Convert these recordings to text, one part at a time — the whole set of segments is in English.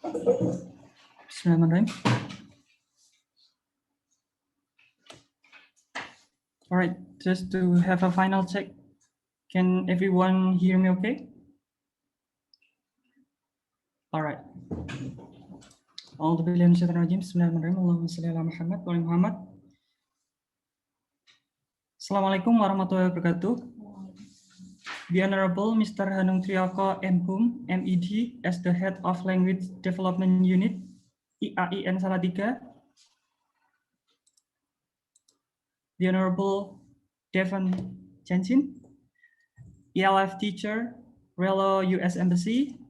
Bismillahirrahmanirrahim. All right, just to have a final check. Can everyone hear me okay? All right. Assalamualaikum warahmatullahi wabarakatuh. The Honorable Mr. Hanung Trioko MHUM, MED, as the Head of Language Development Unit, IAIN Salatiga. The Honorable Devon Jensen, ELF Teacher, Relo US Embassy.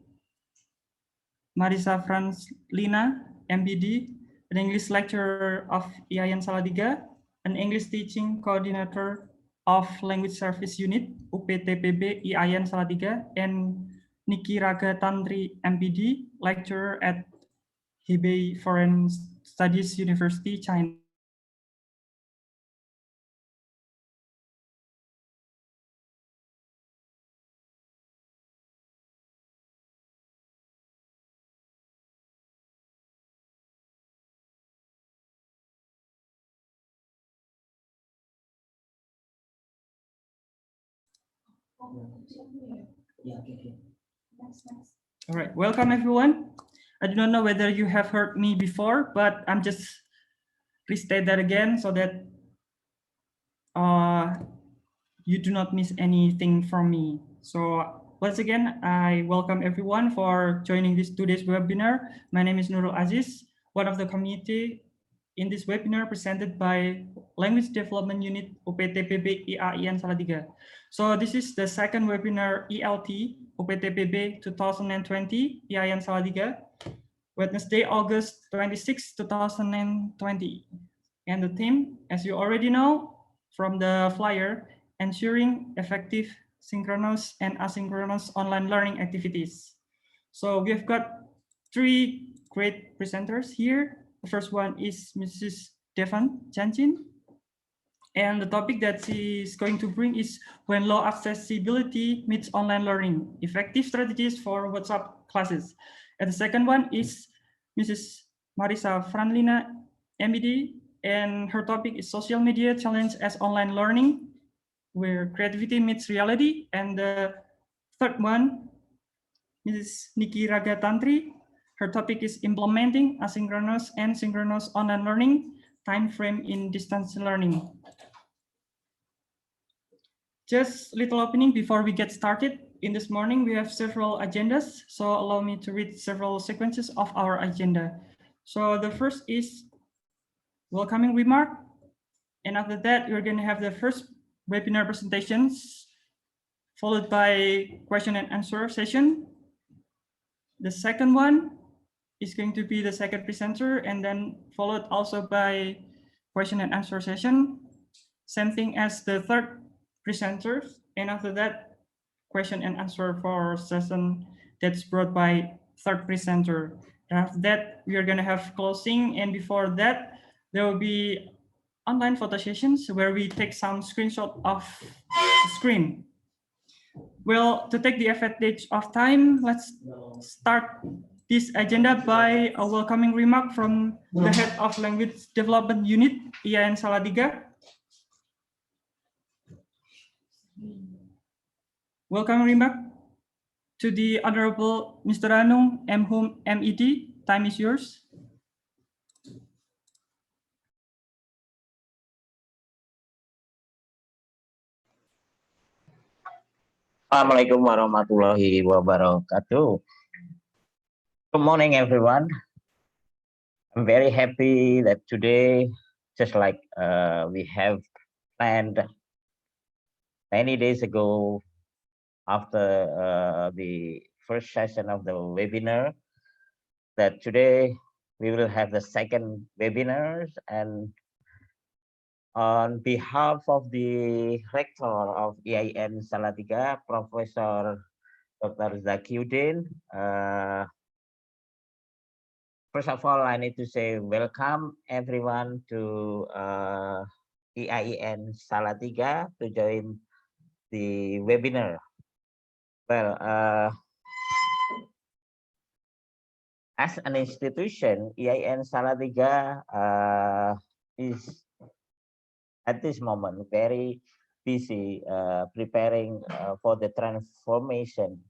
Marisa Franslina, MBD, an English lecturer of IAIN Salatiga, an English teaching coordinator of Language Service Unit, UPTPB IAIN Salatiga, and Niki Raga Tantri, MPD, lecturer at Hebei Foreign Studies University, China. All right, welcome everyone. I do not know whether you have heard me before, but I'm just restate that again so that you do not miss anything from me. So once again, I welcome everyone for joining this today's webinar. My name is Nurul Aziz, one of the committee in this webinar presented by Language Development Unit UPTPB IAIN Salatiga. So this is the second webinar ELT UPTPB 2020 IAIN Salatiga, Wednesday, August 26, 2020. And the theme, as you already know from the flyer, ensuring effective synchronous and asynchronous online learning activities. So we've got three great presenters here. The first one is Mrs. Devon Jensen. And the topic that she is going to bring is when low accessibility meets online learning, effective strategies for WhatsApp classes. And the second one is Mrs. Marisa Franlina, MED, and her topic is social media challenge as online learning, where creativity meets reality. And the third one, Mrs. Niki Ragatantri. Her topic is implementing asynchronous and synchronous online learning, time frame in distance learning. Just little opening before we get started. In this morning, we have several agendas, so allow me to read several sequences of our agenda. So the first is welcoming remark, and after that, we're going to have the first webinar presentations, followed by question and answer session. The second one is going to be the second presenter, and then followed also by question and answer session. Same thing as the third presenters, and after that, question and answer for session that's brought by third presenter. And after that, we are going to have closing, and before that, there will be online photo sessions where we take some screenshot of the screen. Well, to take the advantage of time, let's start this agenda by a welcoming remark from the head of Language Development Unit, IAIN Salatiga. Welcome remark to the Honorable Mr. Hanung MHUM MED. Time is yours. Assalamualaikum warahmatullahi wabarakatuh. Good morning, everyone. I'm very happy that today, just like we have planned many days ago after the first session of the webinar, that today we will have the second webinars, and on behalf of the rector of IAIN Salatiga, Professor Dr. Zakiuddin, first of all, I need to say welcome everyone to IAIN Salatiga to join the webinar. Well, As an institution, EIN Salatiga is at this moment very busy preparing for the transformation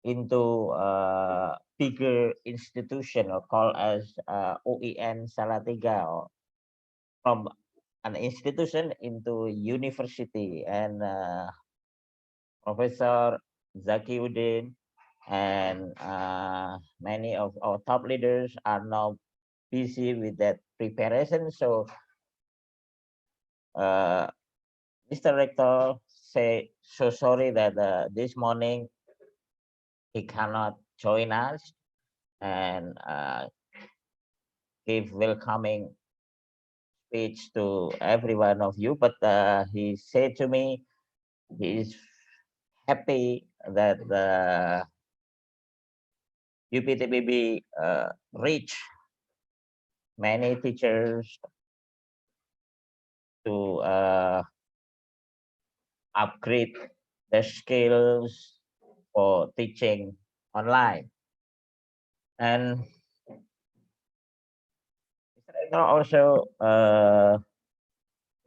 into a bigger institution or called as OEN Salatiga, or from an institution into a university. And Professor Zakiuddin and many of our top leaders are now busy with that preparation. So Mr. Rector say so sorry that this morning he cannot join us and give welcoming speech to every one of you. But he said to me he is happy that the UPTPB reach many teachers to upgrade their skills for teaching online. And Mr. also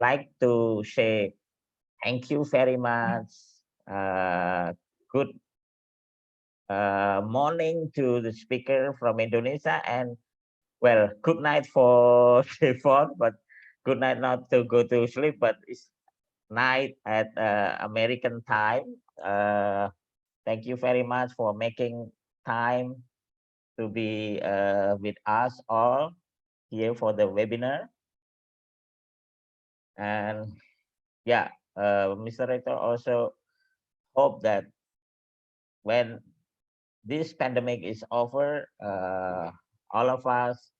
like to say thank you very much. Good morning to the speaker from Indonesia, and well, good night for Devon, but good night not to go to sleep, but it's night at American time. Thank you very much for making time to be with us all here for the webinar. And yeah, Mr. Rector also hope that when this pandemic is over, all of us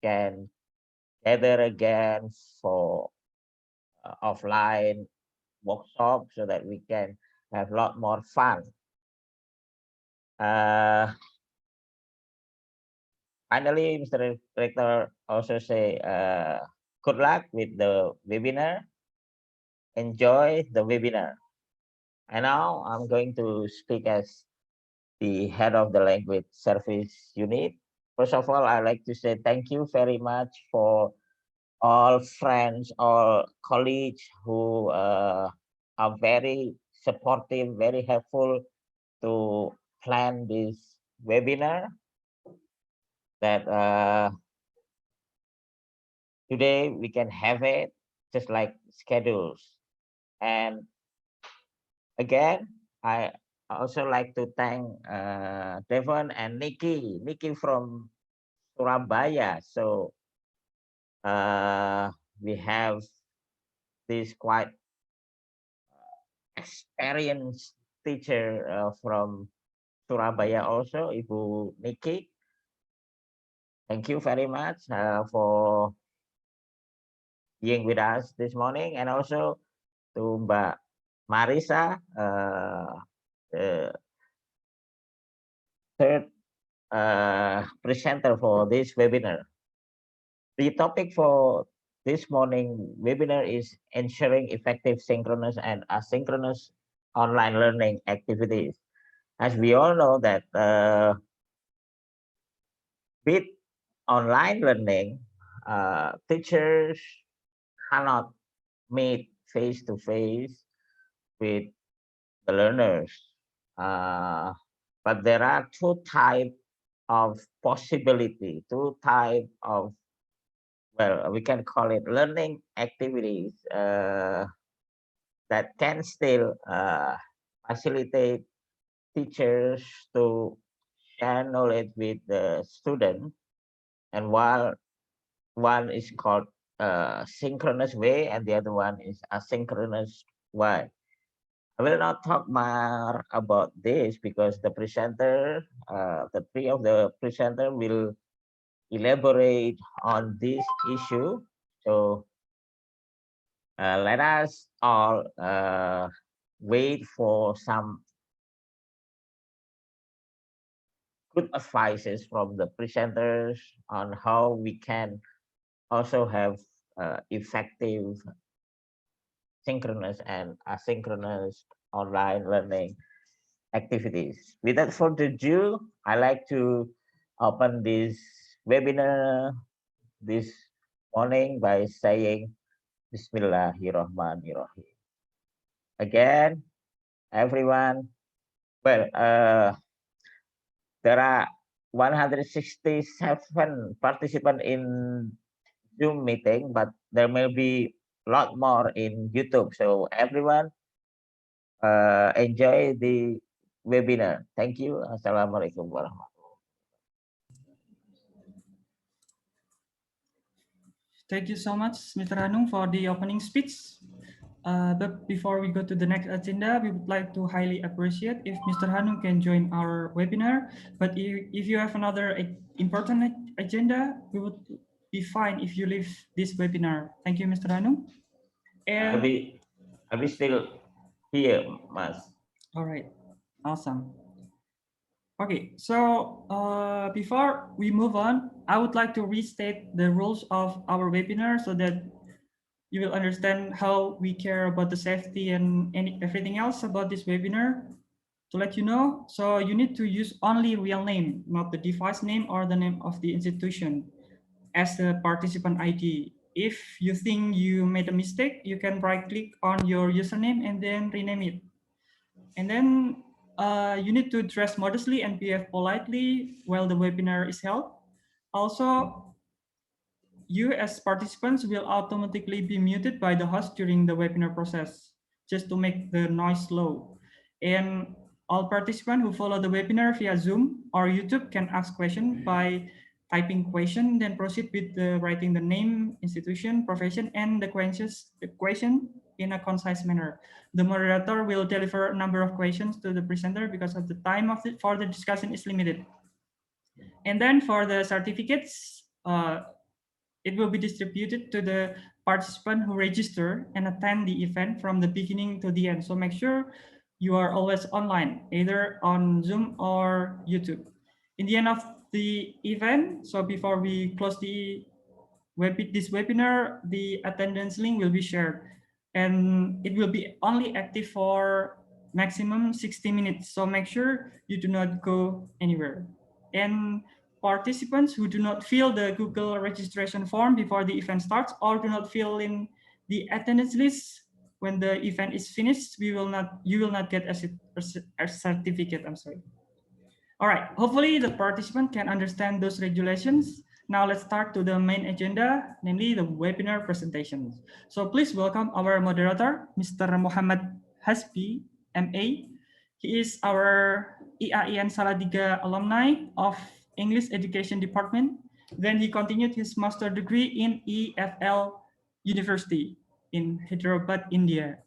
can gather again for offline workshop so that we can have a lot more fun. Finally, Mr. Director also say good luck with the webinar. Enjoy the webinar. And now I'm going to speak as the head of the language service unit. First of all, I'd like to say thank you very much for all friends, all colleagues who are very supportive, very helpful to plan this webinar that today we can have it just like schedules. And again, I also like to thank Devon and Nikki from Surabaya. So we have this quite experienced teacher from Surabaya also, Ibu Nikki. Thank you very much for being with us this morning, and also to Mbak Marisa, the third presenter for this webinar. The topic for this morning webinar is ensuring effective synchronous and asynchronous online learning activities. As we all know that with online learning, teachers cannot meet face-to-face with the learners. But there are two types of possibility, two types of, well, we can call it learning activities that can still facilitate teachers to share knowledge with the student. And while one is called synchronous way and the other one is asynchronous way. I will not talk more about this because the presenter, the three of the presenter will elaborate on this issue. So let us all wait for some good advices from the presenters on how we can also have effective synchronous and asynchronous online learning activities. Without further ado, I like to open this webinar this morning by saying Bismillahirrahmanirrahim. Again, everyone, well, there are 167 participants in Zoom meeting, but there may be a lot more in YouTube. So everyone, enjoy the webinar. Thank you. Assalamualaikum warahmatullahi. Thank you so much, Mr. Hanung, for the opening speech. But before we go to the next agenda, we would like to highly appreciate if Mr. Hanung can join our webinar. But if you have another important agenda, we would be fine if you leave this webinar. Thank you, Mr. Hanung. And I'll be still here, Mas. All right, awesome. Okay, so before we move on, I would like to restate the rules of our webinar so that you will understand how we care about the safety and everything else about this webinar. To let you know, so you need to use only real name, not the device name or the name of the institution as the participant ID. If you think you made a mistake, you can right click on your username and then rename it. And then you need to dress modestly and behave politely while the webinar is held. Also, you as participants will automatically be muted by the host during the webinar process, just to make the noise low. And all participants who follow the webinar via Zoom or YouTube can ask questions by typing question, then proceed with writing the name, institution, profession, and the question in a concise manner. The moderator will deliver a number of questions to the presenter because of the time for the discussion is limited. And then for the certificates, it will be distributed to the participant who register and attend the event from the beginning to the end. So make sure you are always online, either on Zoom or YouTube. In the end of the event, so before we close this webinar, the attendance link will be shared, and it will be only active for maximum 60 minutes. So make sure you do not go anywhere. And participants who do not fill the Google registration form before the event starts or do not fill in the attendance list when the event is finished, you will not get a certificate. I'm sorry. All right, hopefully the participant can understand those regulations. Now let's start to the main agenda, namely the webinar presentations. So please welcome our moderator, Mr. Muhammad Hasbi, MA. He is our IAIN Salatiga alumni of English Education Department. Then he continued his master degree in EFL University in Hyderabad, India.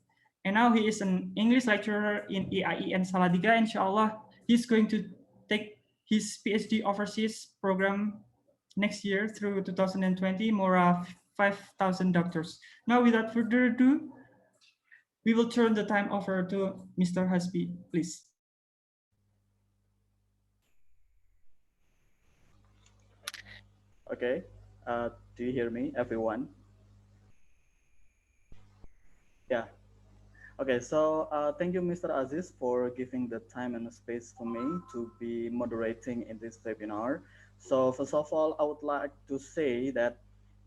And now he is an English lecturer in IAIN Salatiga. Inshallah, he's going to take his PhD overseas program next year through 2020, more 5,000 doctors. Now, without further ado, we will turn the time over to Mr. Hasbi, please. Okay, do you hear me, everyone? Yeah. Okay, so thank you, Mr. Aziz, for giving the time and the space for me to be moderating in this webinar. So first of all, I would like to say that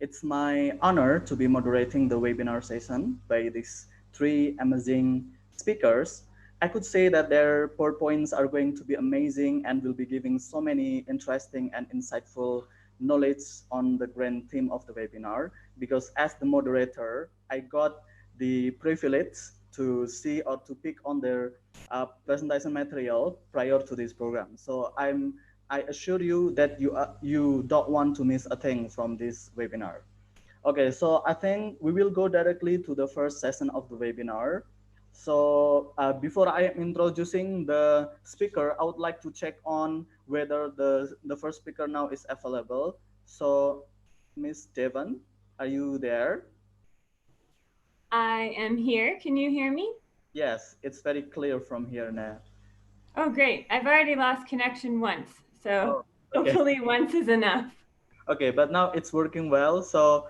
it's my honor to be moderating the webinar session by these three amazing speakers. I could say that their PowerPoints are going to be amazing and will be giving so many interesting and insightful knowledge on the grand theme of the webinar, because as the moderator, I got the privilege to see or to pick on their presentation material prior to this program. So I assure you that you don't want to miss a thing from this webinar. Okay, so I think we will go directly to the first session of the webinar. So before I am introducing the speaker, I would like to check on whether the first speaker now is available. So Miss Devon, are you there? I am here. Can you hear me? Yes, it's very clear from here now. Oh, great. I've already lost connection once, so okay. Hopefully once is enough. Okay, but now it's working well. So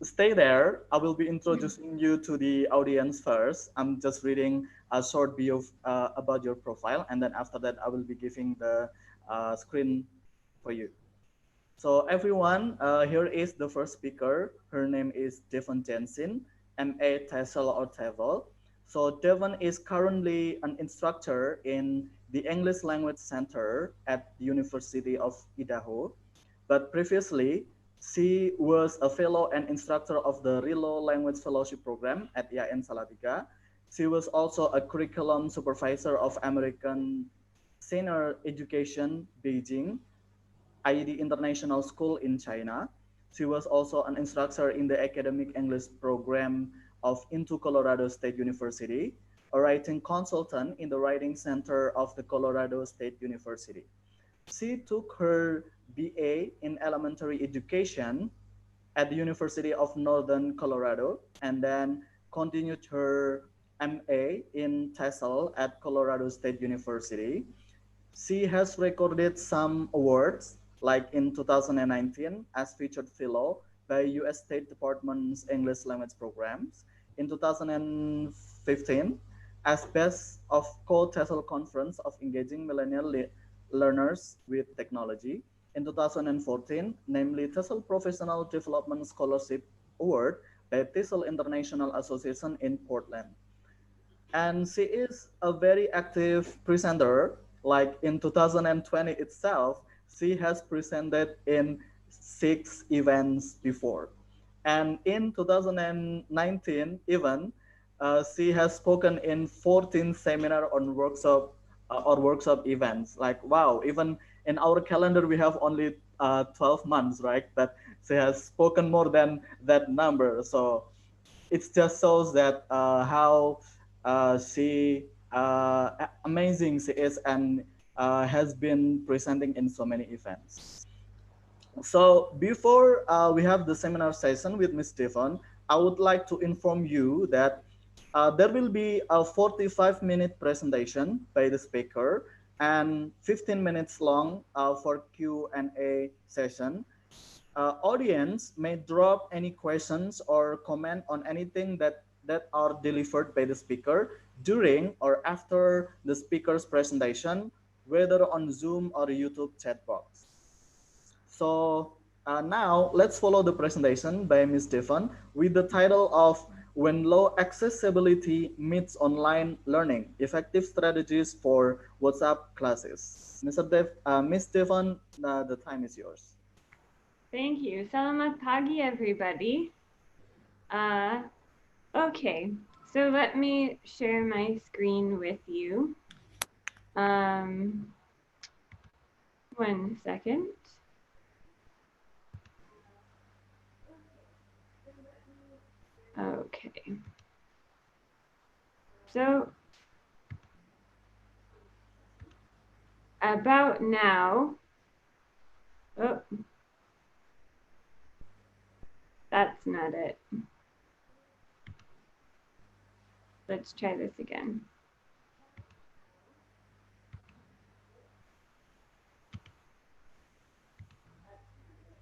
stay there. I will be introducing you to the audience first. I'm just reading a short bio about your profile, and then after that, I will be giving the screen for you. So everyone, here is the first speaker. Her name is Devon Jensen, MA TESOL or TEVOL. So Devon is currently an instructor in the English Language Center at the University of Idaho. But previously, she was a fellow and instructor of the Rilo Language Fellowship Program at IAIN Salatiga. She was also a curriculum supervisor of American Senior Education, Beijing, IED International School in China. She was also an instructor in the academic English program of Into Colorado State University, a writing consultant in the Writing Center of the Colorado State University. She took her BA in elementary education at the University of Northern Colorado and then continued her MA in TESOL at Colorado State University. She has recorded some awards, like in 2019 as featured fellow by U.S. State Department's English language programs. In 2015, as best of co-TESOL Conference of Engaging Millennial Learners with Technology. In 2014, namely TESOL Professional Development Scholarship Award by TESOL International Association in Portland. And she is a very active presenter. Like in 2020 itself, she has presented in 6 events before. And in 2019 even, she has spoken in 14 seminar on workshop or workshop events. Like, wow, even in our calendar, we have only 12 months, right? But she has spoken more than that number. So it just shows that how she amazing she is and has been presenting in so many events. So before we have the seminar session with Ms. Devon, I would like to inform you that there will be a 45-minute presentation by the speaker and 15 minutes long for Q&A session. Audience may drop any questions or comment on anything that are delivered by the speaker during or after the speaker's presentation, whether on Zoom or YouTube chat box. So now let's follow the presentation by Ms. Devon with the title of When Low Accessibility Meets Online Learning, Effective Strategies for WhatsApp Classes. Ms. Devon, the time is yours. Thank you. Selamat pagi, everybody. Okay, so let me share my screen with you. 1 second. Okay. So about now, oh, that's not it. Let's try this again.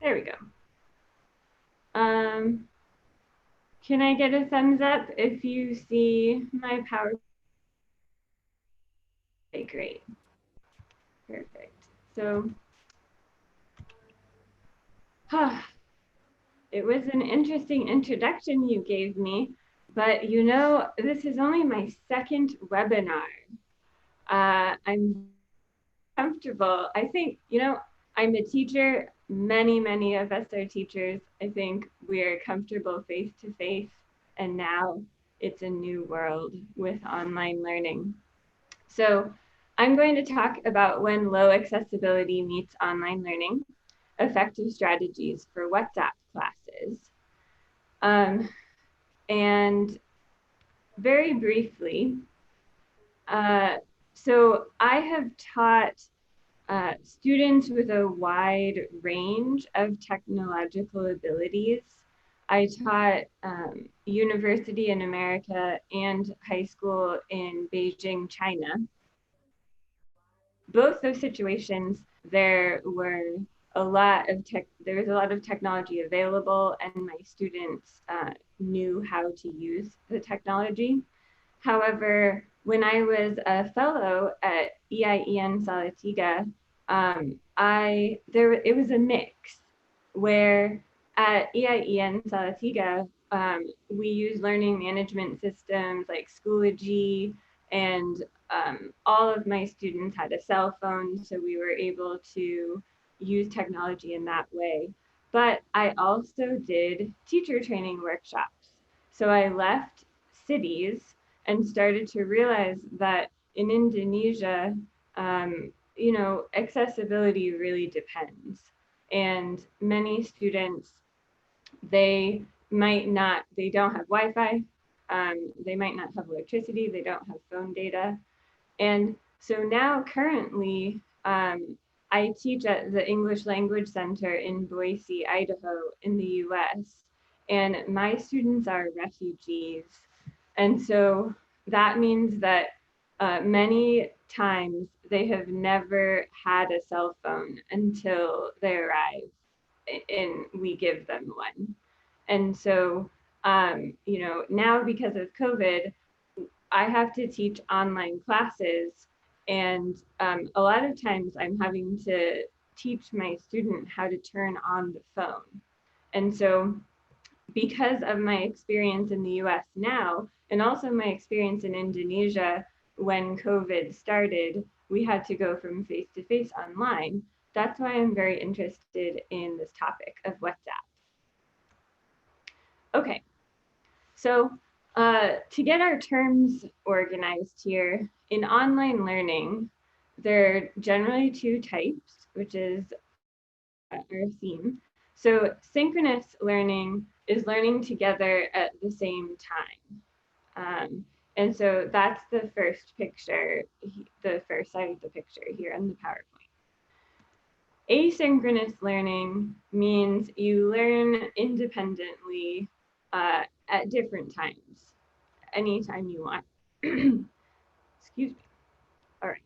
There we go. Can I get a thumbs up if you see my PowerPoint? Okay, great. Perfect. So, it was an interesting introduction you gave me, but you know, this is only my second webinar. I'm comfortable. I think, you know, I'm a teacher. Many of us are teachers. I think we're comfortable face to face, and now it's a new world with online learning. So I'm going to talk about when low accessibility meets online learning, effective strategies for WhatsApp classes. And very briefly, so I have taught students with a wide range of technological abilities. I taught university in America and high school in Beijing, China. Both those situations, there was a lot of technology available, and my students knew how to use the technology. However, when I was a fellow at EIEN Salatiga, it was a mix where at EIEN Salatiga, we use learning management systems like Schoology, and all of my students had a cell phone, so we were able to use technology in that way. But I also did teacher training workshops. So I left cities and started to realize that in Indonesia, you know, accessibility really depends. And many students, they don't have Wi-Fi, they might not have electricity, they don't have phone data. And so now currently, I teach at the English Language Center in Boise, Idaho in the US, and my students are refugees. And so that means that many times they have never had a cell phone until they arrive and we give them one. And so, you know, now because of COVID, I have to teach online classes, and a lot of times I'm having to teach my student how to turn on the phone. And so because of my experience in the US now, and also my experience in Indonesia when COVID started, we had to go from face-to-face online. That's why I'm very interested in this topic of WhatsApp. Okay, so to get our terms organized here, in online learning, there are generally two types, which is our theme. So synchronous learning is learning together at the same time. And so that's the first picture, the first side of the picture here in the PowerPoint. Asynchronous learning means you learn independently at different times, anytime you want. Excuse me. All right.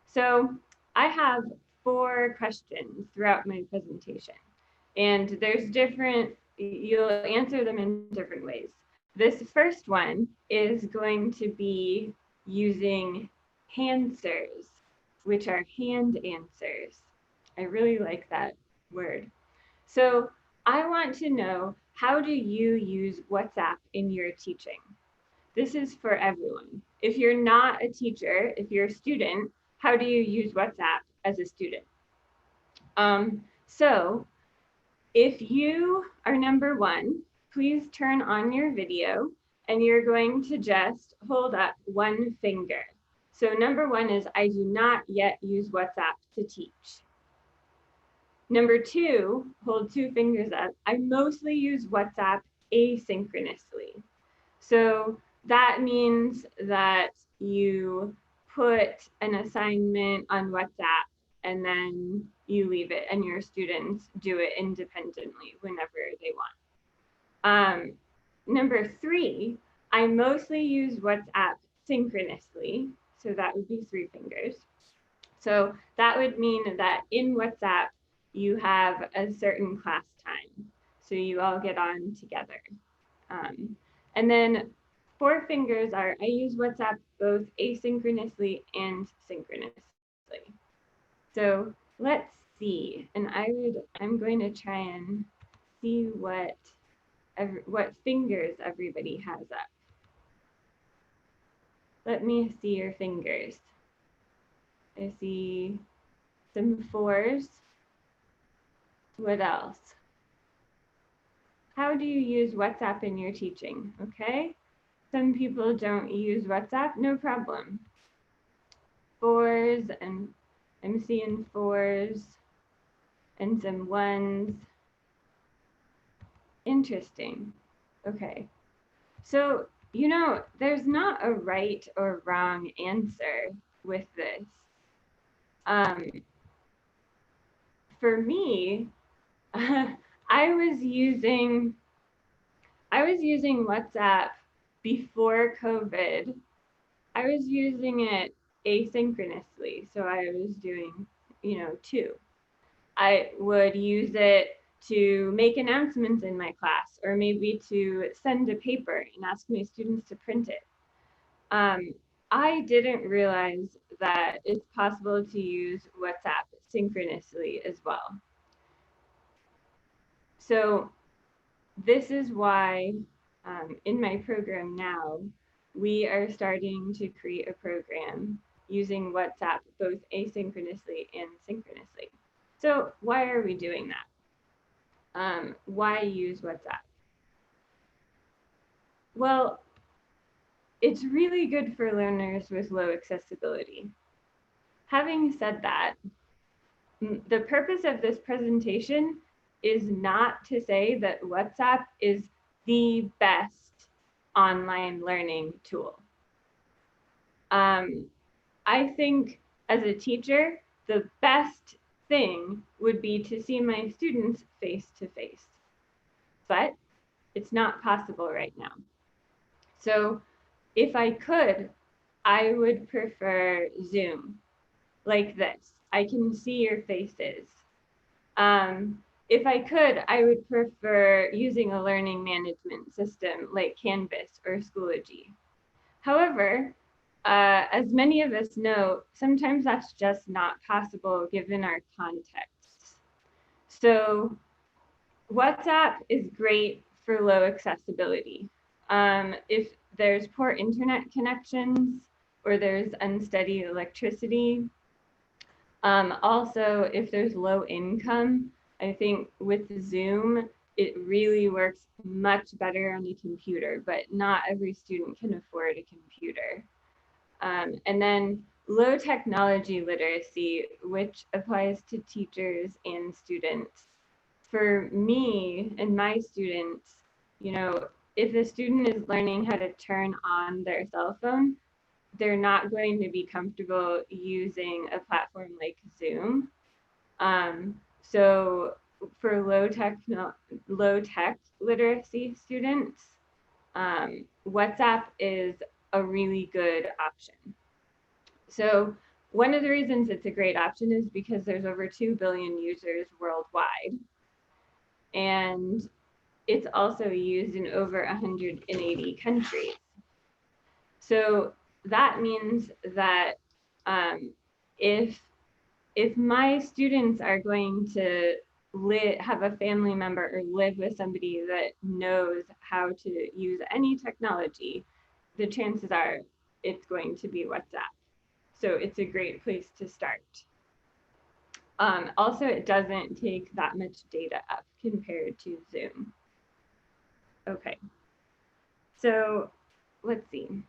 So I have 4 questions throughout my presentation, and there's different, you'll answer them in different ways. This first one is going to be using handsers, which are hand answers. I really like that word. So I want to know, how do you use WhatsApp in your teaching? This is for everyone. If you're not a teacher, if you're a student, how do you use WhatsApp as a student? So if you are number 1, please turn on your video and you're going to just hold up one finger. So number 1 is, I do not yet use WhatsApp to teach. Number 2, hold 2 fingers up. I mostly use WhatsApp asynchronously. So that means that you put an assignment on WhatsApp and then you leave it and your students do it independently whenever they want. Number 3, I mostly use WhatsApp synchronously. So that would be 3 fingers. So that would mean that in WhatsApp, you have a certain class time. So you all get on together. And then 4 fingers are, I use WhatsApp both asynchronously and synchronously. So let's see, and I'm going to try and see what fingers everybody has up. Let me see your fingers. I see some 4s. What else? How do you use WhatsApp in your teaching? Okay. Some people don't use WhatsApp, no problem. 4s, and I'm seeing 4s and some 1s. Interesting. Okay. So, you know, there's not a right or wrong answer with this. For me, I was using WhatsApp before COVID. I was using it asynchronously. So I was doing, you know, 2. I would use it to make announcements in my class, or maybe to send a paper and ask my students to print it. I didn't realize that it's possible to use WhatsApp synchronously as well. So this is why in my program now, we are starting to create a program using WhatsApp both asynchronously and synchronously. So why are we doing that? Why use WhatsApp? Well, it's really good for learners with low accessibility. Having said that, the purpose of this presentation is not to say that WhatsApp is the best online learning tool. I think as a teacher, the best thing would be to see my students face to face, but it's not possible right now. So if I could, I would prefer Zoom like this. I can see your faces. If I could, I would prefer using a learning management system like Canvas or Schoology. However, as many of us know, sometimes that's just not possible given our contexts. So WhatsApp is great for low accessibility. If there's poor internet connections or there's unsteady electricity, also if there's low income, I think with Zoom, it really works much better on a computer, but not every student can afford a computer. And then low technology literacy, which applies to teachers and students. For me and my students, you know, if a student is learning how to turn on their cell phone, they're not going to be comfortable using a platform like Zoom. So for low tech literacy students, WhatsApp is a really good option. So one of the reasons it's a great option is because there's over 2 billion users worldwide. And it's also used in over 180 countries. So that means that if my students are going to have a family member or live with somebody that knows how to use any technology, the chances are it's going to be WhatsApp. So it's a great place to start. Also, it doesn't take that much data up compared to Zoom. Okay, so let's see.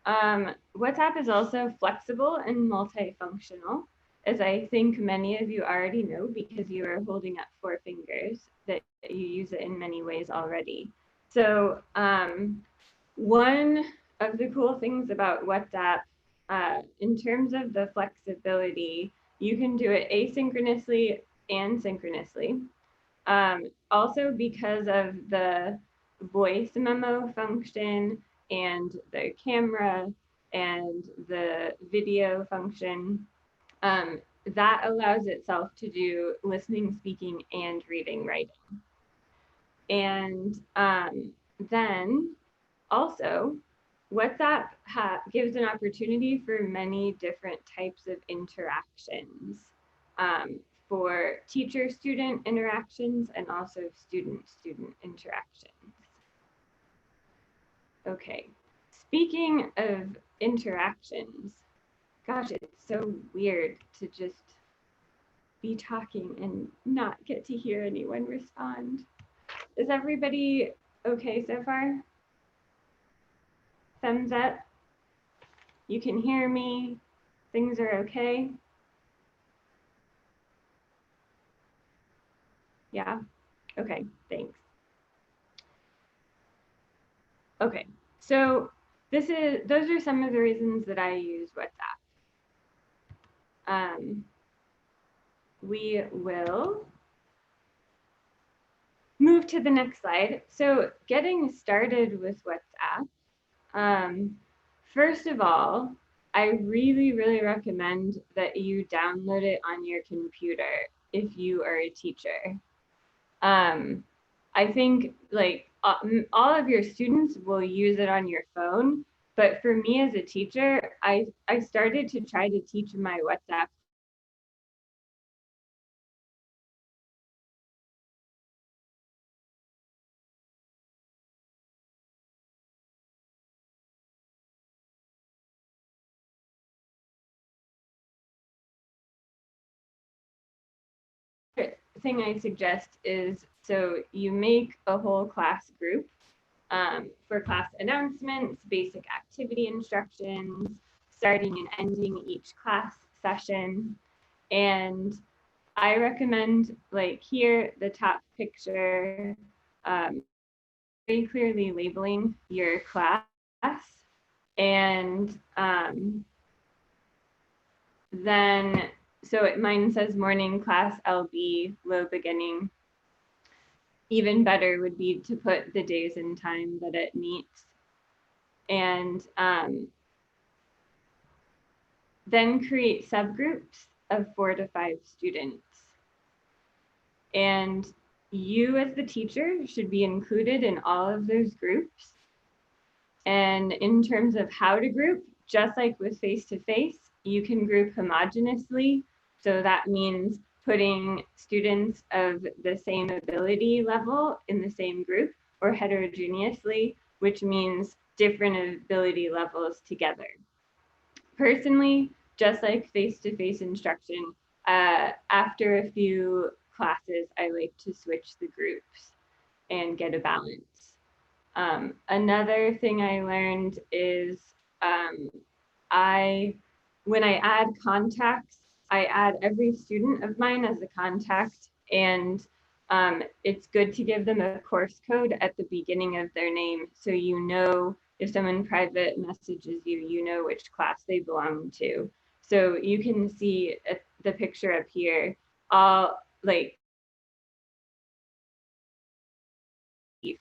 WhatsApp is also flexible and multifunctional, as I think many of you already know because you are holding up 4 fingers that you use it in many ways already. So one of the cool things about WhatsApp, in terms of the flexibility, you can do it asynchronously and synchronously. Also because of the voice memo function and the camera and the video function, that allows itself to do listening, speaking, and reading, writing. And then also, WhatsApp gives an opportunity for many different types of interactions, for teacher-student interactions and also student-student interactions. Okay, speaking of interactions, gosh, it's so weird to just be talking and not get to hear anyone respond. Is everybody okay so far? Thumbs up. You can hear me. Things are okay. Yeah, okay, thanks. Okay, so those are some of the reasons that I use WhatsApp. We will move to the next slide. So getting started with WhatsApp, first of all, I really, really recommend that you download it on your computer if you are a teacher. I think like all of your students will use it on your phone, but for me as a teacher, I started to try to teach my WhatsApp thing I suggest is, so you make a whole class group for class announcements, basic activity instructions, starting and ending each class session. And I recommend, like here, the top picture, very clearly labeling your class. And then, so mine says morning class LB, low beginning. Even better would be to put the days and time that it meets. And then create subgroups of 4 to 5 students. And you as the teacher should be included in all of those groups. And in terms of how to group, just like with face-to-face, you can group homogeneously. So that means putting students of the same ability level in the same group, or heterogeneously, which means different ability levels together. Personally, just like face-to-face instruction, after a few classes, I like to switch the groups and get a balance. Another thing I learned is when I add contacts, I add every student of mine as a contact, and it's good to give them a course code at the beginning of their name, so you know if someone private messages you, you know which class they belong to. So you can see the picture up here, all like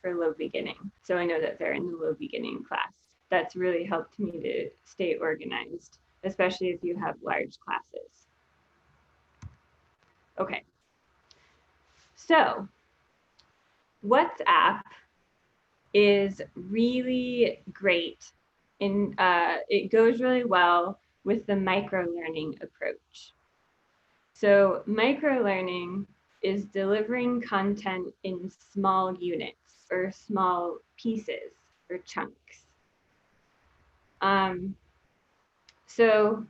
for low beginning. So I know that they're in the low beginning class. That's really helped me to stay organized, especially if you have large classes. Okay. So WhatsApp is really great. It goes really well with the microlearning approach. So microlearning is delivering content in small units or small pieces or chunks. So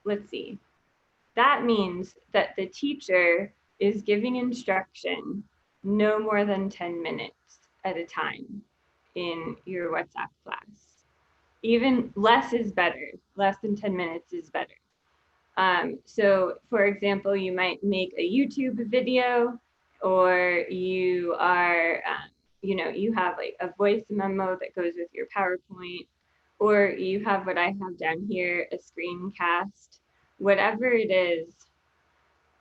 let's see. That means that the teacher is giving instruction no more than 10 minutes at a time in your WhatsApp class. Even less is better. Less than 10 minutes is better. So for example, you might make a YouTube video, or you are, you have like a voice memo that goes with your PowerPoint, or you have what I have down here, a screencast. Whatever it is,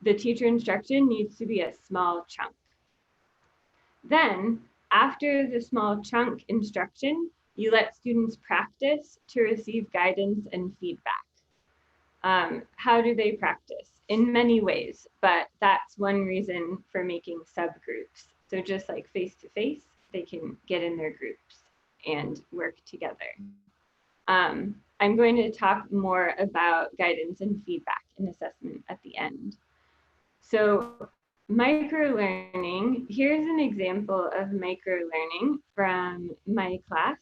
the teacher instruction needs to be a small chunk. Then after the small chunk instruction, you let students practice to receive guidance and feedback. How do they practice? In many ways, but that's one reason for making subgroups. So just like face-to-face, they can get in their groups and work together. I'm going to talk more about guidance and feedback and assessment at the end. So microlearning, here's an example of microlearning from my class.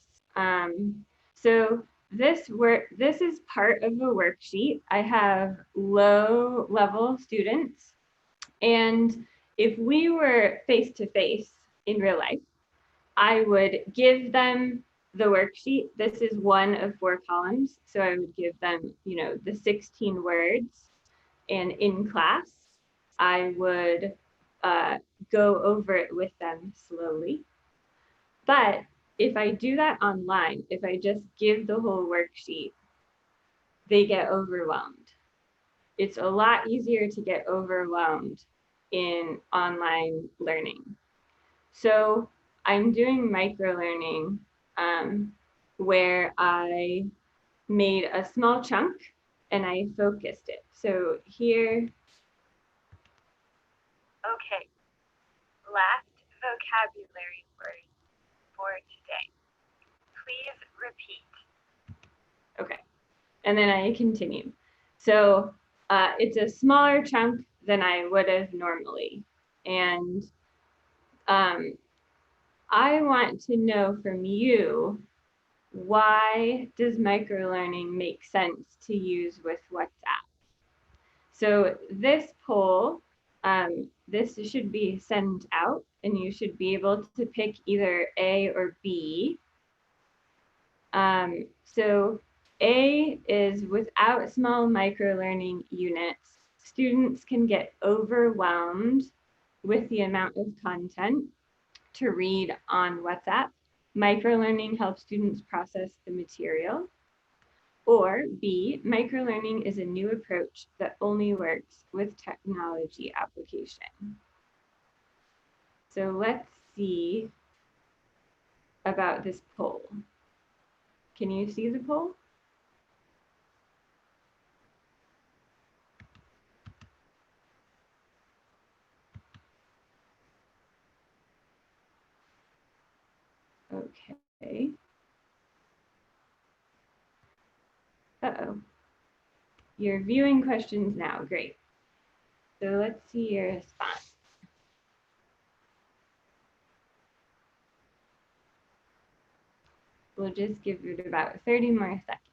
So this is part of a worksheet. I have low level students, and if we were face-to-face in real life, I would give them the worksheet. This is one of 4 columns. So I would give them, the 16 words, and in class, I would go over it with them slowly. But if I do that online, if I just give the whole worksheet, they get overwhelmed. It's a lot easier to get overwhelmed in online learning. So I'm doing microlearning where I made a small chunk and I focused it. So here, okay, last vocabulary word for today. Please repeat. Okay, and then I continue. So it's a smaller chunk than I would have normally. And I want to know from you, why does microlearning make sense to use with WhatsApp? So this poll This should be sent out, and you should be able to pick either A or B. So A is without small microlearning units, students can get overwhelmed with the amount of content to read on WhatsApp. Microlearning helps students process the material. Or B, microlearning is a new approach that only works with technology application. So let's see about this poll. Can you see the poll? Okay. Uh-oh. You're viewing questions now. Great. So let's see your response. We'll just give it about 30 more seconds.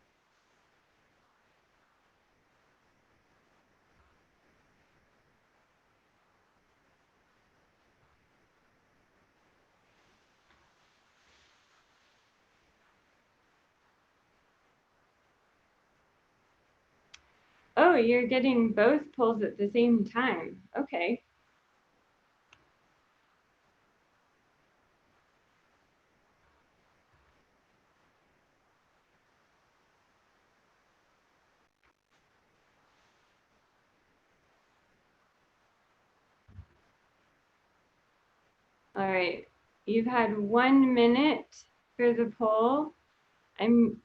Oh, you're getting both polls at the same time. Okay. All right. You've had 1 minute for the poll.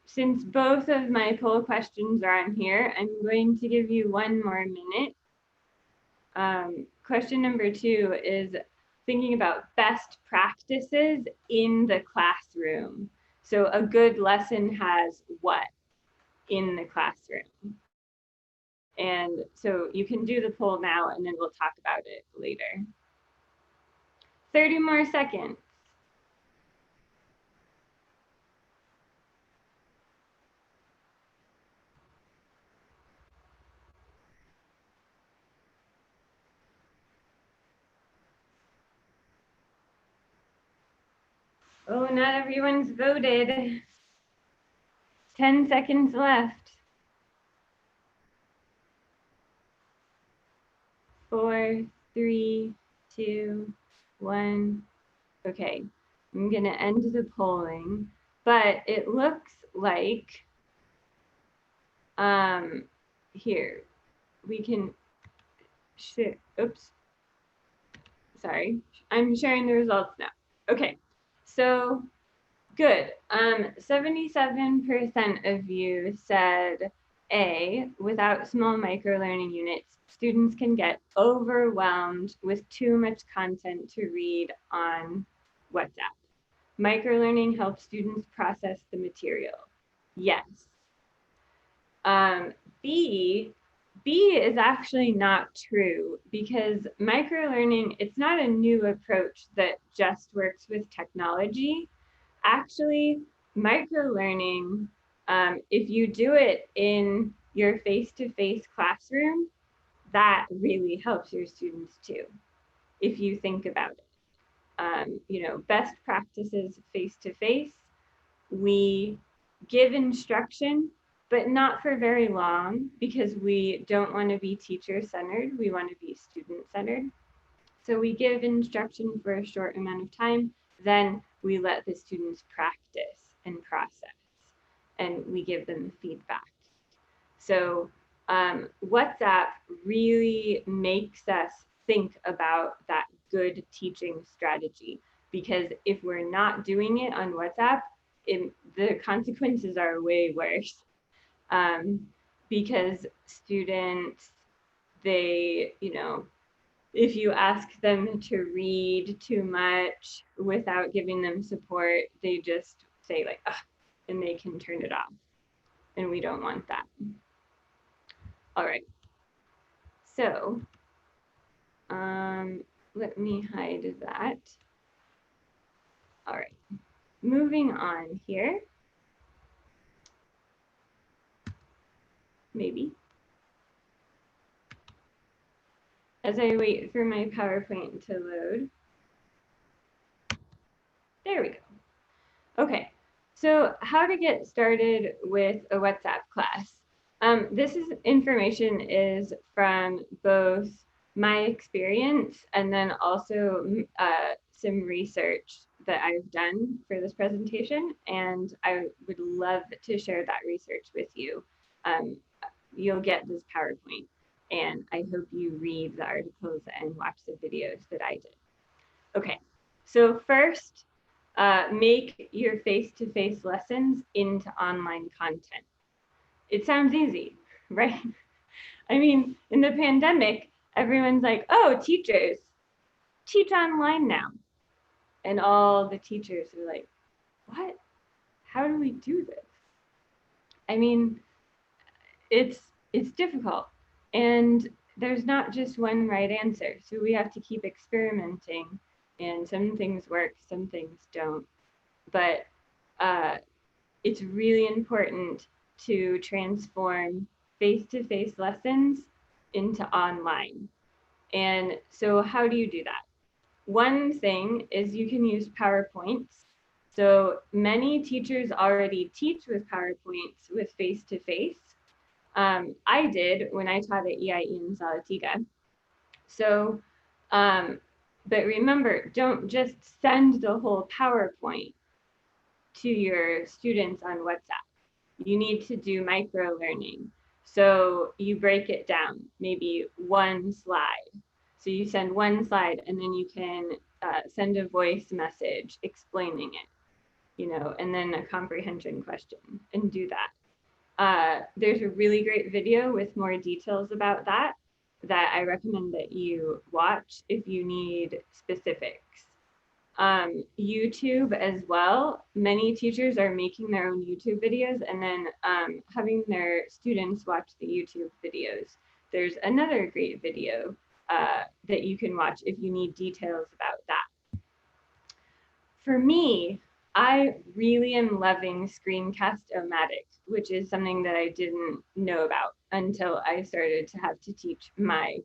Since both of my poll questions are on here, I'm going to give you 1 more minute. Question number 2 is thinking about best practices in the classroom. So a good lesson has what in the classroom? And so you can do the poll now and then we'll talk about it later. 30 more seconds. Oh, not everyone's voted. 10 seconds left. 4, 3, 2, 1. Okay, I'm gonna end the polling, but it looks like, here, we can, oops, sorry, I'm sharing the results now. Okay, so good. 77% of you said A, without small microlearning units, students can get overwhelmed with too much content to read on WhatsApp. Microlearning helps students process the material. Yes. B is actually not true because microlearning, it's not a new approach that just works with technology. Actually, microlearning, if you do it in your face-to-face classroom, that really helps your students too, if you think about it. You know, best practices face-to-face, we give instruction, but not for very long because we don't want to be teacher-centered, we want to be student-centered. So we give instruction for a short amount of time, then we let the students practice and process, and we give them feedback. So WhatsApp really makes us think about that good teaching strategy, because if we're not doing it on WhatsApp, the consequences are way worse. Because students, they, you know, if you ask them to read too much without giving them support, they just say like, ugh, and they can turn it off. And we don't want that. All right. So let me hide that. All right. Moving on here. Maybe. as I wait for my PowerPoint to load. There we go. Okay, so how to get started with a WhatsApp class. This information is from both my experience and then also some research that I've done for this presentation, and I would love to share that research with you. You'll get this PowerPoint, and I hope you read the articles and watch the videos that I did. Okay, so first, make your face-to-face lessons into online content. It sounds easy, right? I mean, in the pandemic, everyone's like, oh, teachers, teach online now. And all the teachers are like, what? How do we do this? I mean, it's difficult. And there's not just one right answer. So we have to keep experimenting, and some things work, some things don't. But it's really important to transform face-to-face lessons into online. And so how do you do that? One thing is you can use PowerPoints. So many teachers already teach with PowerPoints with face-to-face. I did when I taught at EIE in Salatiga. So, but remember, don't just send the whole PowerPoint to your students on WhatsApp. You need to do microlearning. So you break it down, maybe one slide. So you send one slide and then you can send a voice message explaining it, you know, and then a comprehension question, and do that. There's a really great video with more details about that I recommend that you watch if you need specifics. YouTube as well. Many teachers are making their own YouTube videos and then having their students watch the YouTube videos. There's another great video that you can watch if you need details about that. For me, I really am loving Screencast-O-Matic, which is something that I didn't know about until I started to have to teach my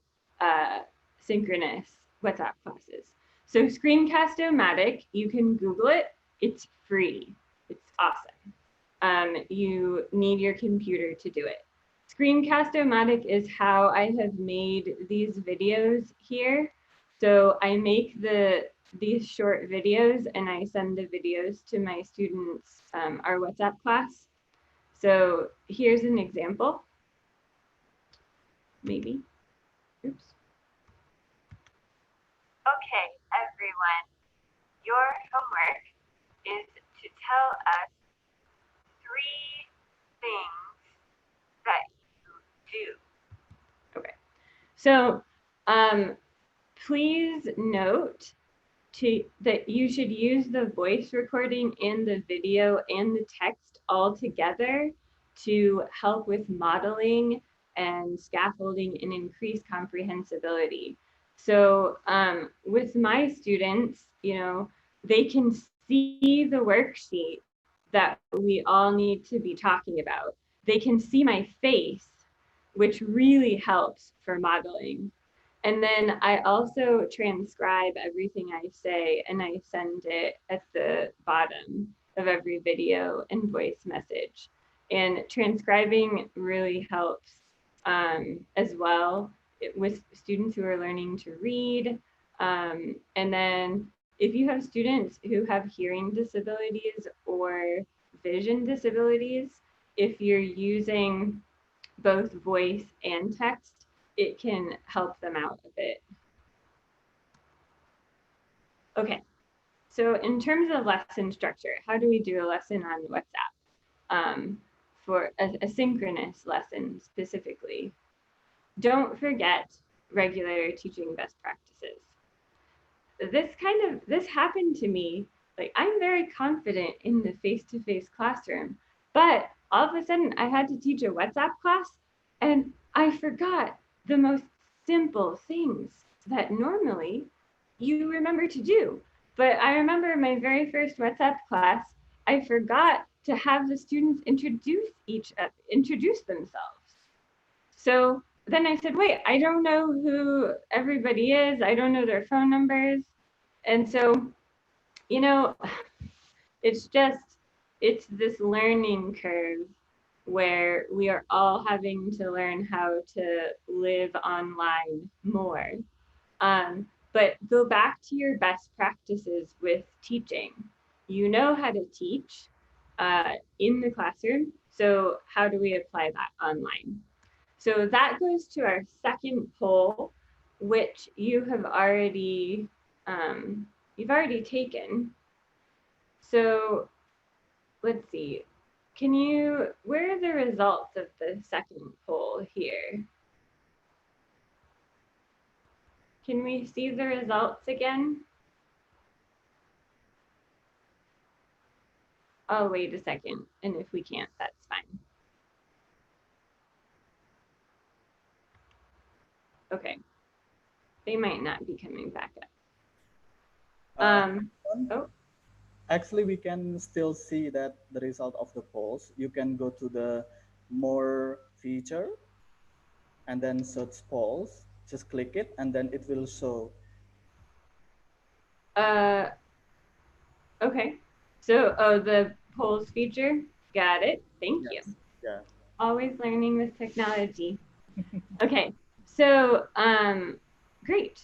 synchronous WhatsApp classes. So Screencast-O-Matic, you can Google it. It's free. It's awesome. You need your computer to do it. Screencast-O-Matic is how I have made these videos here. So I make these short videos and I send the videos to my students, our WhatsApp class. So here's an example. Maybe. Oops. Okay, everyone, your homework is to tell us 3 things that you do. Okay, so please note that you should use the voice recording and the video and the text all together to help with modeling and scaffolding and increase comprehensibility. So with my students, you know, they can see the worksheet that we all need to be talking about. They can see my face, which really helps for modeling. And then I also transcribe everything I say and I send it at the bottom of every video and voice message. And transcribing really helps as well with students who are learning to read. And then if you have students who have hearing disabilities or vision disabilities, if you're using both voice and text, it can help them out a bit. Okay, so in terms of lesson structure, how do we do a lesson on WhatsApp for a synchronous lesson specifically? Don't forget regular teaching best practices. This happened to me. Like, I'm very confident in the face-to-face classroom, but all of a sudden I had to teach a WhatsApp class and I forgot the most simple things that normally you remember to do. But I remember my very first WhatsApp class, I forgot to have the students introduce themselves. So then I said, wait, I don't know who everybody is. I don't know their phone numbers. And so, you know, it's this learning curve where we are all having to learn how to live online more. But go back to your best practices with teaching. You know how to teach in the classroom. So how do we apply that online? So that goes to our second poll, which you've already taken. So let's see. Where are the results of the second poll here? Can we see the results again? Oh, wait a second. And if we can't, that's fine. Okay. They might not be coming back up. Oh, Actually, we can still see that the result of the polls. You can go to the more feature and then search polls. Just click it and then it will show. okay. So, oh, the polls feature. Got it. Thank you. Yeah. Always learning with technology. Okay. So, great.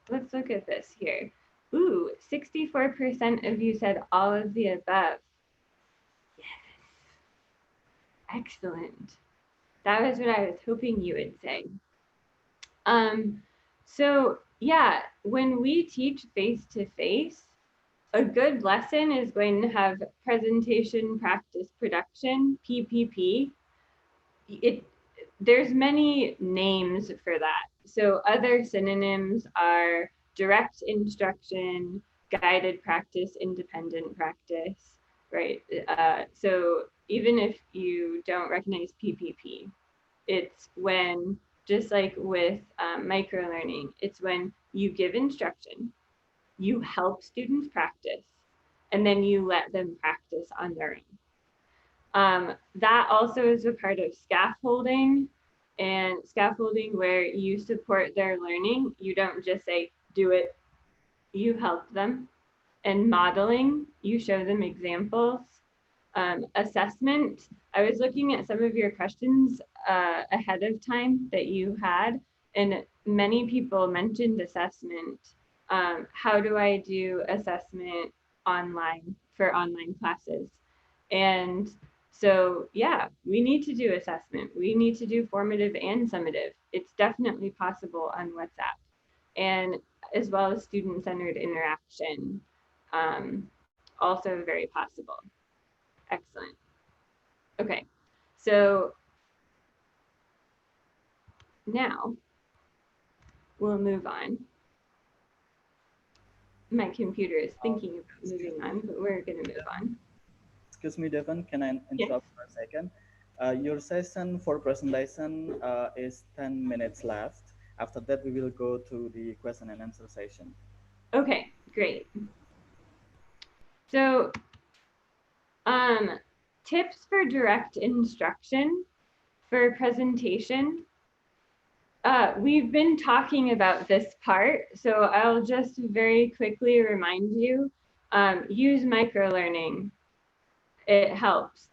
Let's look at this here. Ooh, 64% of you said all of the above. Yes. Excellent. That was what I was hoping you would say. So yeah, when we teach face-to-face, a good lesson is going to have presentation, practice, production, PPP. There's many names for that. So other synonyms are direct instruction, guided practice, independent practice, right? So even if you don't recognize PPP, it's when, just like with microlearning, it's when you give instruction, you help students practice, and then you let them practice on their own. That also is a part of scaffolding, and scaffolding where you support their learning. You don't just say, do it, you help them. And modeling, you show them examples. Assessment, I was looking at some of your questions ahead of time that you had, and many people mentioned assessment. How do I do assessment online for online classes? And so, yeah, we need to do assessment. We need to do formative and summative. It's definitely possible on WhatsApp, and as well as student-centered interaction, also very possible. Excellent. Okay, so now we'll move on. My computer is thinking about moving on, but we're going to move on. Excuse me, Devon, can I interrupt for a second? Your session for presentation is 10 minutes left. After that, we will go to the question and answer session. Okay, great. So tips for direct instruction for presentation. We've been talking about this part, so I'll just very quickly remind you, use microlearning. It helps.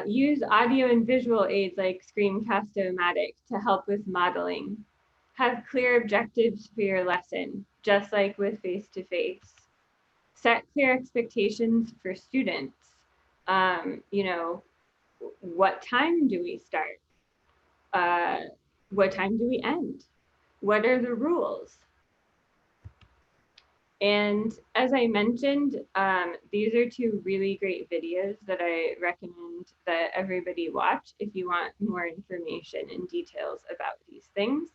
Use audio and visual aids like Screencast-O-Matic to help with modeling. Have clear objectives for your lesson, just like with face-to-face. Set clear expectations for students. You know, what time do we start? What time do we end? What are the rules? And as I mentioned, these are two really great videos that I recommend that everybody watch if you want more information and details about these things.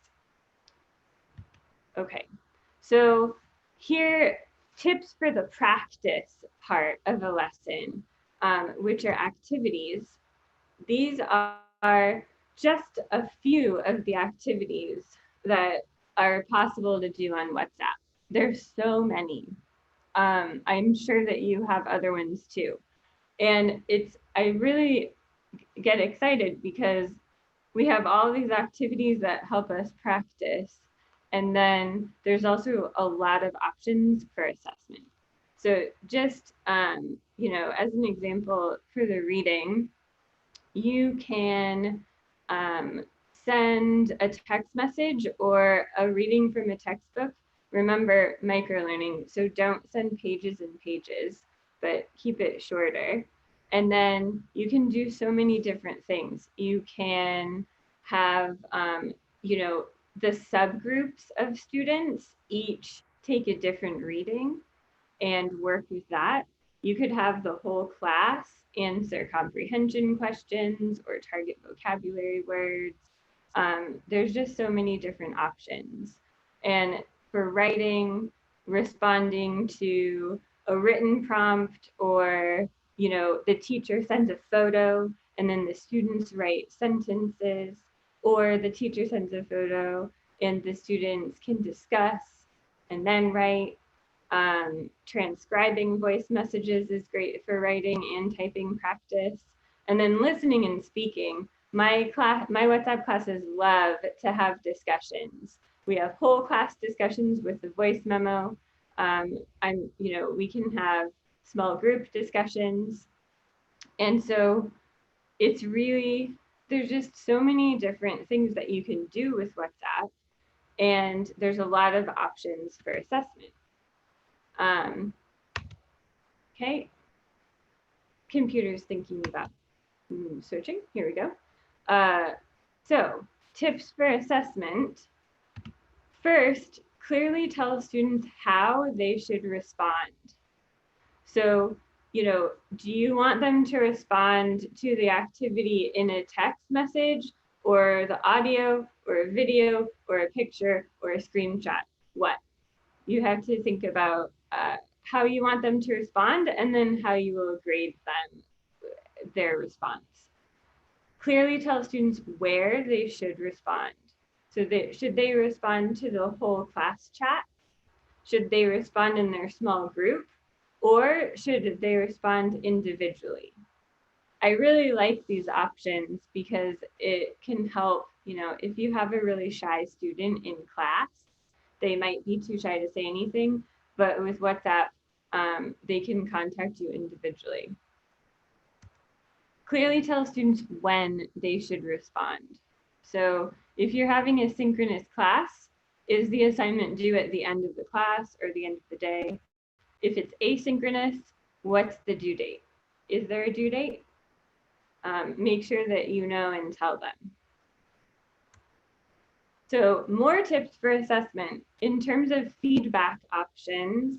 Okay, so here, tips for the practice part of a lesson, which are activities. These are just a few of the activities that are possible to do on WhatsApp. There's so many. I'm sure that you have other ones too. And I really get excited because we have all these activities that help us practice. And then there's also a lot of options for assessment. So just, you know, as an example for the reading, you can send a text message or a reading from a textbook. Remember microlearning, so don't send pages and pages, but keep it shorter. And then you can do so many different things. You can have, you know, the subgroups of students each take a different reading and work with that. You could have the whole class answer comprehension questions or target vocabulary words. There's just so many different options. And for writing, responding to a written prompt, or, you know, the teacher sends a photo and then the students write sentences, or the teacher sends a photo and the students can discuss and then write. Transcribing voice messages is great for writing and typing practice. And then listening and speaking. My WhatsApp classes love to have discussions. We have whole class discussions with the voice memo. You know, we can have small group discussions. And so it's really, there's just so many different things that you can do with WhatsApp. And there's a lot of options for assessment. Okay, computer's thinking about searching. Here we go. So tips for assessment. First, clearly tell students how they should respond. So, you know, do you want them to respond to the activity in a text message, or the audio, or a video, or a picture, or a screenshot? What? You have to think about how you want them to respond, and then how you will grade them, their response. Clearly tell students where they should respond. So should they respond to the whole class chat? Should they respond in their small group? Or should they respond individually? I really like these options because it can help, you know, if you have a really shy student in class, they might be too shy to say anything, but with WhatsApp, they can contact you individually. Clearly tell students when they should respond. So if you're having a synchronous class, is the assignment due at the end of the class or the end of the day? If it's asynchronous, what's the due date? Is there a due date? Make sure that you know and tell them. So more tips for assessment in terms of feedback options.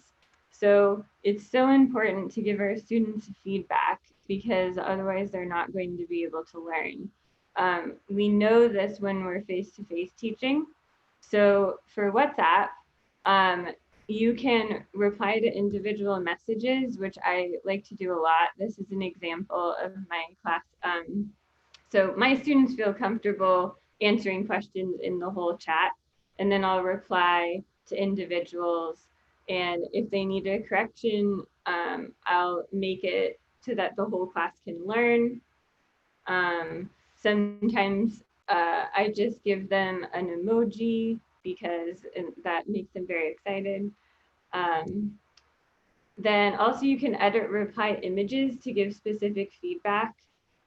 So it's so important to give our students feedback because otherwise they're not going to be able to learn. We know this when we're face-to-face teaching. So for WhatsApp, you can reply to individual messages, which I like to do a lot. This is an example of my class. So my students feel comfortable answering questions in the whole chat, and then I'll reply to individuals. And if they need a correction, I'll make it so that the whole class can learn. Sometimes I just give them an emoji because that makes them very excited. Then also you can edit reply images to give specific feedback.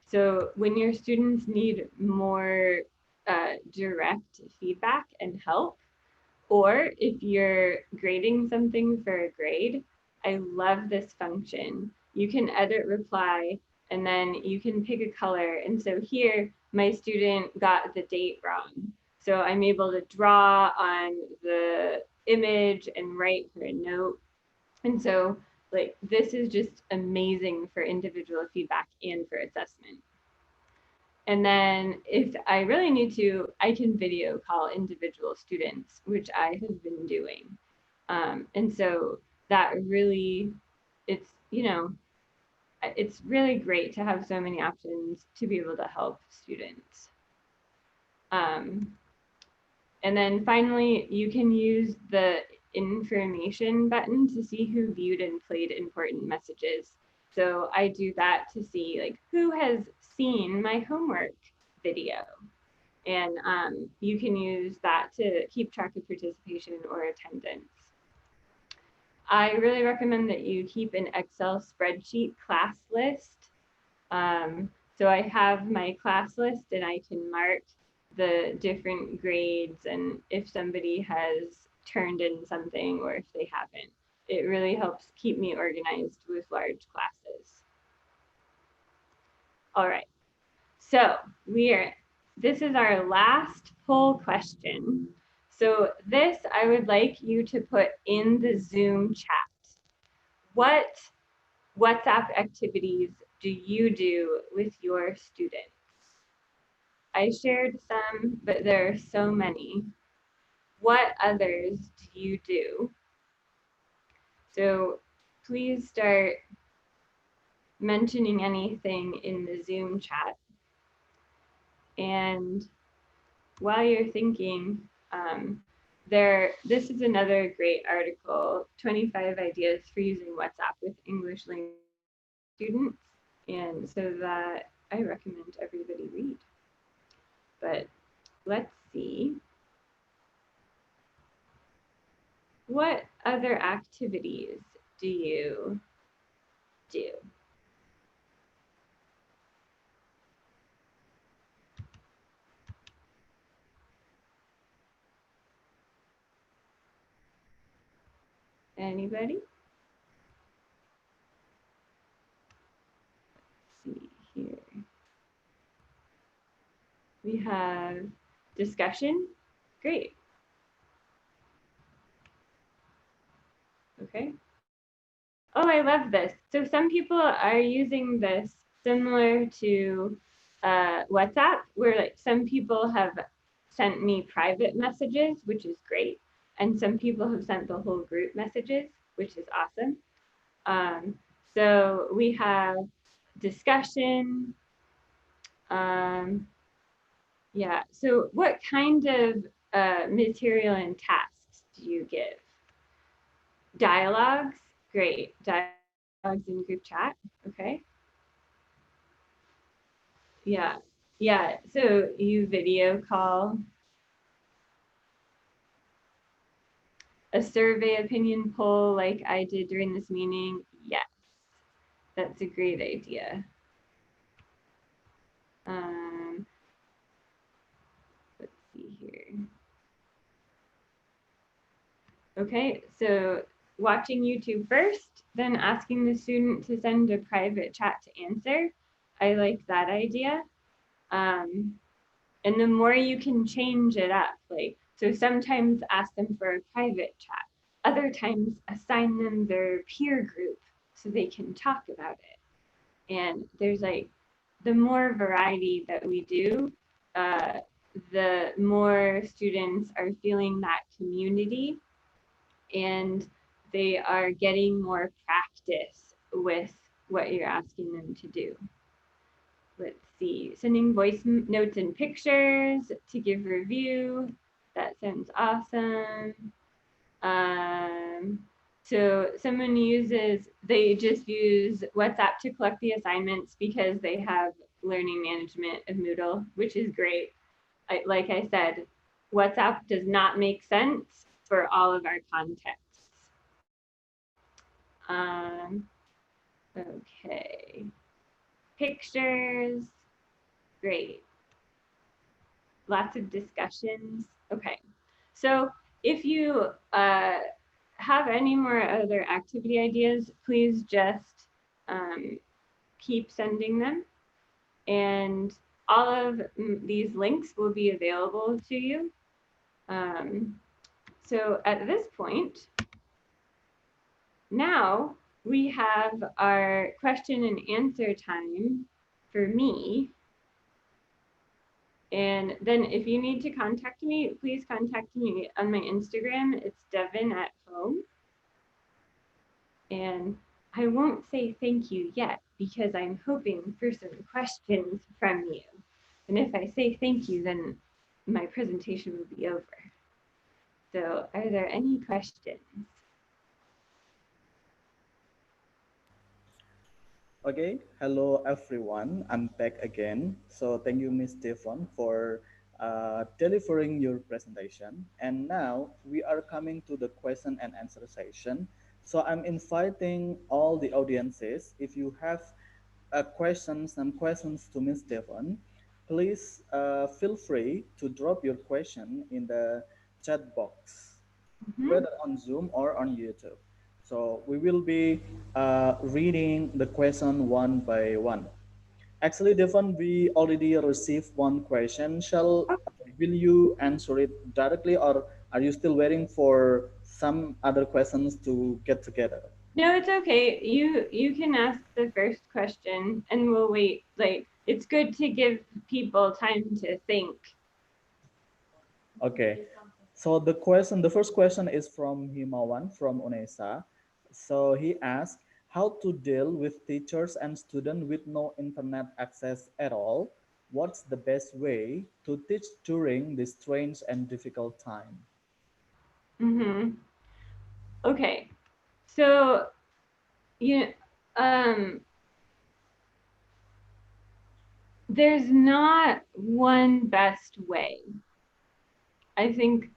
So when your students need more direct feedback and help, or if you're grading something for a grade, I love this function. You can edit reply and then you can pick a color. And so here, my student got the date wrong. So I'm able to draw on the image and write her a note. And so like this is just amazing for individual feedback and for assessment. And then if I really need to, I can video call individual students, which I have been doing. And so that really, it's, you know, it's really great to have so many options to be able to help students. And then finally, you can use the information button to see who viewed and played important messages. So I do that to see like who has seen my homework video. And you can use that to keep track of participation or attendance. I really recommend that you keep an Excel spreadsheet class list. So I have my class list and I can mark the different grades and if somebody has turned in something or if they haven't. It really helps keep me organized with large classes. All right, so this is our last poll question. So this I would like you to put in the Zoom chat. What WhatsApp activities do you do with your students? I shared some, but there are so many. What others do you do? So please start mentioning anything in the Zoom chat. And while you're thinking, this is another great article, 25 ideas for using WhatsApp with English language students. And so that I recommend everybody read. But let's see. What other activities do you do? Anybody? Let's see here. We have discussion. Great. Okay. Oh, I love this. So some people are using this similar to WhatsApp, where like some people have sent me private messages, which is great. And some people have sent the whole group messages, which is awesome. So we have discussion. Yeah, so what kind of material and tasks do you give? Dialogues, great. Dialogues in group chat, okay. Yeah, yeah, so you video call. A survey opinion poll like I did during this meeting, yes, that's a great idea. Let's see here. Okay, so watching YouTube first, then asking the student to send a private chat to answer. I like that idea. And the more you can change it up, like, so sometimes ask them for a private chat, other times assign them their peer group so they can talk about it. And there's like, the more variety that we do, the more students are feeling that community and they are getting more practice with what you're asking them to do. Let's see, sending voice notes and pictures to give review. That sounds awesome. So someone they just use WhatsApp to collect the assignments because they have learning management of Moodle, which is great. Like I said, WhatsApp does not make sense for all of our contexts. Okay, pictures, great. Lots of discussions. Okay, so if you have any more other activity ideas, please just keep sending them. And all of these links will be available to you. So at this point, now we have our question and answer time for me. And then if you need to contact me, please contact me on my Instagram. It's Devin@home. And I won't say thank you yet because I'm hoping for some questions from you. And if I say thank you, then my presentation will be over. So are there any questions? Okay, hello everyone. I'm back again. So thank you, Miss Devon, for delivering your presentation. And now we are coming to the question and answer session. So I'm inviting all the audiences, if you have some questions to Ms. Devon, please feel free to drop your question in the chat box, whether on Zoom or on YouTube. So we will be reading the question one by one. Actually, Devon, we already received one question. Will you answer it directly, or are you still waiting for some other questions to get together? No, it's okay. You can ask the first question and we'll wait. Like, it's good to give people time to think. Okay. So the first question is from Himawan from UNESA. So he asked how to deal with teachers and students with no internet access at all. What's the best way to teach during this strange and difficult time? Okay. So, there's not one best way. I think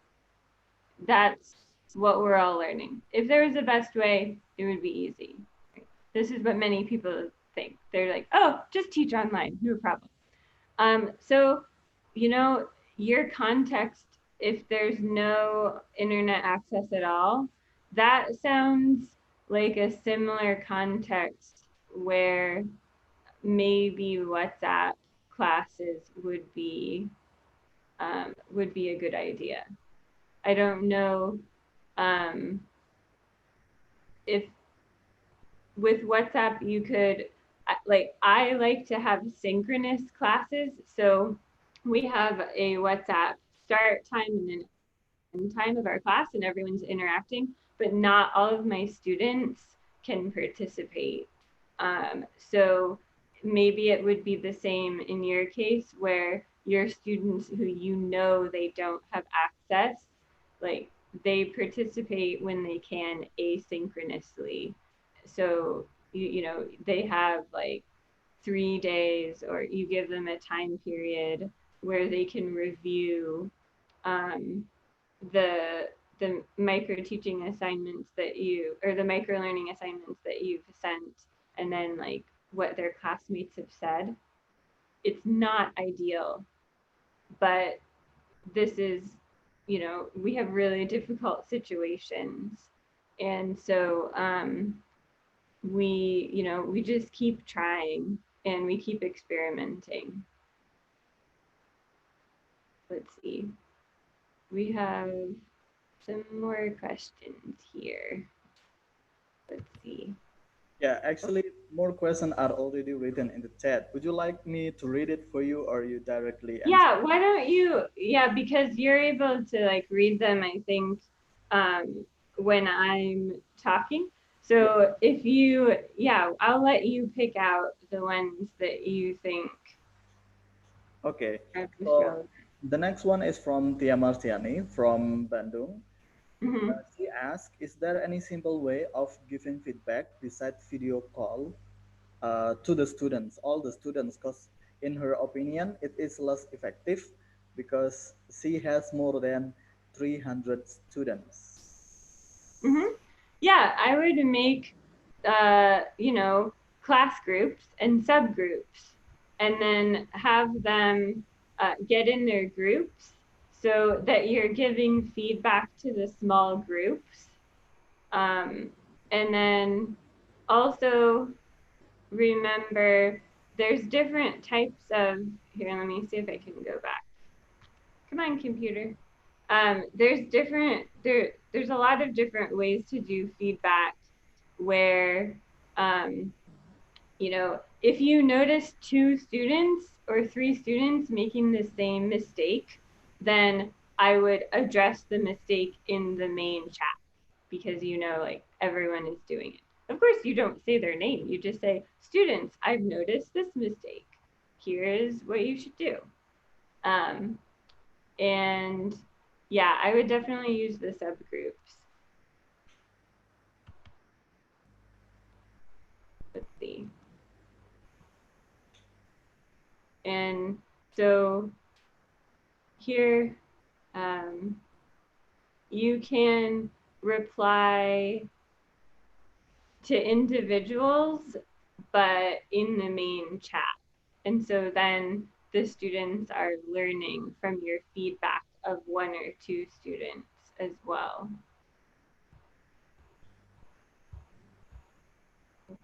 that's what we're all learning. If there was a best way, it would be easy. This is what many people think. They're like, oh, just teach online, no problem. So, your context, if there's no internet access at all, that sounds like a similar context where maybe WhatsApp classes would be a good idea. I don't know if with WhatsApp you could, I like to have synchronous classes. So we have a WhatsApp start time and an end time of our class and everyone's interacting, but not all of my students can participate. So maybe it would be the same in your case where your students who they don't have access, like they participate when they can asynchronously. So they have like 3 days, or you give them a time period where they can review the micro teaching assignments or the micro learning assignments that you've sent, and then like what their classmates have said. It's not ideal, but this is, we have really difficult situations, and so we just keep trying and we keep experimenting. Let's see. We have some more questions here. Let's see. Yeah, actually, more questions are already written in the chat. Would you like me to read it for you, or you directly answer? Yeah, why don't you? Yeah, because you're able to like read them, I think, when I'm talking. So if I'll let you pick out the ones that you think. Okay. So the next one is from Tia Martiani from Bandung. She asked, is there any simple way of giving feedback besides video call to the students, all the students? Because in her opinion, it is less effective because she has more than 300 students. Yeah, I would make, class groups and subgroups, and then have them get in their groups so that you're giving feedback to the small groups. And then also remember there's different types of, here, let me see if I can go back. Come on, computer. There's a lot of different ways to do feedback where, if you notice 2 students or 3 students making the same mistake, then I would address the mistake in the main chat because like everyone is doing it. Of course, you don't say their name. You just say, students, I've noticed this mistake. Here is what you should do. And yeah, I would definitely use the subgroups. Let's see. And so here, you can reply to individuals, but in the main chat. And so then the students are learning from your feedback of 1 or 2 students as well.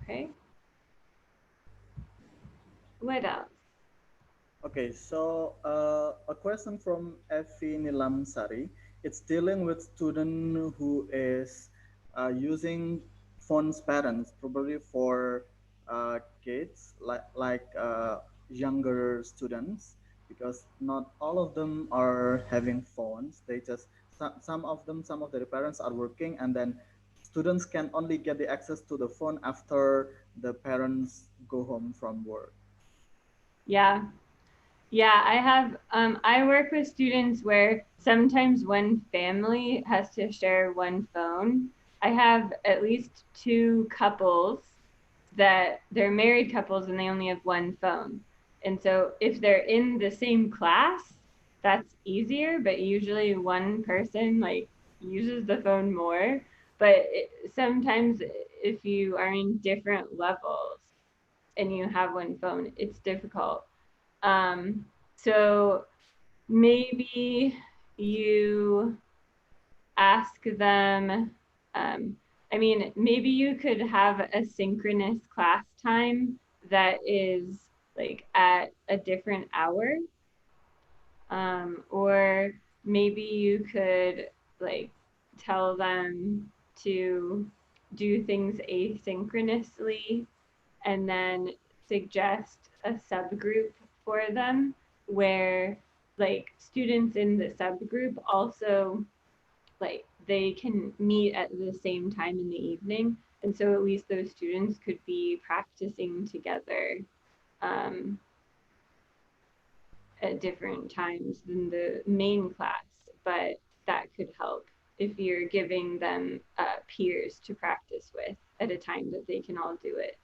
Okay. What else? Okay, so a question from Effie Nilamsari. It's dealing with student who is using phone's parents, probably for kids like younger students, because not all of them are having phones. They just some of them, some of their parents are working, and then students can only get the access to the phone after the parents go home from work. Yeah. Yeah, I work with students where sometimes one family has to share one phone. I have at least 2 couples that they're married couples and they only have one phone. And so if they're in the same class, that's easier, but usually one person like uses the phone more. But sometimes if you are in different levels and you have one phone, it's difficult. So maybe you ask them, I mean, maybe you could have a synchronous class time that is like at a different hour. Or maybe you could like tell them to do things asynchronously and then suggest a subgroup for them where like students in the subgroup also like they can meet at the same time in the evening, and so at least those students could be practicing together at different times than the main class, but that could help if you're giving them peers to practice with at a time that they can all do it.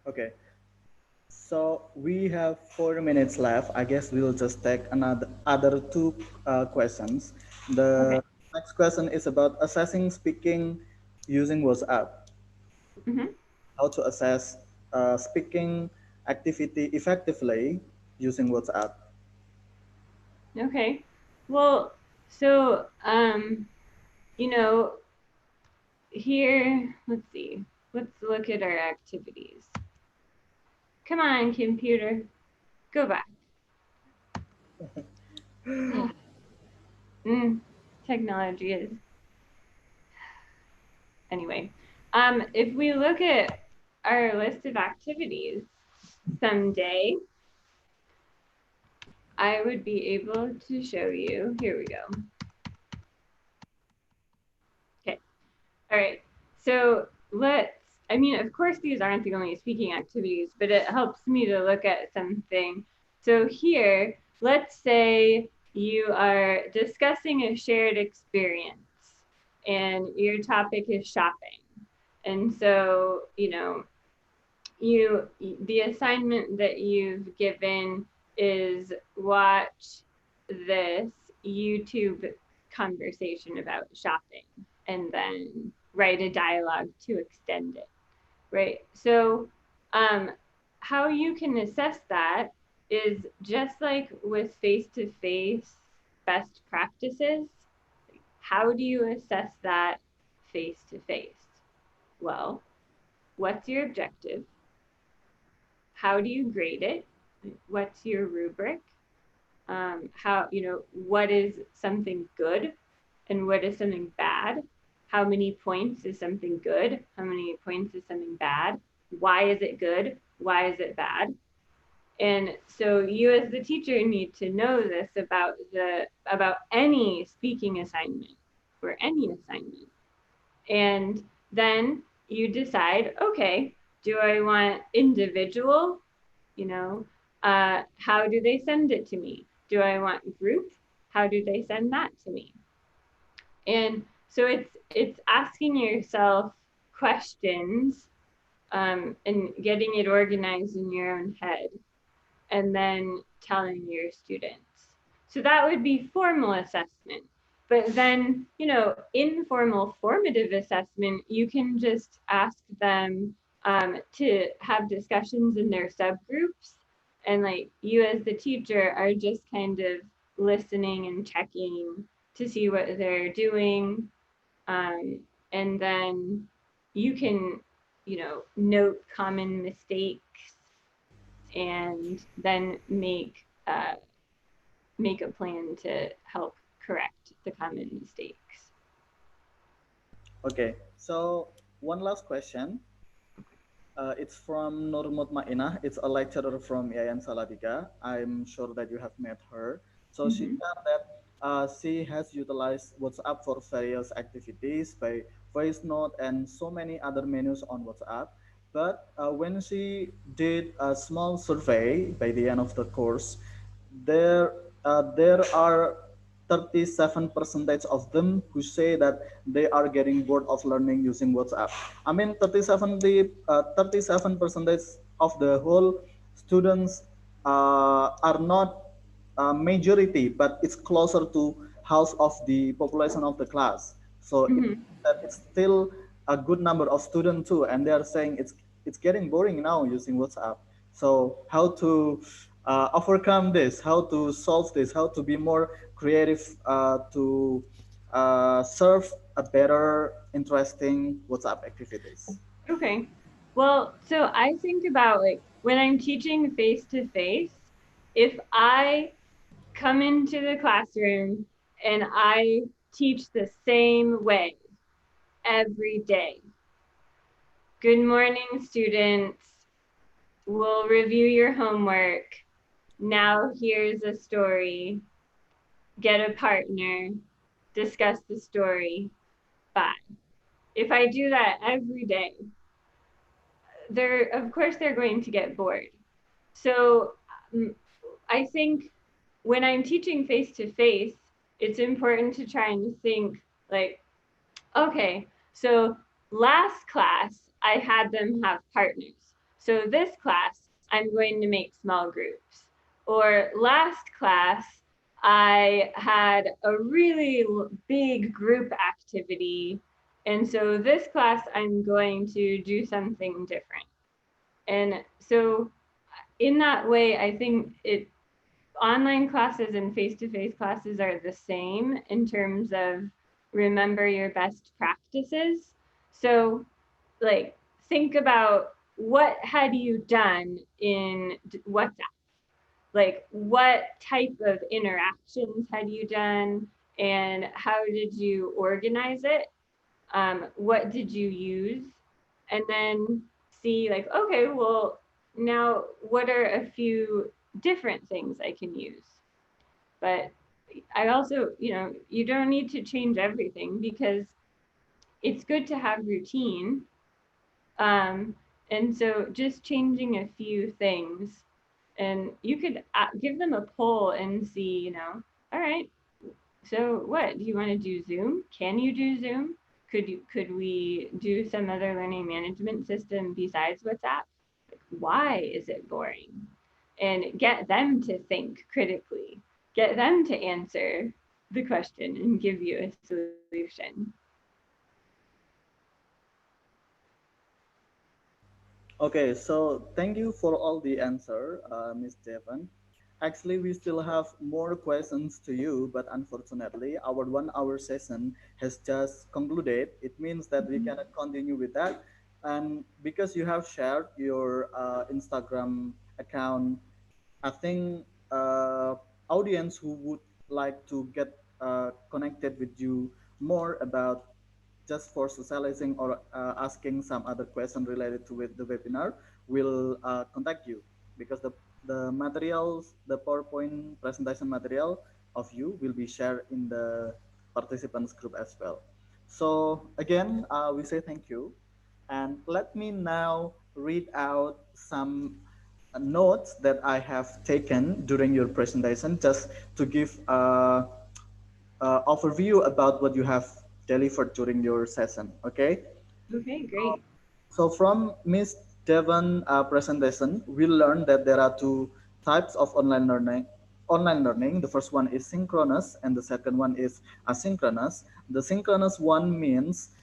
Okay, so we have 4 minutes left. I guess we'll just take other 2 questions. The next question is about assessing speaking using WhatsApp. Mm-hmm. How to assess speaking activity effectively using WhatsApp. Okay. Well, so you know, here, let's see. Let's look at our activities. Come on, computer. Go back. Technology is. Anyway, if we look at our list of activities someday, I would be able to show you. Here we go. Okay. All right. So I mean, of course, these aren't the only speaking activities, but it helps me to look at something. So here, let's say you are discussing a shared experience and your topic is shopping. And so, the assignment that you've given is watch this YouTube conversation about shopping and then write a dialogue to extend it, right? So how you can assess that is just like with face-to-face best practices. How do you assess that face-to-face? Well, what's your objective? How do you grade it? What's your rubric? What is something good and what is something bad? How many points is something good? How many points is something bad? Why is it good? Why is it bad? And so you as the teacher need to know this about any speaking assignment or any assignment. And then you decide, okay, do I want individual? How do they send it to me? Do I want group? How do they send that to me? And so it's asking yourself questions and getting it organized in your own head. And then telling your students. So that would be formal assessment. But then, informal formative assessment, you can just ask them to have discussions in their subgroups. And like you as the teacher are just kind of listening and checking to see what they're doing. And then you can, note common mistakes and then make a plan to help correct the common mistakes. Okay, so one last question. It's from Nur Mutmainah. It's a lecturer from Yayan Salatiga. I'm sure that you have met her. So she said that she has utilized WhatsApp for various activities by voice note and so many other menus on WhatsApp. But when she did a small survey by the end of the course, there there are 37 percentage of them who say that they are getting bored of learning using WhatsApp. I mean, 37 percentage of the whole students are not majority, but it's closer to half of the population of the class. So it's still a good number of students too, and they are saying it's getting boring now using WhatsApp. So how to overcome this, how to solve this, how to be more creative to serve a better, interesting WhatsApp activities. Okay. Well, so I think about like when I'm teaching face to face, if I come into the classroom and I teach the same way every day. Good morning, students. We'll review your homework. Now here's a story. Get a partner. Discuss the story. Bye. If I do that every day, of course they're going to get bored. So I think when I'm teaching face to face, it's important to try and think like, okay, so last class I had them have partners. So this class I'm going to make small groups. Or last class I had a really big group activity. And so this class I'm going to do something different. And so in that way, I think online classes and face-to-face classes are the same in terms of remember your best practices. So like think about what had you done in WhatsApp? Like what type of interactions had you done and how did you organize it? What did you use? And then see like, okay, well, now what are a few different things I can use? But I also, you don't need to change everything because it's good to have routine. And so just changing a few things, and you could give them a poll and see, all right, so what, do you want to do Zoom? Can you do Zoom? Could we do some other learning management system besides WhatsApp? Why is it boring? And get them to think critically. Get them to answer the question and give you a solution. Okay, so thank you for all the answer, Ms. Devon. Actually, we still have more questions to you, but unfortunately, our 1 hour session has just concluded. It means that we cannot continue with that. And because you have shared your Instagram account, I think audience who would like to get connected with you more about just for socializing or asking some other question related to with the webinar will contact you because the materials, the PowerPoint presentation material of you will be shared in the participants group as well. So again, we say thank you. And let me now read out some notes that I have taken during your presentation just to give overview about what you have delivered during your session. Okay. Okay, great. So from Miss Devon presentation, we learned that there are two types of online learning. The first one is synchronous, and the second one is asynchronous. The synchronous one means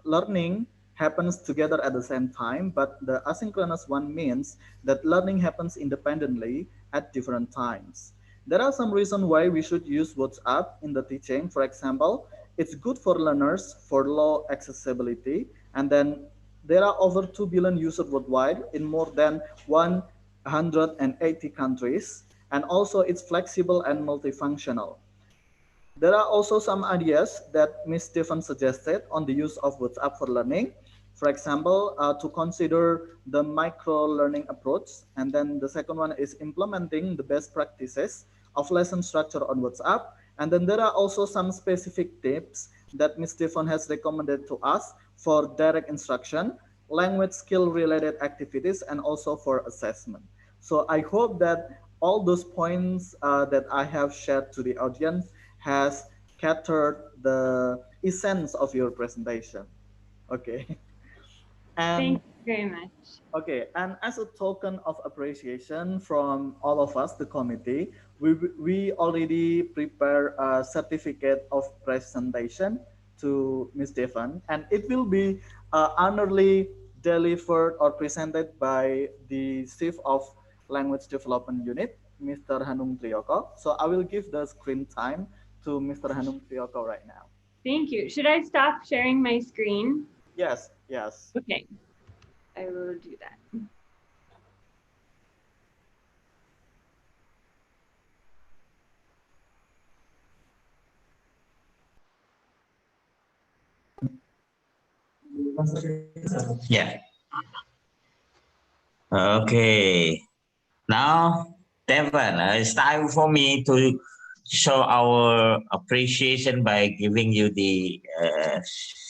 learning happens together at the same time, but the asynchronous one means that learning happens independently at different times. There are some reasons why we should use WhatsApp in the teaching. For example, it's good for learners for low accessibility, and then there are over 2 billion users worldwide in more than 180 countries, and also it's flexible and multifunctional. There are also some ideas that Ms. Stephen suggested on the use of WhatsApp for learning. For example, to consider the micro-learning approach. And then the second one is implementing the best practices of lesson structure on WhatsApp. And then there are also some specific tips that Ms. Stephen has recommended to us for direct instruction, language skill related activities, and also for assessment. So I hope that all those points that I have shared to the audience has captured the essence of your presentation. Okay. Thank And you very much. okay, and as a token of appreciation from all of us, the committee, we already prepare a certificate of presentation to Ms. Devan, and it will be honorably delivered or presented by the Chief of Language Development Unit, Mr. Hanung Triyoko. So I will give the screen time to Mr. Hanung Triyoko right now. Thank you. Should I stop sharing my screen? Yes, yes. Okay, I will do that. Yeah. Okay. Now, Devon, it's time for me to show our appreciation by giving you the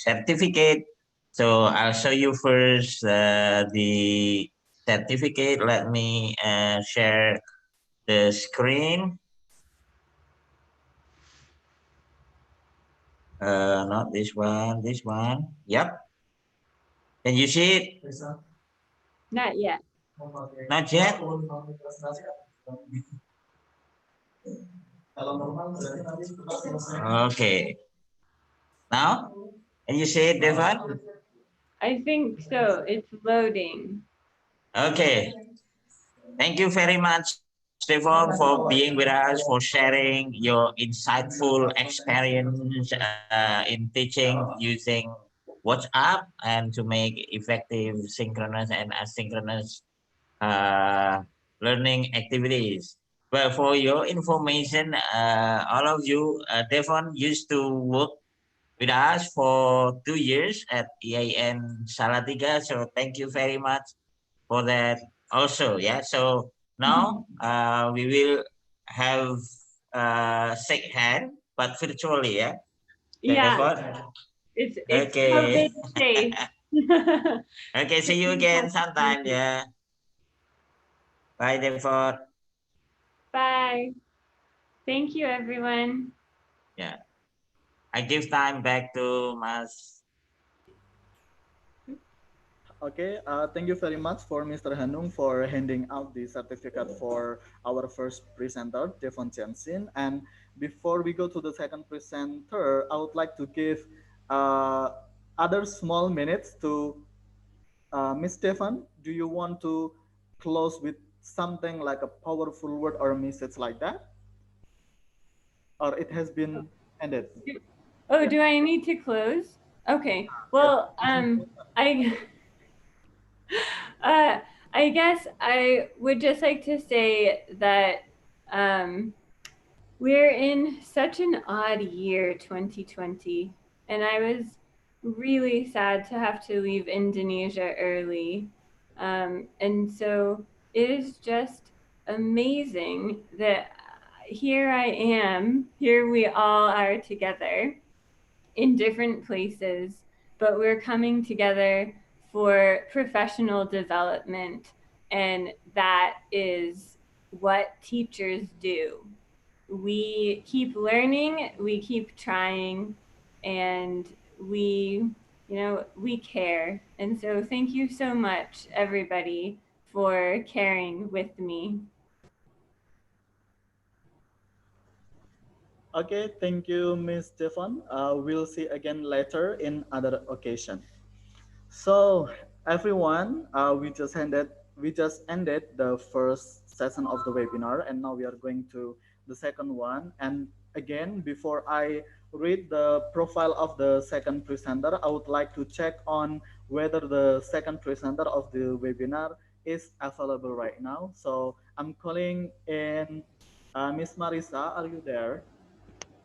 certificate. So I'll show you first the certificate. Let me share the screen. Not this one, this one. Yep. Can you see it? Not yet. Not yet? Okay. Now, can you see it, Devon? I think so. It's loading. Okay. Thank you very much, Stefan, for being with us, for sharing your insightful experience in teaching using WhatsApp and to make effective synchronous and asynchronous learning activities. But for your information, all of you, Devon used to work with us for 2 years at EAN Salatiga. So thank you very much for that also. Yeah. So now we will have shake hand, but virtually. Yeah. Yeah, Devon. it's Okay. COVID safe. Okay. See you again sometime. Yeah. Bye, Devon. Bye. Thank you, everyone. Yeah. I give time back to Mas. Okay, thank you very much for Mr. Hanung for handing out the certificate for our first presenter, Devon Jensen. And before we go to the second presenter, I would like to give other small minutes to Miss Devon. Do you want to close with something like a powerful word or a message like that? Or it has been ended? Oh, do I need to close? Okay. Well, I I guess I would just like to say that we're in such an odd year, 2020, and I was really sad to have to leave Indonesia early. And so it is just amazing that here I am, here we all are together in different places, but we're coming together for professional development. And that is what teachers do. We keep learning, we keep trying, and we care. And so thank you so much, everybody, for caring with me. Okay, thank you, Miss Stefan. We'll see again later in other occasion. So everyone, we just ended the first session of the webinar, and now we are going to the second one. And again, before I read the profile of the second presenter, I would like to check on whether the second presenter of the webinar is available right now. So I'm calling in Miss Marisa. Are you there?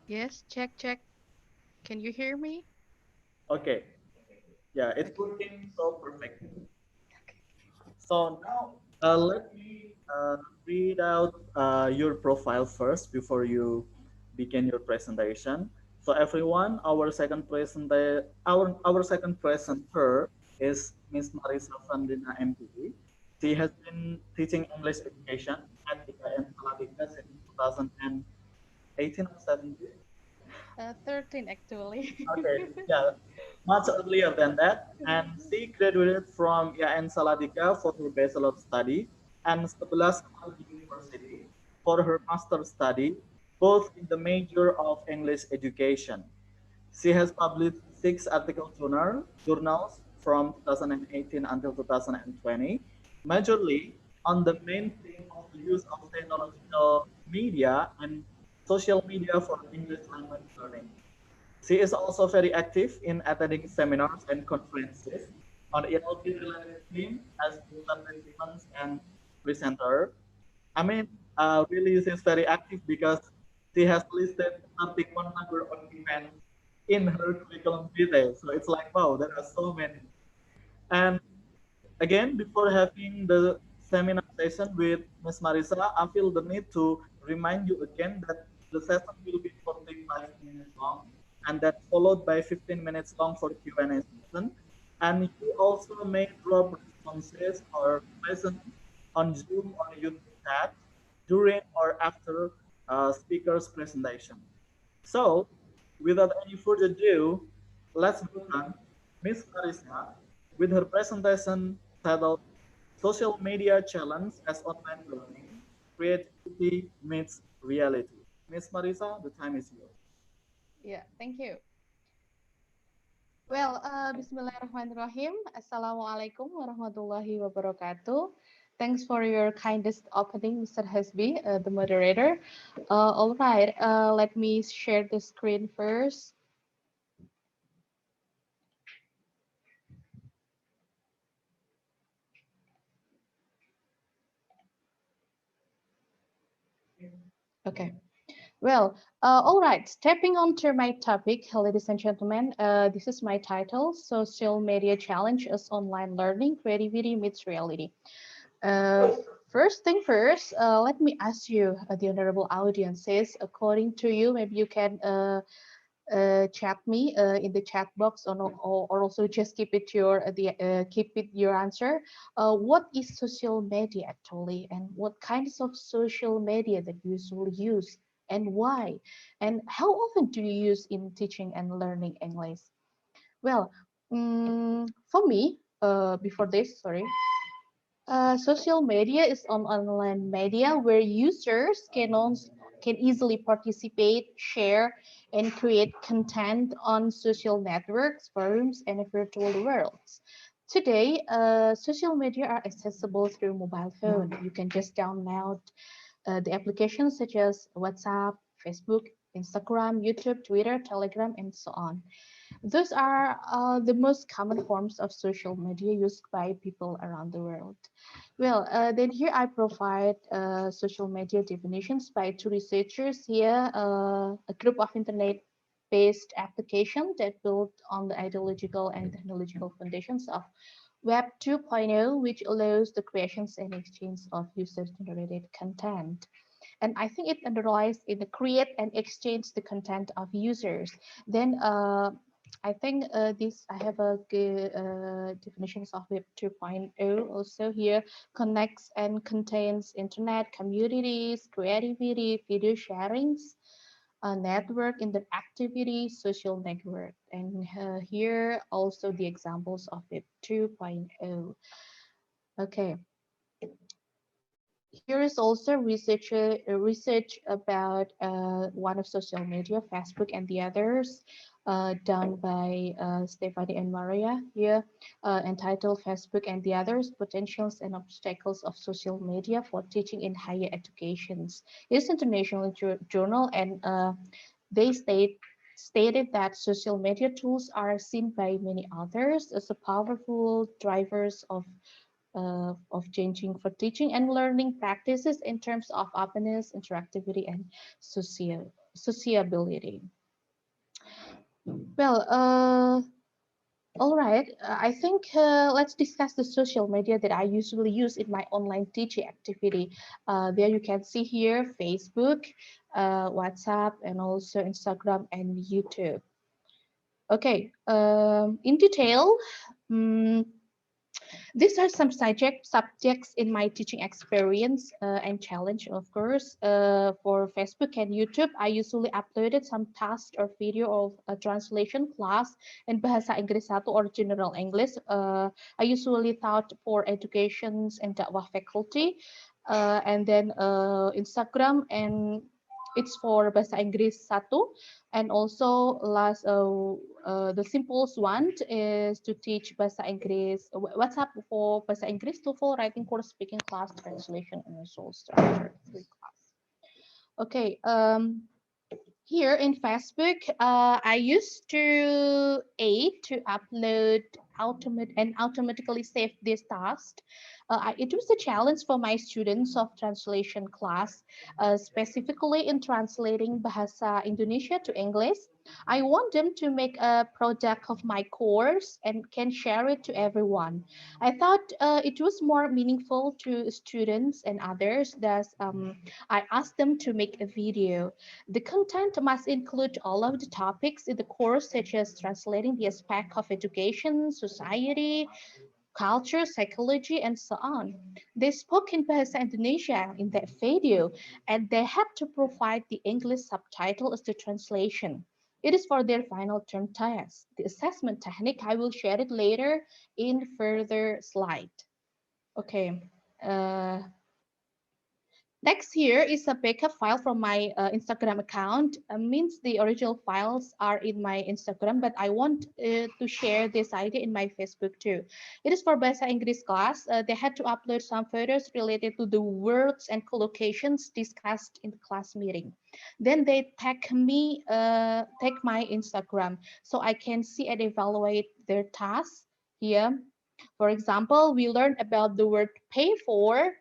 Yes, check, check. Can you hear me? Okay. Yeah, it's Okay. working so perfectly. So now let me read out your profile first before you begin your presentation. So everyone, our second presenter is Miss Marisa Fandina MPD. She has been teaching English education at IKN Salatiga since 2018 or 17. 13 actually. Okay, yeah, much earlier than that. And she graduated from IAIN Salatiga for her bachelor study and 11 Samal University for her master study, both in the major of English education. She has published 6 article journals from 2018 until 2020, majorly on the main theme of the use of technological media and social media for English language learning. She is also very active in attending seminars and conferences on ELT related themes as book participant and presenter. I mean, really, she's very active because she has listed 31 number of events in her curriculum vitae. So it's like, wow, there are so many. And again, before having the seminar session with Ms. Marisa, I feel the need to remind you again that the session will be 45 minutes long and then followed by 15 minutes long for Q&A session. And you also may drop responses or questions on Zoom or YouTube chat during or after speaker's presentation. So, without any further ado, let's welcome Ms. Marisa with her presentation titled Social Media Challenge as Online Learning, Creativity Meets Reality. Ms. Marisa, the time is yours. Yeah, thank you. Well, Bismillahirrahmanirrahim. Assalamualaikum warahmatullahi wabarakatuh. Thanks for your kindest opening, Mr. Hasbi, the moderator. All right, let me share the screen first. Okay. Well, all right, stepping on to my topic, ladies and gentlemen, this is my title, Social Media Challenge as Online Learning, Creativity Meets Reality. Uh, First thing first, let me ask you, the honorable audiences, according to you, maybe you can chat me in the chat box or also just keep it keep it your answer. What is social media actually, and what kinds of social media that you usually use, and why, and how often do you use in teaching and learning English? Well, for me, before this, sorry. Social media is an online media where users can easily participate, share, and create content on social networks, forums, and virtual worlds. Today, social media are accessible through mobile phone. You can just download the applications such as WhatsApp, Facebook, Instagram, YouTube, Twitter, Telegram, and so on. Those are the most common forms of social media used by people around the world. Well, then here I provide social media definitions by two researchers here, a group of internet-based applications that build on the ideological and technological foundations of Web 2.0, which allows the creations and exchange of user-generated content. And I think it underlies in the create and exchange the content of users. Then I think this I have a good definitions of Web 2.0 also here connects and contains internet communities, creativity, video sharings, network interactivity, social network, and here also the examples of Web 2.0. Okay. here is also research about one of social media, Facebook, and the others, done by Stephanie and Maria here, entitled Facebook and the Others, Potentials and Obstacles of Social Media for Teaching in Higher Educations. It's international journal, and they stated that social media tools are seen by many others as a powerful drivers of changing for teaching and learning practices in terms of openness, interactivity, and sociability. Well, all right. I think let's discuss the social media that I usually use in my online teaching activity. There you can see here Facebook, WhatsApp, and also Instagram and YouTube. Okay, in detail, um, these are some subjects in my teaching experience and challenge, of course. For Facebook and YouTube, I usually uploaded some task or video of a translation class in Bahasa Inggris 1 or General English. I usually taught for educations and dakwah faculty. And then Instagram, and it's for Bahasa Inggris 1. And also the simplest one is to teach Bahasa Inggris, WhatsApp for Bahasa Inggris, TOEFL, writing course, speaking class, translation, and also structure 3 class. Okay, here in Facebook, I used to upload automatically save this task. It was a challenge for my students of translation class, specifically in translating Bahasa Indonesia to English. I want them to make a project of my course and can share it to everyone. I thought it was more meaningful to students and others. Thus, I asked them to make a video. The content must include all of the topics in the course, such as translating the aspect of education, society, culture, psychology, and so on. They spoke in Bahasa Indonesia in that video, and they had to provide the English subtitle as the translation. It is for their final term test. The assessment technique, I will share it later in further slide. Okay. Next here is a backup file from my Instagram account. Means the original files are in my Instagram, but I want to share this idea in my Facebook too. It is for Bahasa Inggris class. They had to upload some photos related to the words and collocations discussed in the class meeting. Then they tag my Instagram, so I can see and evaluate their tasks here. For example, we learned about the word pay for.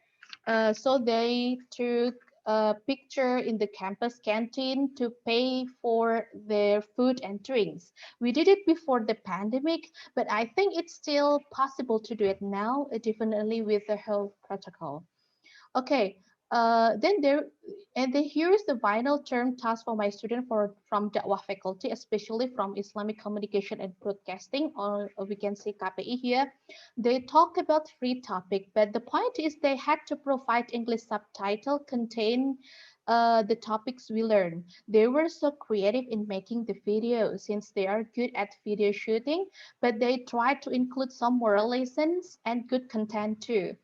So they took a picture in the campus canteen to pay for their food and drinks. We did it before the pandemic, but I think it's still possible to do it now, definitely with the health protocol. Okay, then here is the final term task for my student from Dakwah faculty, especially from Islamic Communication and Broadcasting, or we can say KPI here. They talk about 3 topics, but the point is they had to provide English subtitle contain the topics we learned. They were so creative in making the video since they are good at video shooting, but they tried to include some moral lessons and good content too.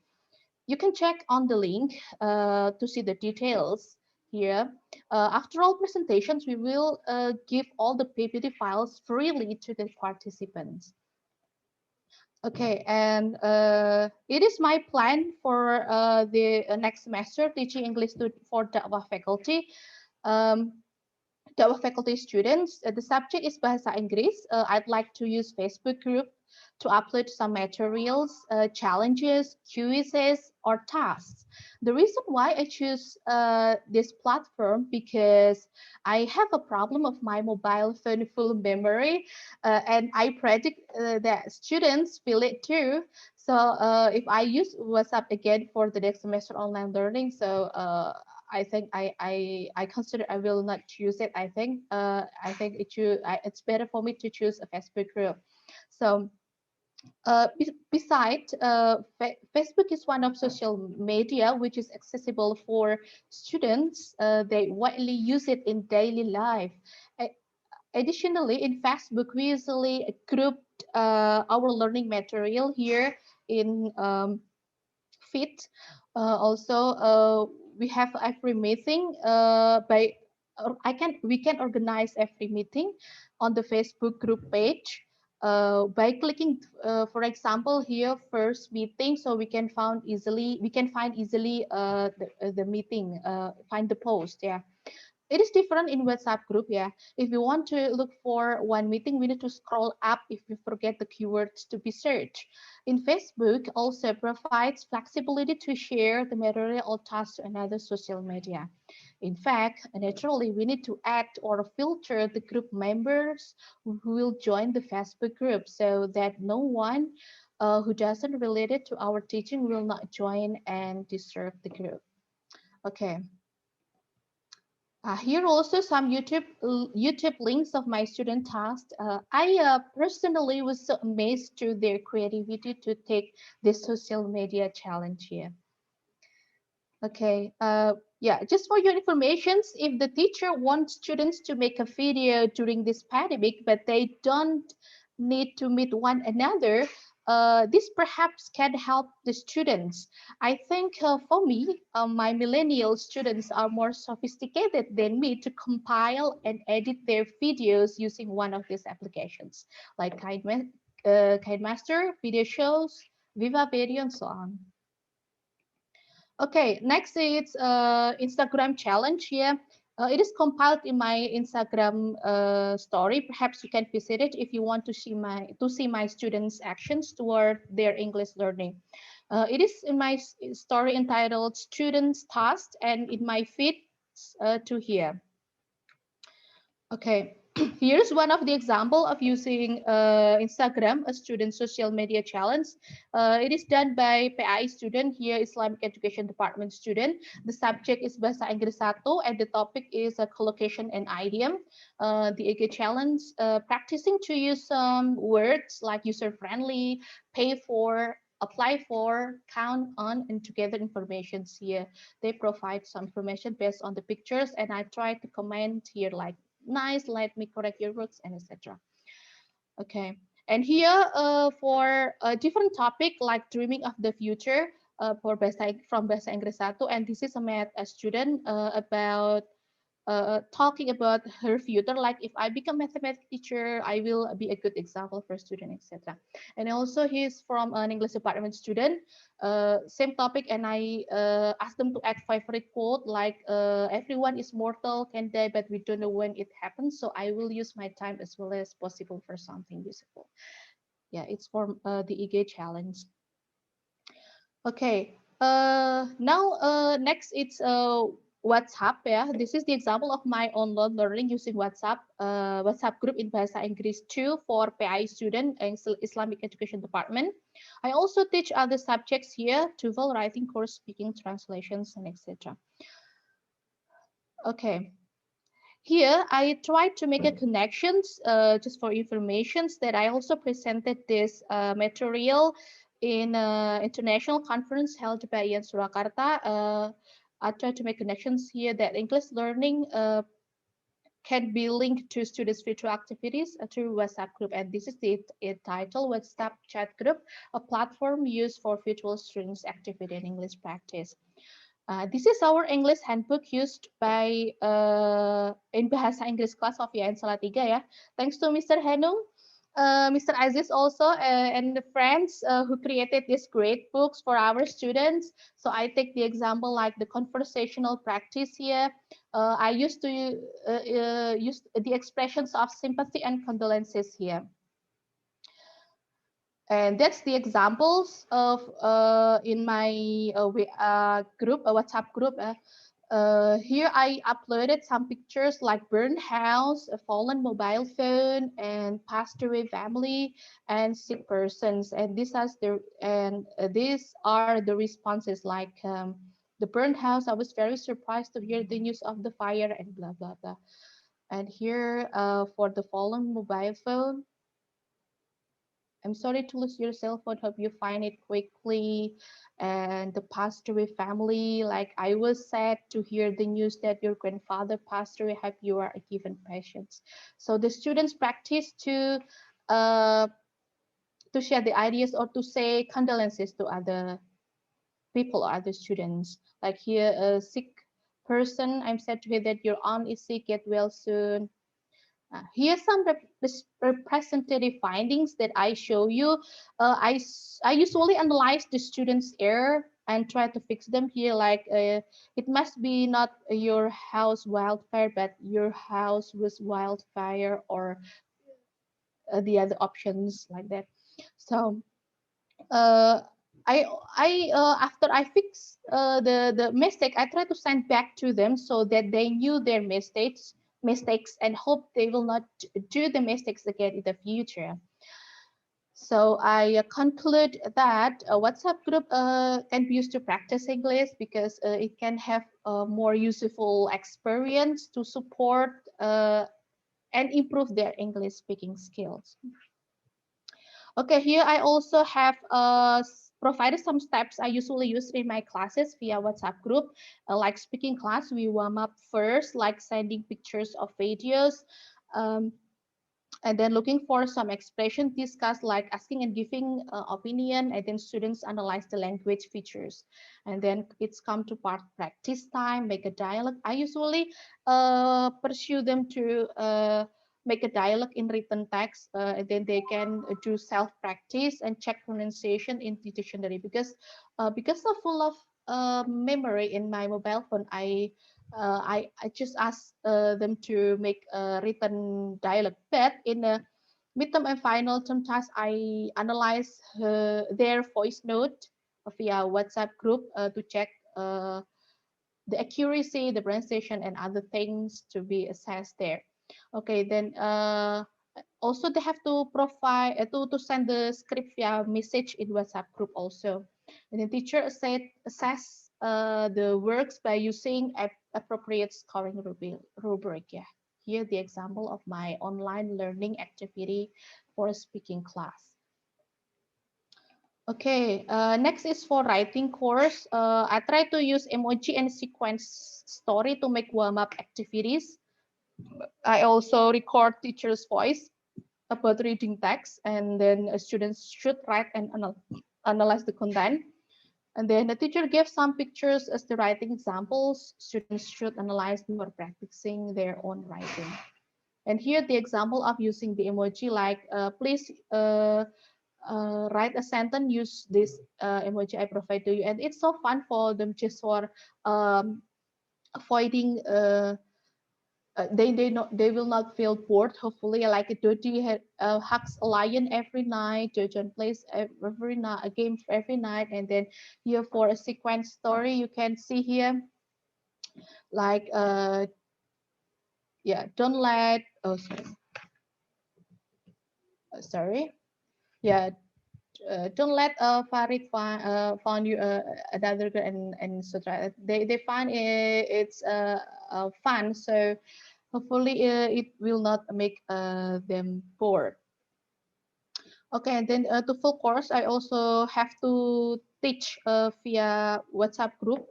You can check on the link to see the details here. After all presentations, we will give all the PPT files freely to the participants. Okay, and it is my plan for the next semester teaching English for Dakwah faculty. Dakwah faculty students, the subject is Bahasa Inggris. I'd like to use Facebook group to upload some materials, challenges, quizzes, or tasks. The reason why I choose this platform because I have a problem of my mobile phone full memory, and I predict that students feel it too. So if I use WhatsApp again for the next semester online learning, so I think I consider I will not choose it. I think it's better for me to choose a Facebook group. So besides, Facebook is one of social media which is accessible for students. They widely use it in daily life. Additionally, in Facebook, we usually grouped our learning material here in feed. Also, we have every meeting we can organize every meeting on the Facebook group page by clicking, for example, here first meeting, so we can find easily the meeting, find the post. Yeah, it is different in WhatsApp group. Yeah, if you want to look for one meeting, we need to scroll up if we forget the keywords to be searched. In Facebook also provides flexibility to share the material or tasks to another social media. In fact, naturally, we need to add or filter the group members who will join the Facebook group so that no one who doesn't relate it to our teaching will not join and disturb the group. Okay. Here also some YouTube links of my student tasks. I personally was so amazed to their creativity to take this social media challenge here. Okay, yeah, just for your information, if the teacher wants students to make a video during this pandemic, but they don't need to meet one another, this perhaps can help the students. I think for me, my millennial students are more sophisticated than me to compile and edit their videos using one of these applications, like KineMaster, Video Shows, Viva Video, and so on. Okay, next is Instagram challenge here. It is compiled in my Instagram story. Perhaps you can visit it if you want to see my students' actions toward their English learning. It is in my story entitled "Students Task" and in my feed to here. Okay, here's one of the example of using Instagram, a student social media challenge. It is done by PI student here, Islamic Education Department student. The subject is Bahasa Inggris 1 and the topic is collocation and idiom. The EG challenge practicing to use some words like user-friendly, pay for, apply for, count on, and together informations here. They provide some information based on the pictures, and I try to comment here like nice, let me correct your words, and etc. Okay, and here for a different topic like dreaming of the future for from Bahasa Inggris 1, and this is a math student about talking about her future, like if I become mathematics teacher, I will be a good example for student, etc. And also he's from an English department student, same topic, and I asked them to add favorite quote like everyone is mortal, can die, but we don't know when it happens. So I will use my time as well as possible for something useful. Yeah, it's for the EG challenge. Okay, now next it's WhatsApp. Yeah, this is the example of my online learning using WhatsApp. WhatsApp group in Bahasa Inggris 2 for PI student and Islamic Education Department. I also teach other subjects here: TOEFL, writing course, speaking, translations, and etc. Okay. Here, I tried to make a connections just for informations that I also presented this material in international conference held by Ian Surakarta. I tried to make connections here that English learning can be linked to students' virtual activities through WhatsApp group. And this is the title, WhatsApp chat group, a platform used for virtual students' activity and English practice. This is our English handbook used by in Bahasa Inggris class of IAIN Salatiga ya. Thanks to Mr. Hanung, Mr. Aziz also, and the friends who created these great books for our students. So I take the example like the conversational practice here. I used to use the expressions of sympathy and condolences here. And that's the examples of in my group, WhatsApp group. Here I uploaded some pictures like burned house, a fallen mobile phone, and passed away family and sick persons. And these are the responses like the burned house. I was very surprised to hear the news of the fire and blah blah blah. And here for the fallen mobile phone. I'm sorry to lose your cell phone. Hope you find it quickly. And the passed away family, like I was sad to hear the news that your grandfather passed away. Hope you are given patience. So the students practice to share the ideas or to say condolences to other people or other students. Like here, a sick person, I'm sad to hear that your aunt is sick, get well soon. Here's some representative findings that I show you. I usually analyze the students' error and try to fix them here. Like it must be not your house wildfire, but your house was wildfire, or the other options like that. So uh, after I fix the mistake, I try to send back to them so that they knew their mistakes and hope they will not do the mistakes again in the future. So I conclude that a WhatsApp group can be used to practice English because it can have a more useful experience to support and improve their English speaking skills. Okay, here I also have provided some steps I usually use in my classes via WhatsApp group. Like speaking class, we warm up first, like sending pictures of videos. Um, and then looking for some expression, discuss like asking and giving opinion, and then students analyze the language features. And then it's come to part practice time, make a dialogue. I usually pursue them to make a dialogue in written text, and then they can do self practice and check pronunciation in the dictionary, because of full of memory in my mobile phone, I just ask them to make a written dialogue. But in a midterm and final term task, I analyze their voice note via WhatsApp group to check the accuracy, the pronunciation, and other things to be assessed there. Okay, then also they have to provide to send the script via message in WhatsApp group also. And the teacher assess the works by using appropriate scoring rubric. Yeah, here the example of my online learning activity for a speaking class. Okay, next is for writing course. I try to use emoji and sequence story to make warm-up activities. I also record teacher's voice about reading text, and then students should write and analyze the content. And then the teacher gives some pictures as the writing examples. Students should analyze before practicing their own writing. And here the example of using the emoji, like please write a sentence, use this emoji I provide to you. And it's so fun for them, just for avoiding they will not feel bored. Hopefully, like Dodi hugs a lion every night. Jojon plays every night a game every night, and then here for a sequence story, you can see here like yeah, don't let sorry yeah, don't let Farid find you another girl, and so they find it's fun. So hopefully it will not make them bored. Okay, and then to full course, I also have to teach via WhatsApp group.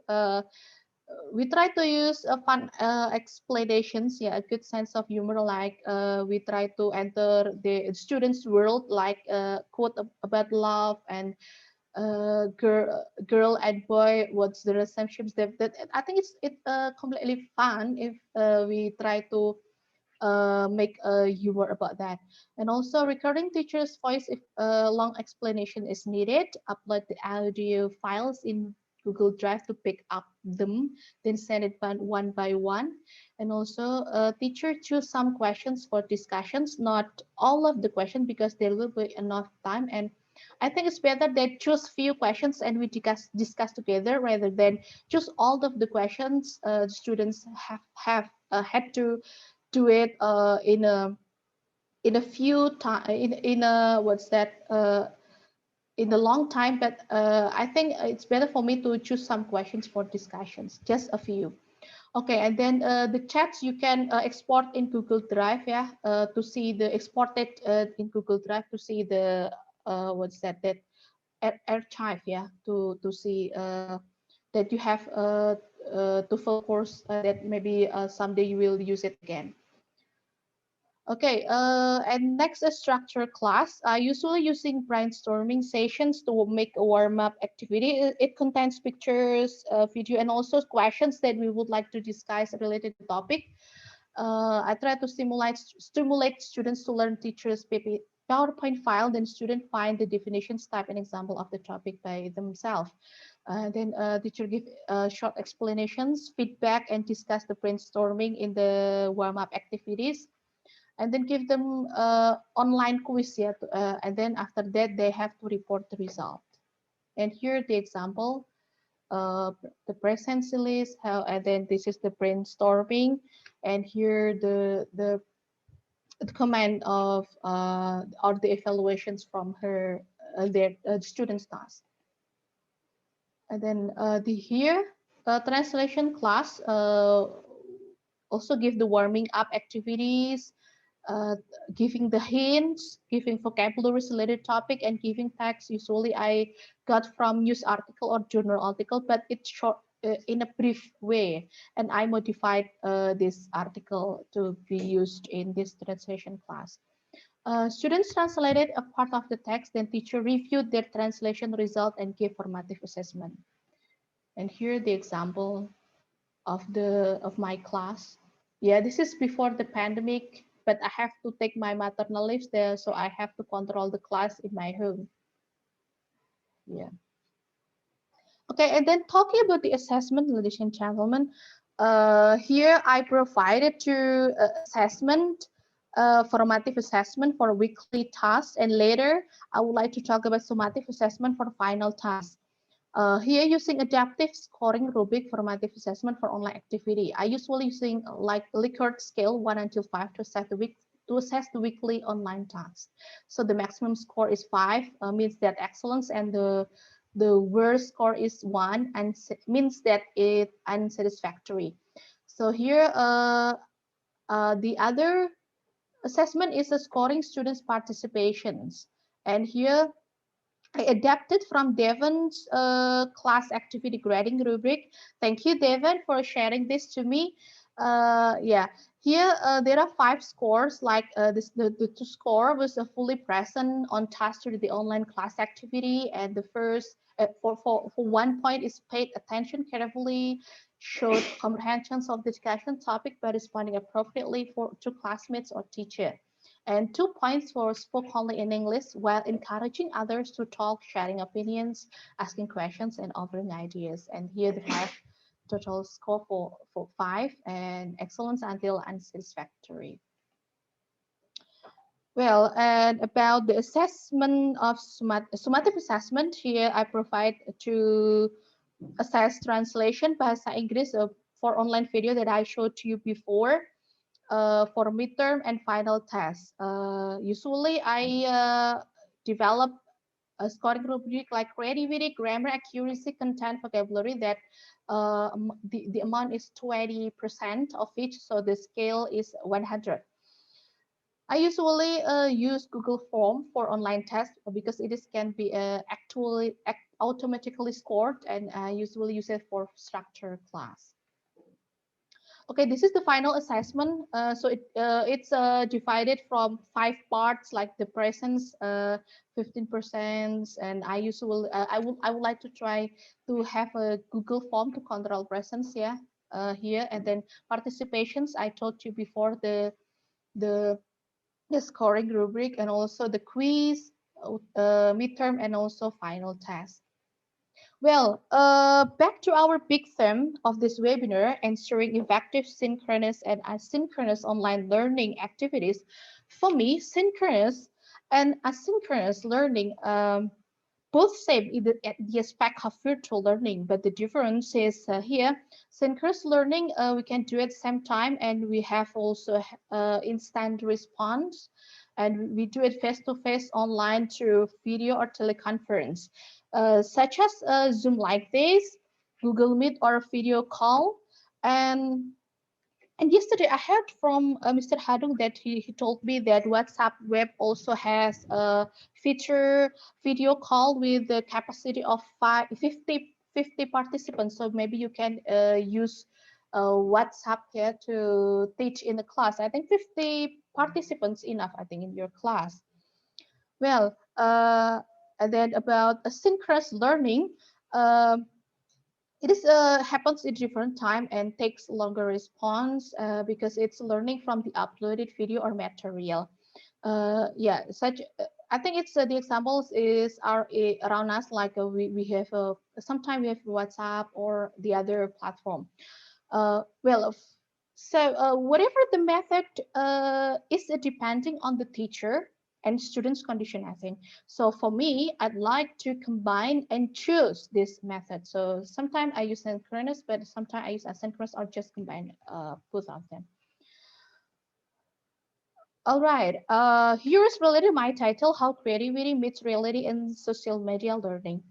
We try to use fun explanations, yeah, a good sense of humor. Like we try to enter the students' world, like quote about love and girl and boy, what's the relationships that I think it's completely fun if we try to make a humor about that. And also recording teacher's voice if a long explanation is needed. Upload the audio files in Google Drive to pick up them, then send it one by one. And also teacher choose some questions for discussions, not all of the questions, because there will be enough time. And I think it's better they choose few questions and we discuss together, rather than choose all of the questions. Students have had to do it in a few time, in a what's that in a long time. But I think it's better for me to choose some questions for discussions, just a few. Okay, and then the chats you can export in Google Drive, yeah, to see the exported in Google Drive to see the what's that archive, yeah, to see that you have to full course that maybe someday you will use it again. Okay, and next is structure class. Usually using brainstorming sessions to make a warm-up activity. It contains pictures, video, and also questions that we would like to discuss related to the topic. I try to stimulate students to learn teachers' PowerPoint file, then student find the definitions, type an example of the topic by themselves. Then teacher give short explanations, feedback, and discuss the brainstorming in the warm-up activities. And then give them online quiz, yeah, and then after that they have to report the result. And here the example, the presence list, how, and then this is the brainstorming, and here the command of or the evaluations from her their students task. And then the here translation class also give the warming up activities, uh, giving the hints, giving vocabularies related topic, and giving text. Usually I got from news article or journal article, but it's short in a brief way. And I modified this article to be used in this translation class. Students translated a part of the text, then teacher reviewed their translation result and gave formative assessment. And here the example of my class. Yeah, this is before the pandemic, but I have to take my maternal leave there, so I have to control the class in my home. Yeah. Okay, and then talking about the assessment, ladies and gentlemen, here I provided to assessment, formative assessment for weekly tasks, and later I would like to talk about summative assessment for final tasks. Here using adaptive scoring rubric formative assessment for online activity. I usually using like Likert scale 1 until 5 to assess the weekly online tasks. So the maximum score is 5, means that excellence, and the worst score is 1 and means that it unsatisfactory. So here the other assessment is the scoring students' participations, and here I adapted from Devon's class activity grading rubric. Thank you, Devon, for sharing this to me. Yeah, here there are 5 scores. Like the two score was fully present on task to the online class activity, and the first for 1 point is paid attention carefully, showed comprehensions of the discussion topic by responding appropriately to classmates or teacher. And 2 points for spoke only in English while encouraging others to talk, sharing opinions, asking questions, and offering ideas. And here the 5 total score for 5, and excellence until unsatisfactory. Well, and about the assessment of summative assessment, here I provide to assess translation bahasa Inggris for online video that I showed to you before. For midterm and final tests. Usually I develop a scoring rubric like creativity, grammar, accuracy, content, vocabulary that the amount is 20% of each, so the scale is 100. I usually use Google Form for online tests because it can be automatically scored, and I usually use it for structured class. Okay, this is the final assessment. So it's divided from 5 parts, like the presence, 15%, and I would like to try to have a Google form to control presence, yeah, here, and then participations. I told you before the the scoring rubric, and also the quiz, midterm, and also final test. Well, back to our big theme of this webinar, ensuring effective synchronous and asynchronous online learning activities. For me, synchronous and asynchronous learning both same in the aspect of virtual learning, but the difference is here, synchronous learning, we can do at the same time, and we have also instant response, and we do it face-to-face online through video or teleconference, such as Zoom like this, Google Meet or video call. And yesterday I heard from Mr. Hadung that he told me that WhatsApp web also has a feature video call with the capacity of 50 participants. So maybe you can use WhatsApp here to teach in the class. I think 50 participants enough, I think, in your class. Well, and then about asynchronous learning, it is happens at different time and takes longer response because it's learning from the uploaded video or material. Yeah, such I think it's the examples is are around us, like we have sometimes we have WhatsApp or the other platform. Well, so whatever the method is depending on the teacher and students condition, I think. So for me, I'd like to combine and choose this method. So sometimes I use synchronous, but sometimes I use asynchronous or just combine both of them. All right, here is related my title, How Creativity Meets Reality in Social Media Learning.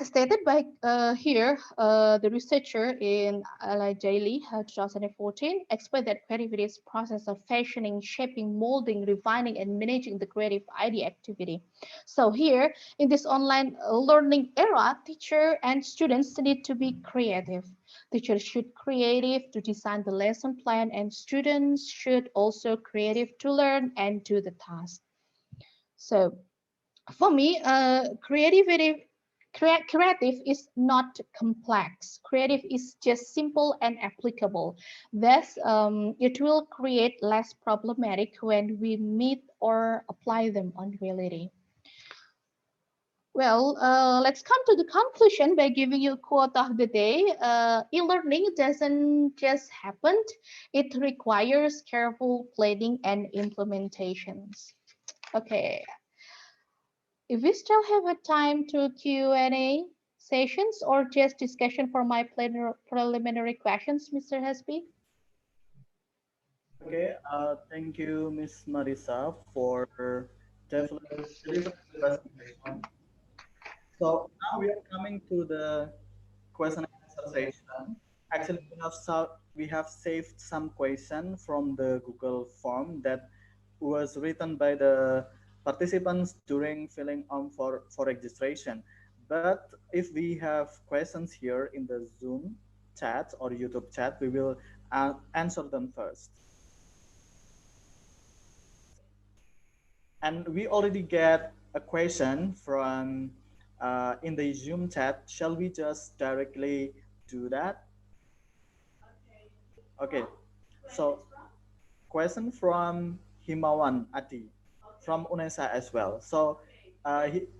Stated by the researcher in Ally Daily 2014 explained that creativity is process of fashioning, shaping, molding, refining, and managing the creative idea activity. So here, in this online learning era, teacher and students need to be creative. Teachers should creative to design the lesson plan, and students should also creative to learn and do the task. So for me, creative is not complex. Creative is just simple and applicable. Thus, it will create less problematic when we meet or apply them on reality. Well, let's come to the conclusion by giving you a quote of the day. E-learning doesn't just happen. It requires careful planning and implementations. Okay, if we still have a time to Q&A sessions or just discussion for my preliminary questions, Mr. Hasbi? Okay, thank you, Miss Marisa, for delivering the presentation. So now we are coming to the question and answer session. Actually, we have saved some question from the Google form that was written by the participants during filling for registration. But if we have questions here in the Zoom chat or YouTube chat, we will answer them first. And we already get a question from in the Zoom chat. Shall we just directly do that? Okay. So question from Himawan Adi from UNESA as well. So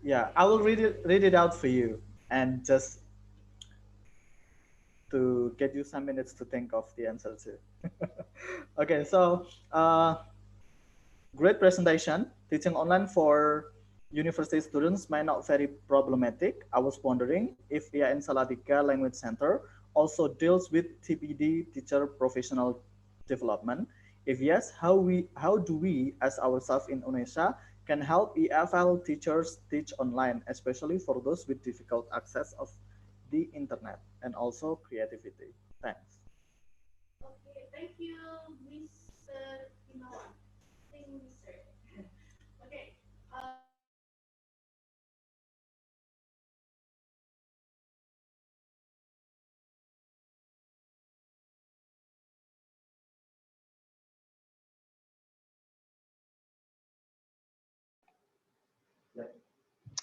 yeah, I will read it out for you and just to get you some minutes to think of the answer too. Okay, so great presentation. Teaching online for university students might not very problematic. I was wondering if IAIN Salatiga Language Center also deals with TPD, teacher professional development. If yes, how do we as ourselves in Indonesia can help EFL teachers teach online, especially for those with difficult access of the internet and also creativity. Thanks.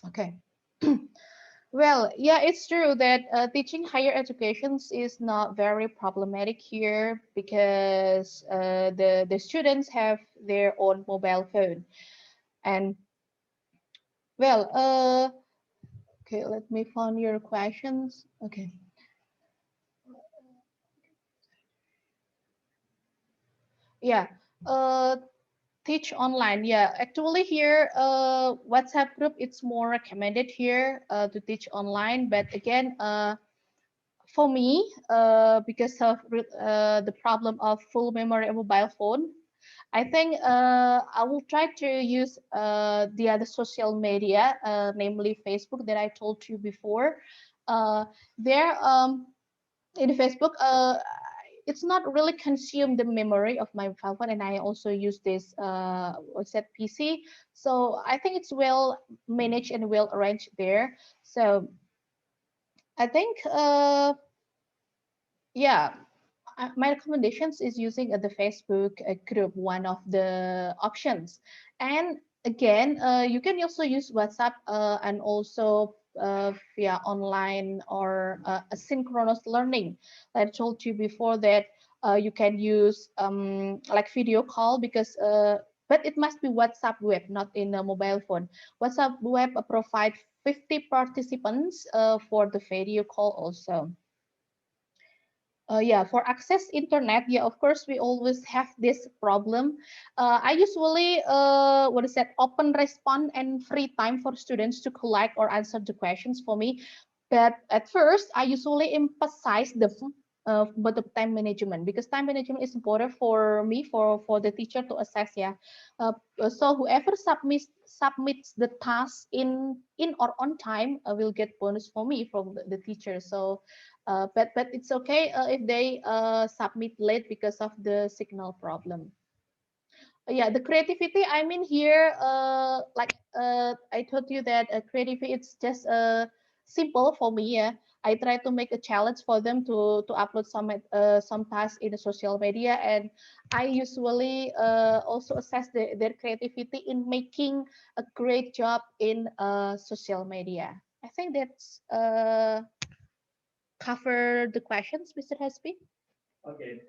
Okay. Well, yeah, it's true that teaching higher educations is not very problematic here because the students have their own mobile phone. And well, okay, let me find your questions. Okay. Yeah. Teach online. Yeah, actually here, WhatsApp group, it's more recommended here to teach online. But again, for me, because of the problem of full memory of mobile phone, I think I will try to use the other social media, namely Facebook that I told you before. There, in Facebook, it's not really consume the memory of my mobile phone, and I also use this what's that PC. So I think it's well managed and well arranged there. So I think Yeah, my recommendations is using the Facebook group, one of the options. And again, you can also use WhatsApp and also via online or asynchronous learning. I told you before that you can use like video call because but it must be WhatsApp web, not in a mobile phone. WhatsApp web provide 50 participants for the video call also. Yeah, for access internet, yeah, of course, we always have this problem. I usually, what is that, open respond and free time for students to collect or answer the questions for me. But at first, I usually emphasize but the time management because time management is important for me for the teacher to assess. Yeah, so whoever submits the task in or on time will get bonus for me from the teacher. So but it's okay if they submit late because of the signal problem. Yeah, the creativity. I mean here, like I told you that creativity it's just simple for me. Yeah, I try to make a challenge for them to upload some tasks in the social media, and I usually also assess their creativity in making a great job in social media. I think that's cover the questions, Mr. Hasbi? Okay,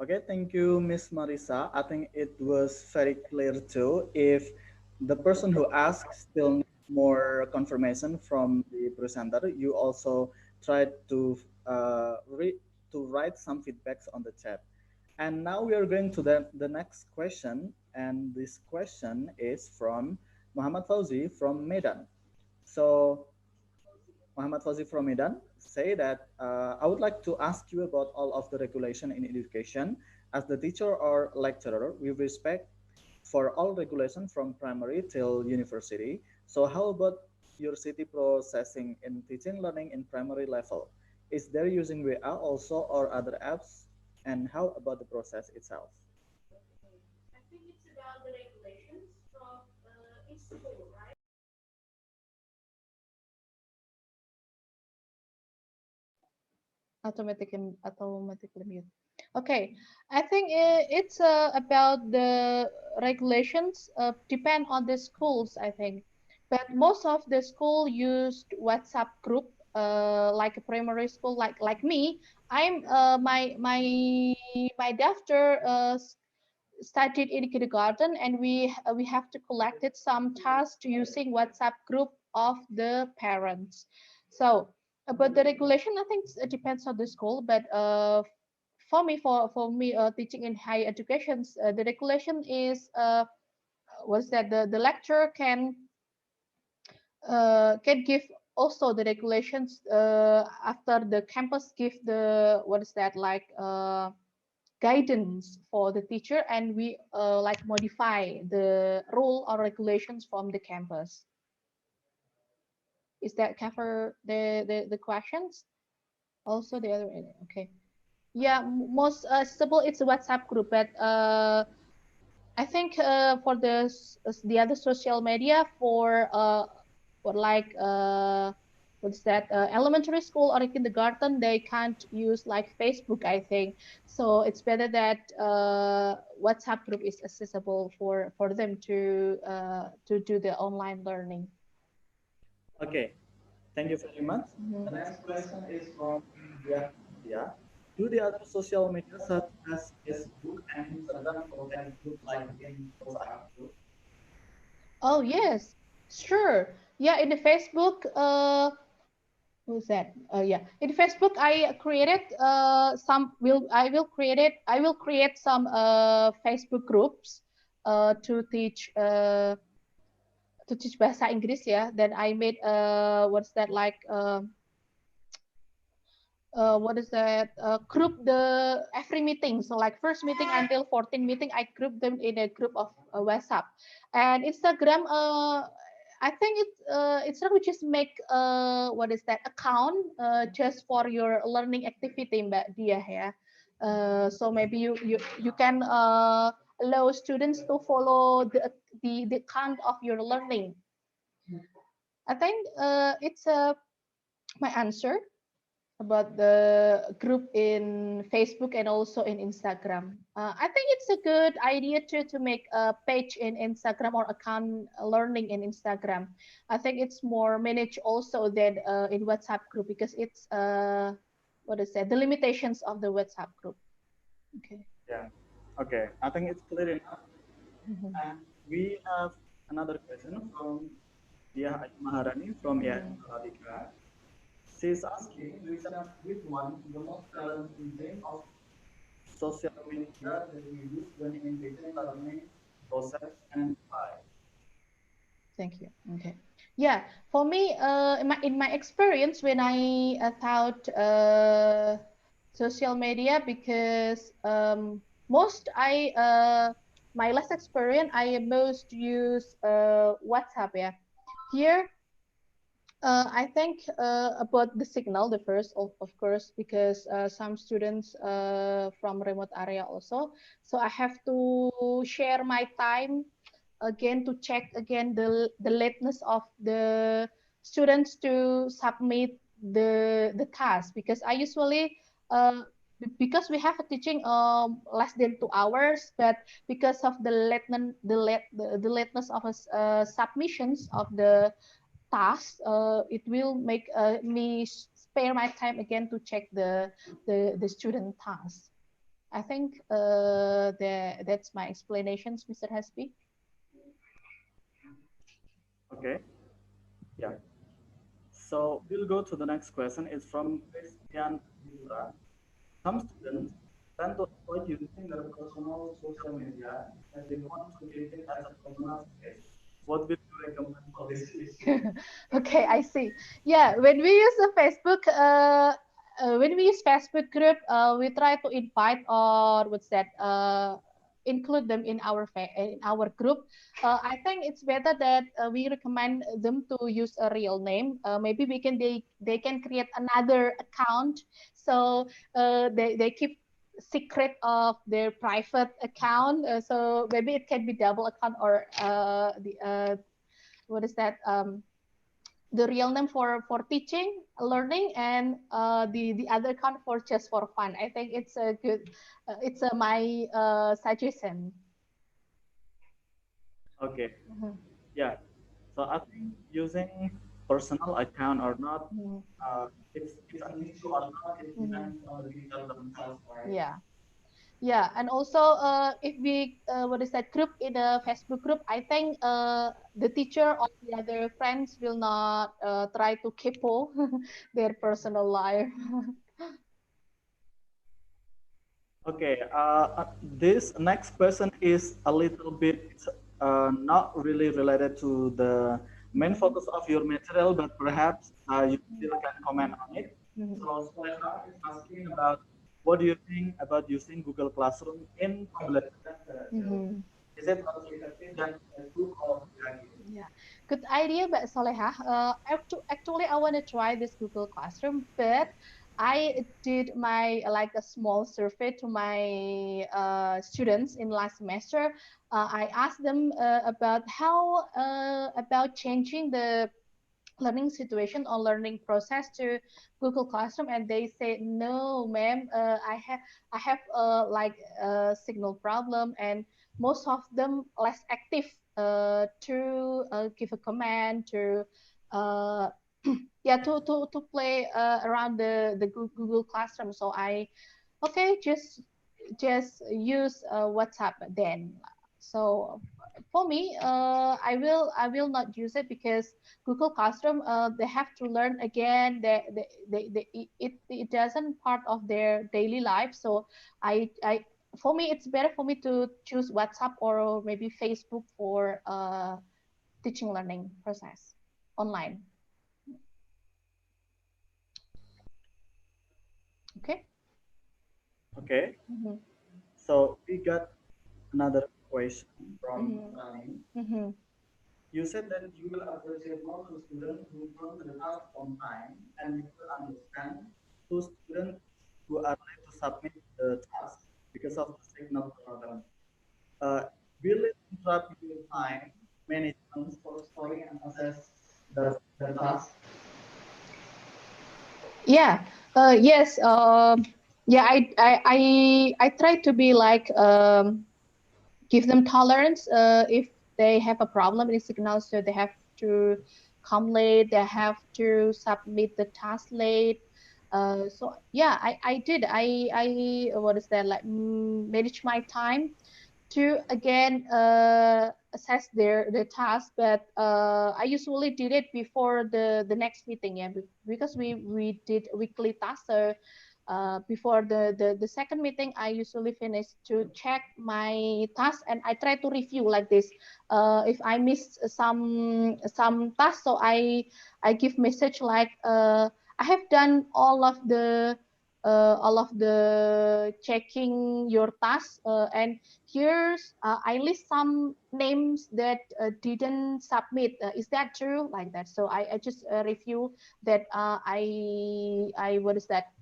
Okay, thank you, Miss Marisa. I think it was very clear too. If the person who asked still needs more confirmation from the presenter, you also try to write some feedbacks on the chat. And now we are going to the next question, and this question is from Muhammad Fauzi from Medan. So Muhammad Fauzi from Medan say that I would like to ask you about all of the regulation in education. As the teacher or lecturer, we respect for all regulation from primary till university. So how about your city processing in teaching learning in primary level? Is there using WA also or other apps? And how about the process itself? I think it's about the regulations from each school, right? Automatically mute. Okay, I think it's about the regulations depend on the schools, I think. But most of the school used WhatsApp group, like a primary school, like me. I'm my daughter started in kindergarten, and we have to collect it some tasks using WhatsApp group of the parents. So but the regulation, I think it depends on the school, but for me teaching in higher education, the regulation is was that the lecturer can give also the regulations after the campus give the what is that like guidance for the teacher, and we like modify the rule or regulations from the campus. Is that cover the questions? Also the other, okay. Yeah, most stable it's a WhatsApp group, but I think for the other social media for like what's that elementary school or kindergarten, they can't use like Facebook, I think. So it's better that WhatsApp group is accessible for them to do the online learning. Okay, thank you very much. The next question is from Yahya. Do the other social media such as Facebook and Instagram provide group like in WhatsApp group? Oh yes, sure. Yeah, in the Facebook, who's that? Yeah, in Facebook, I created some. I will create some Facebook groups to teach bahasa Inggris. Yeah, then I made what's that like what is that group the every meeting, so like first meeting until 14 meeting I group them in a group of WhatsApp. And Instagram, I think it's not just make what is that account just for your learning activity, Mbak Dia, ya. So maybe you can allow students to follow the account of your learning. I think it's a my answer about the group in Facebook and also in Instagram. I think it's a good idea to make a page in Instagram or account learning in Instagram. I think it's more managed also than in WhatsApp group because it's what is that, the limitations of the WhatsApp group. Okay. Yeah. Okay. I think it's clear enough. Mhm. And we have another question from Dia Maharani from Mhm. Radhika. She's asking which one is the most challenging thing of social media that you use when engaging learning process and why? Thank you. Okay. Yeah, for me, in my experience, when I thought social media, because most I my last experience, I most use WhatsApp. Yeah, here I think about the signal, the first, of course, because some students from remote area also. So I have to share my time again to check again the lateness of the students to submit the task, because I usually because we have a teaching less than 2 hours, but because of the the lateness of submissions of the task, it will make me spare my time again to check the student task. I think that's my explanations, Mr. Hasbi. Okay. Yeah. So we'll go to the next question. It's from Christian Yusra. Some students tend to avoid using their personal social media as they want to keep it as a personal space. What will you recommend for this issue? Okay, I see. Yeah, when we use the Facebook, when we use Facebook group, we try to invite or what's that? Include them in in our group. I think it's better that we recommend them to use a real name. Maybe they can create another account, so they keep secret of their private account. So maybe it can be double account or the what is that, the real name for teaching learning, and the other account for just for fun. I think it's a good it's my suggestion. Okay. Mhm. Yeah. So I think using personal account or not, Mhm. it's an issue or not. It Mhm. depends on the teacher themselves, right? Yeah. Yeah, and also if we what is that group in the Facebook group, I think the teacher or the other friends will not try to kepo their personal life. Okay, this next question is a little bit not really related to the main focus of your material, but perhaps you still can comment on it. Mhm. So Soleha is asking about what do you think about using Google Classroom in pembelajaran jarak jauh? Mhm. Is it also effective than Facebook or Blagit? Yeah, good idea, Mbak Soleha. Actually, I want to try this Google Classroom, but I did my like a small survey to my students in last semester. I asked them about how about changing the learning situation or learning process to Google Classroom, and they said, no, ma'am, I have like a signal problem, and most of them less active to give a command to uh, yeah to play around the Google Classroom. So I okay just use WhatsApp then. So for me, I will not use it because Google Classroom, they have to learn again. It doesn't part of their daily life. So I for me it's better for me to choose WhatsApp or maybe Facebook for teaching learning process online. Okay. Okay, Mm-hmm. so we got another question from Mm-hmm. Rani. Mm-hmm. You said that you will appreciate more to students who turn the task on time, and you will understand to students who are late to submit the task because of the signal problem. Uh, will it interrupt your time management for scoring and assess the task? Yes. Yeah. I try to be like give them tolerance. If they have a problem in signal, so they have to come late. They have to submit the task late. So yeah, I did. I what is that like manage my time to again assess their task, but I usually did it before the next meeting, yeah, because we did weekly tasks. So before the second meeting, I usually finish to check my task, and I try to review like this. If I missed some tasks, so I give message like I have done all of the checking your tasks, and here's I list some names that didn't submit. Is that true? Like that. So I just review that I what is that?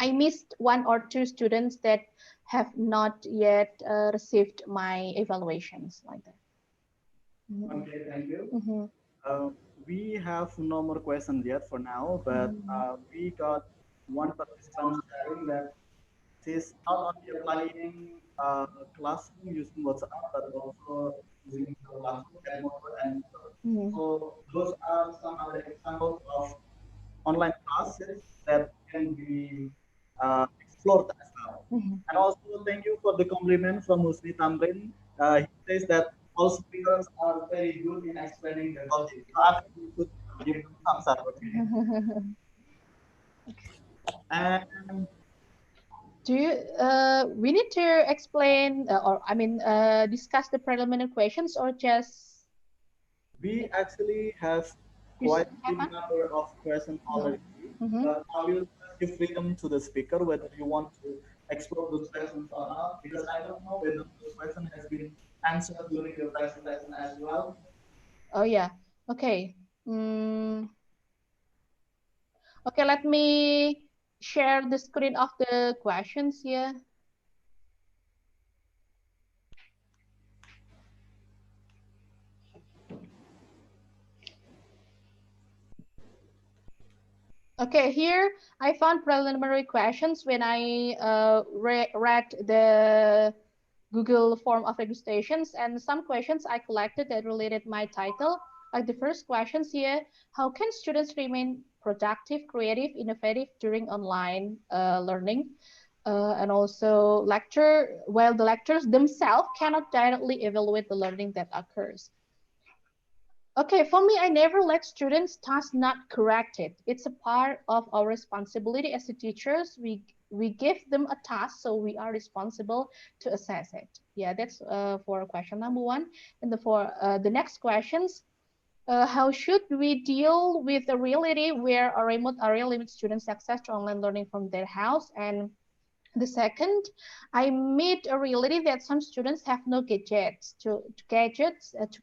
I missed one or two students that have not yet received my evaluations like that. Okay, thank you. Mm-hmm. Uh, we have no more questions yet for now, but we got one participant sharing that she's not only applying classroom using WhatsApp, but also using Google Classroom, Edmodo, and Moodle. Mm-hmm. So those are some other examples of online classes that can be explored as well. Mm-hmm. And also, thank you for the compliment from Husni Tamrin. He says that all speakers are very good in explaining the logic. So I think we should give them thumbs up, okay? And Do you, we need to explain or I mean discuss the preliminary questions or just we actually have just quite a have good fun? number of questions already, Mm-hmm. but I will just give freedom to the speaker whether you want to explore those questions or not, because I don't know whether those questions has been answered during the presentation as well. Oh yeah. Okay. Okay, let me share the screen of the questions here. Okay, here I found preliminary questions when I read the Google form of registrations, and some questions I collected that related my title. Like the first questions here, how can students remain productive, creative, innovative during online learning? And also while the lectures themselves cannot directly evaluate the learning that occurs. Okay, for me, I never let students task not corrected. It's a part of our responsibility as the teachers. We give them a task, so we are responsible to assess it. Yeah, that's for question number one. And for the next questions, how should we deal with the reality where a remote area limits students' access to online learning from their house? And the second, I meet a reality that some students have no gadgets to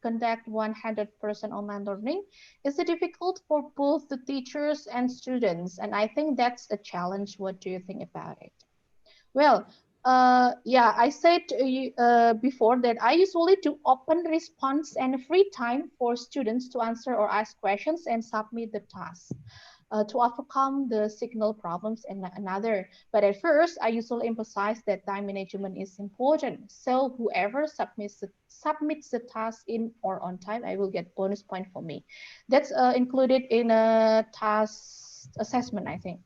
conduct 100% online learning. It's difficult for both the teachers and students, and I think that's a challenge. What do you think about it? Well, yeah, I said before that I usually do open response and free time for students to answer or ask questions and submit the task to overcome the signal problems and another. But at first, I usually emphasize that time management is important. So whoever submits the task in or on time, I will get bonus point for me. That's included in a task assessment, I think.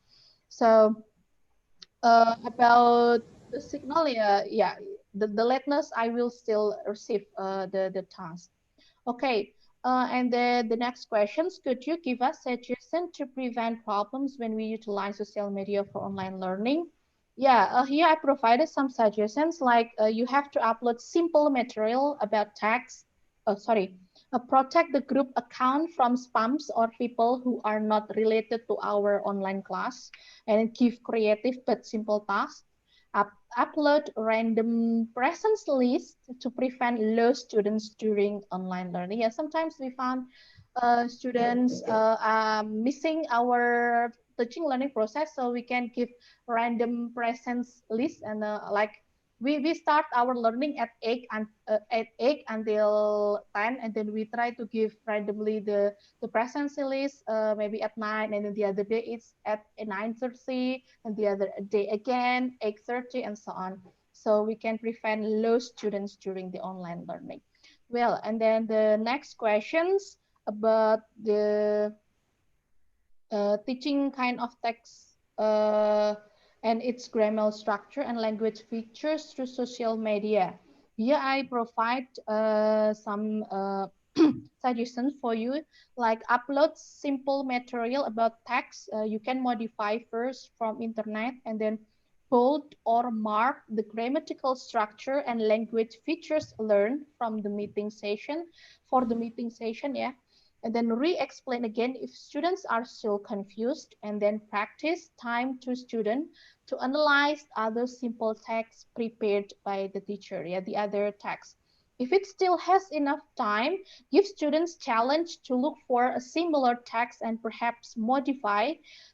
So about the signal, yeah, the lateness, I will still receive the task. Okay, and then the next questions, could you give us suggestion to prevent problems when we utilize social media for online learning? Yeah, here I provided some suggestions like you have to upload simple material about text, sorry, protect the group account from spams or people who are not related to our online class, and give creative but simple tasks. Upload random presence list to prevent low students during online learning. Yeah, sometimes we found students are missing our teaching learning process, so we can give random presence list and like we start our learning at 8 and at 8 until 10, and then we try to give randomly the presence list, maybe at 9, and then the other day it's at 9:30, and the other day again 8:30, and so on. So we can prevent low students during the online learning. Well, and then the next questions about the teaching kind of text and its grammar structure and language features through social media. Here I provide some suggestions for you, like upload simple material about text. You can modify first from internet and then bold or mark the grammatical structure and language features learned from the meeting session for the meeting session, yeah, and then re-explain again if students are still confused, and then practice time to student to analyze other simple text prepared by the teacher, yeah, the other text. If it still has enough time, give students challenge to look for a similar text and perhaps modify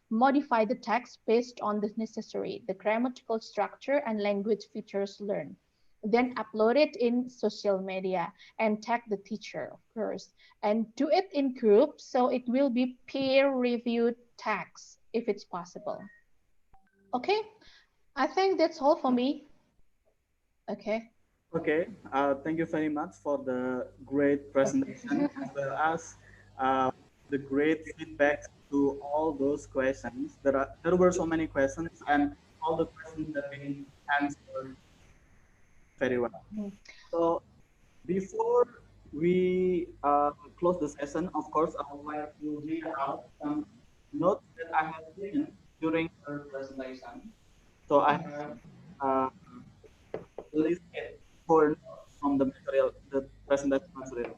the text based on the necessary, the grammatical structure and language features learned. Then upload it in social media and tag the teacher, of course, and do it in groups so it will be peer-reviewed text if it's possible. Okay, I think that's all for me. Okay. Okay, thank you very much for the great presentation as well as uh, the great feedback to all those questions. There were so many questions, and all the questions have been answered very well. So before we close the session, of course, I would like to read out some notes that I have taken during our presentation. So I have uh, listed four notes from the material, the presentation material.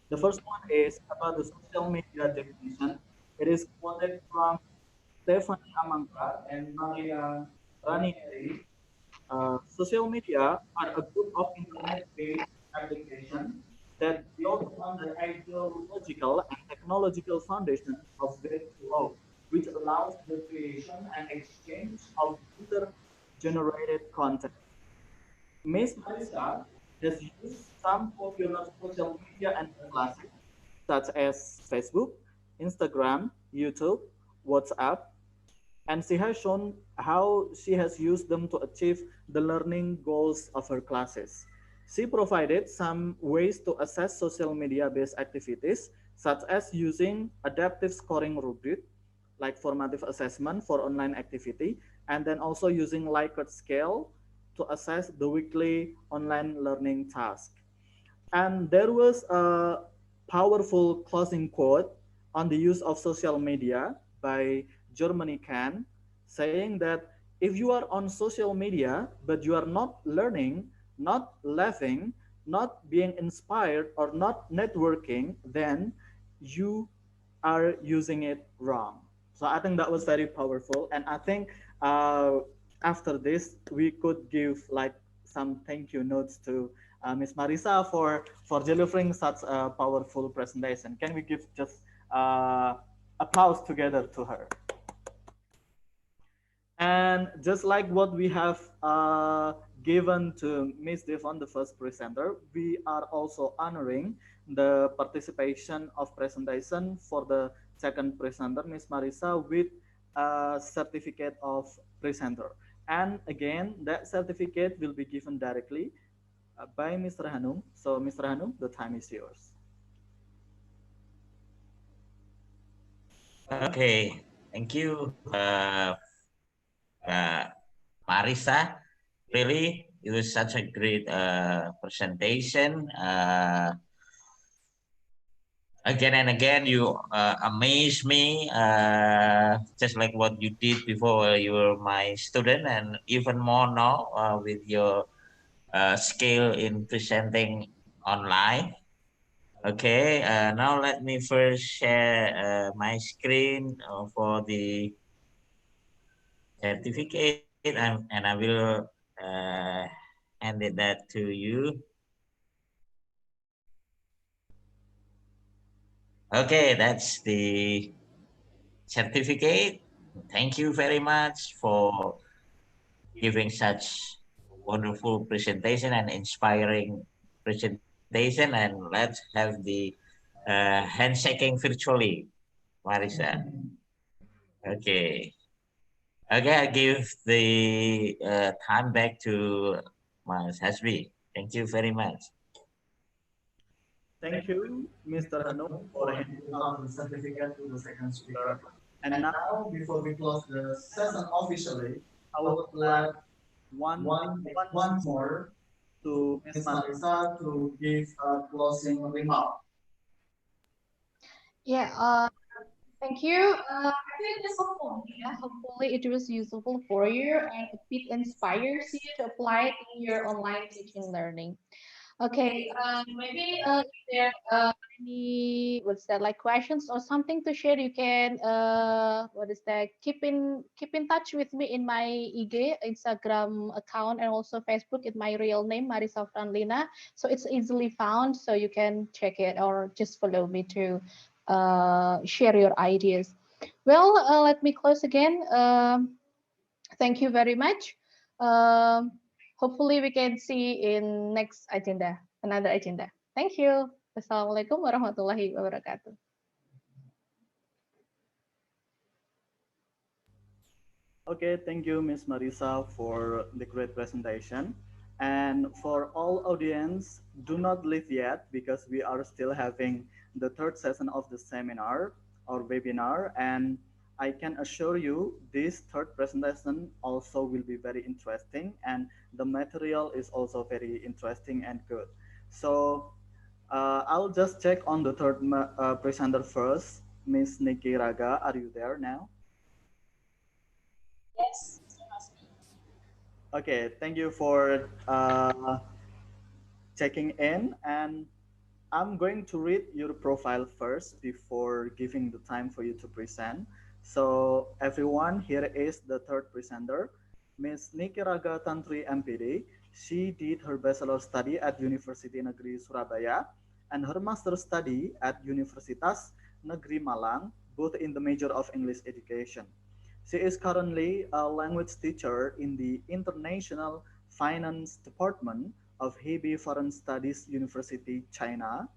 The first one is about the social media definition. It is quoted from Stephanie Amangka and Maria Ranieri. Social media are a group of internet-based applications that build on the ideological and technological foundation of Web 2.0, which allows the creation and exchange of user-generated content. Miss Marisa has used some popular social media and classics such as Facebook, Instagram, YouTube, WhatsApp, and she has shown how she has used them to achieve the learning goals of her classes. She provided some ways to assess social media-based activities, such as using adaptive scoring rubric, like formative assessment for online activity, and then also using Likert scale to assess the weekly online learning task. And there was a powerful closing quote on the use of social media by Germany Can, saying that if you are on social media but you are not learning, not laughing, not being inspired, or not networking, then you are using it wrong. So I think that was very powerful, and I think after this we could give like some thank you notes to Ms. Marisa for delivering such a powerful presentation. Can we give just applause together to her? And just like what we have given to Ms. Devon, the first presenter, we are also honoring the participation of presentation for the second presenter, Ms. Marisa, with a certificate of presenter. And again, that certificate will be given directly by Mr. Hanum. So, Mr. Hanum, the time is yours. Okay, thank you, Marisa. Really, it was such a great presentation. Again and again, you amaze me, just like what you did before you were my student, and even more now with your skill in presenting online. Okay, now let me first share my screen for the certificate, and I will hand it that to you. Okay, that's the certificate. Thank you very much for giving such wonderful presentation and inspiring presentation. And let's have the handshaking virtually, Marisa. Okay. Okay, I give the time back to Mas Hasbi. Thank you very much. Thank you, Mr. Hanum, for handing out the certificate to the second speaker. And now, before we close the session officially, I would like once more to Ms. Marisa to give a closing remark. Yeah, thank you. I think that's hopeful. Yeah, hopefully it was useful for you and it inspires you to apply it in your online teaching learning. Okay, maybe if there any what's that like questions or something to share, you can what is that? Keep in touch with me in my IG Instagram account and also Facebook in my real name Marisa Franlina. So it's easily found, so you can check it or just follow me to share your ideas. Well, let me close again. Thank you very much. Um, Hopefully we can see in next agenda, another agenda. Thank you. Wassalamualaikum warahmatullahi wabarakatuh. Okay, thank you, Ms. Marisa, for the great presentation. And for all audience, do not leave yet because we are still having the third session of the seminar or webinar. And I can assure you this third presentation also will be very interesting and the material is also very interesting and good. So I'll just check on the third presenter first. Ms. Nikki Raga, are you there now? Yes. Okay, thank you for checking in, and I'm going to read your profile first before giving the time for you to present. So everyone, here is the third presenter, Ms. Niki Raga Tantri MPD. She did her bachelor study at University Negeri Surabaya and her master study at Universitas Negeri Malang, both in the major of English education. She is currently a language teacher in the International Finance Department of Hebei Foreign Studies University, China.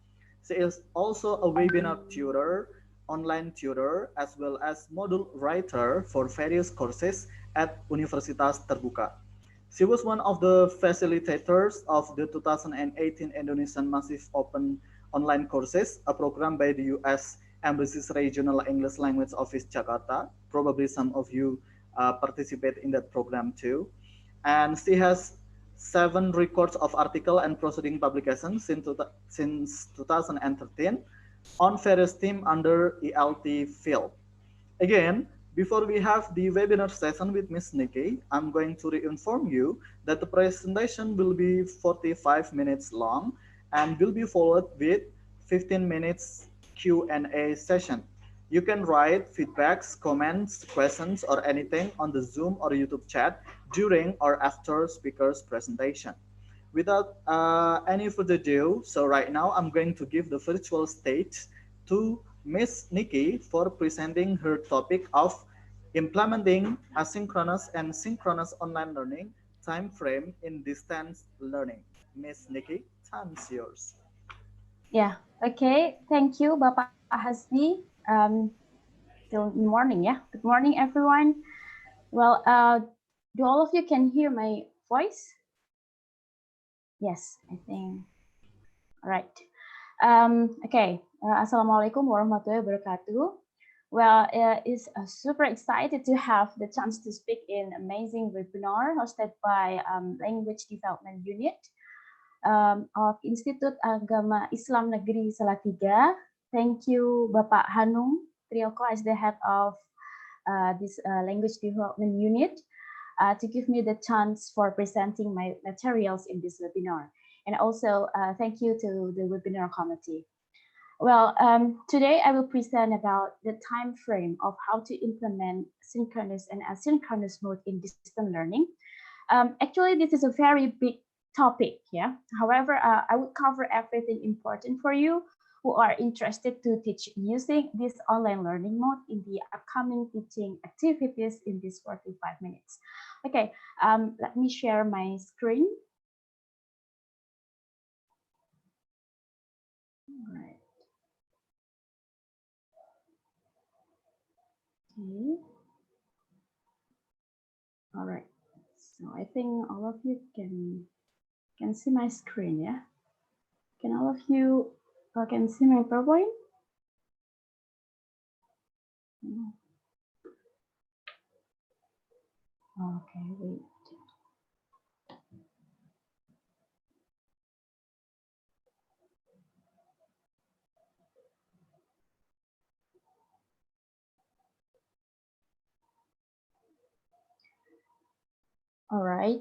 She is also a webinar tutor, online tutor, as well as module writer for various courses at Universitas Terbuka. She was one of the facilitators of the 2018 Indonesian Massive Open Online Courses, a program by the U.S. Embassy's Regional English Language Office Jakarta. Probably some of you participate in that program too. And she has 7 records of article and proceeding publications since 2013 on various themes under ELT field. Again, before we have the webinar session with Ms. Nikki, I'm going to inform you that the presentation will be 45 minutes long and will be followed with 15 minutes Q&A session. You can write feedbacks, comments, questions, or anything on the Zoom or YouTube chat during or after speaker's presentation. Without any further ado, so right now I'm going to give the virtual stage to Ms. Nikki for presenting her topic of implementing asynchronous and synchronous online learning time frame in distance learning. Ms. Nikki, time is yours. Yeah, okay. Thank you, Bapak Hasbi. Till morning, yeah. Good morning, everyone. Well, do all of you can hear my voice? Yes, I think. All right. Okay. Assalamualaikum warahmatullahi wabarakatuh. Well, it's super excited to have the chance to speak in amazing webinar hosted by Language Development Unit of Institut Agama Islam Negeri Salatiga. Thank you, Bapak Hanum Trioko, as the head of this Language Development Unit, to give me the chance for presenting my materials in this webinar. And also, thank you to the webinar committee. Well, today I will present about the time frame of how to implement synchronous and asynchronous mode in distance learning. Actually, this is a very big topic, yeah. However, I will cover everything important for you who are interested to teach using this online learning mode in the upcoming teaching activities in these 45 minutes. Okay, let me share my screen. All right. Okay. All right. So I think all of you can see my screen, yeah? Can all of you can see my PowerPoint? Okay, wait. All right.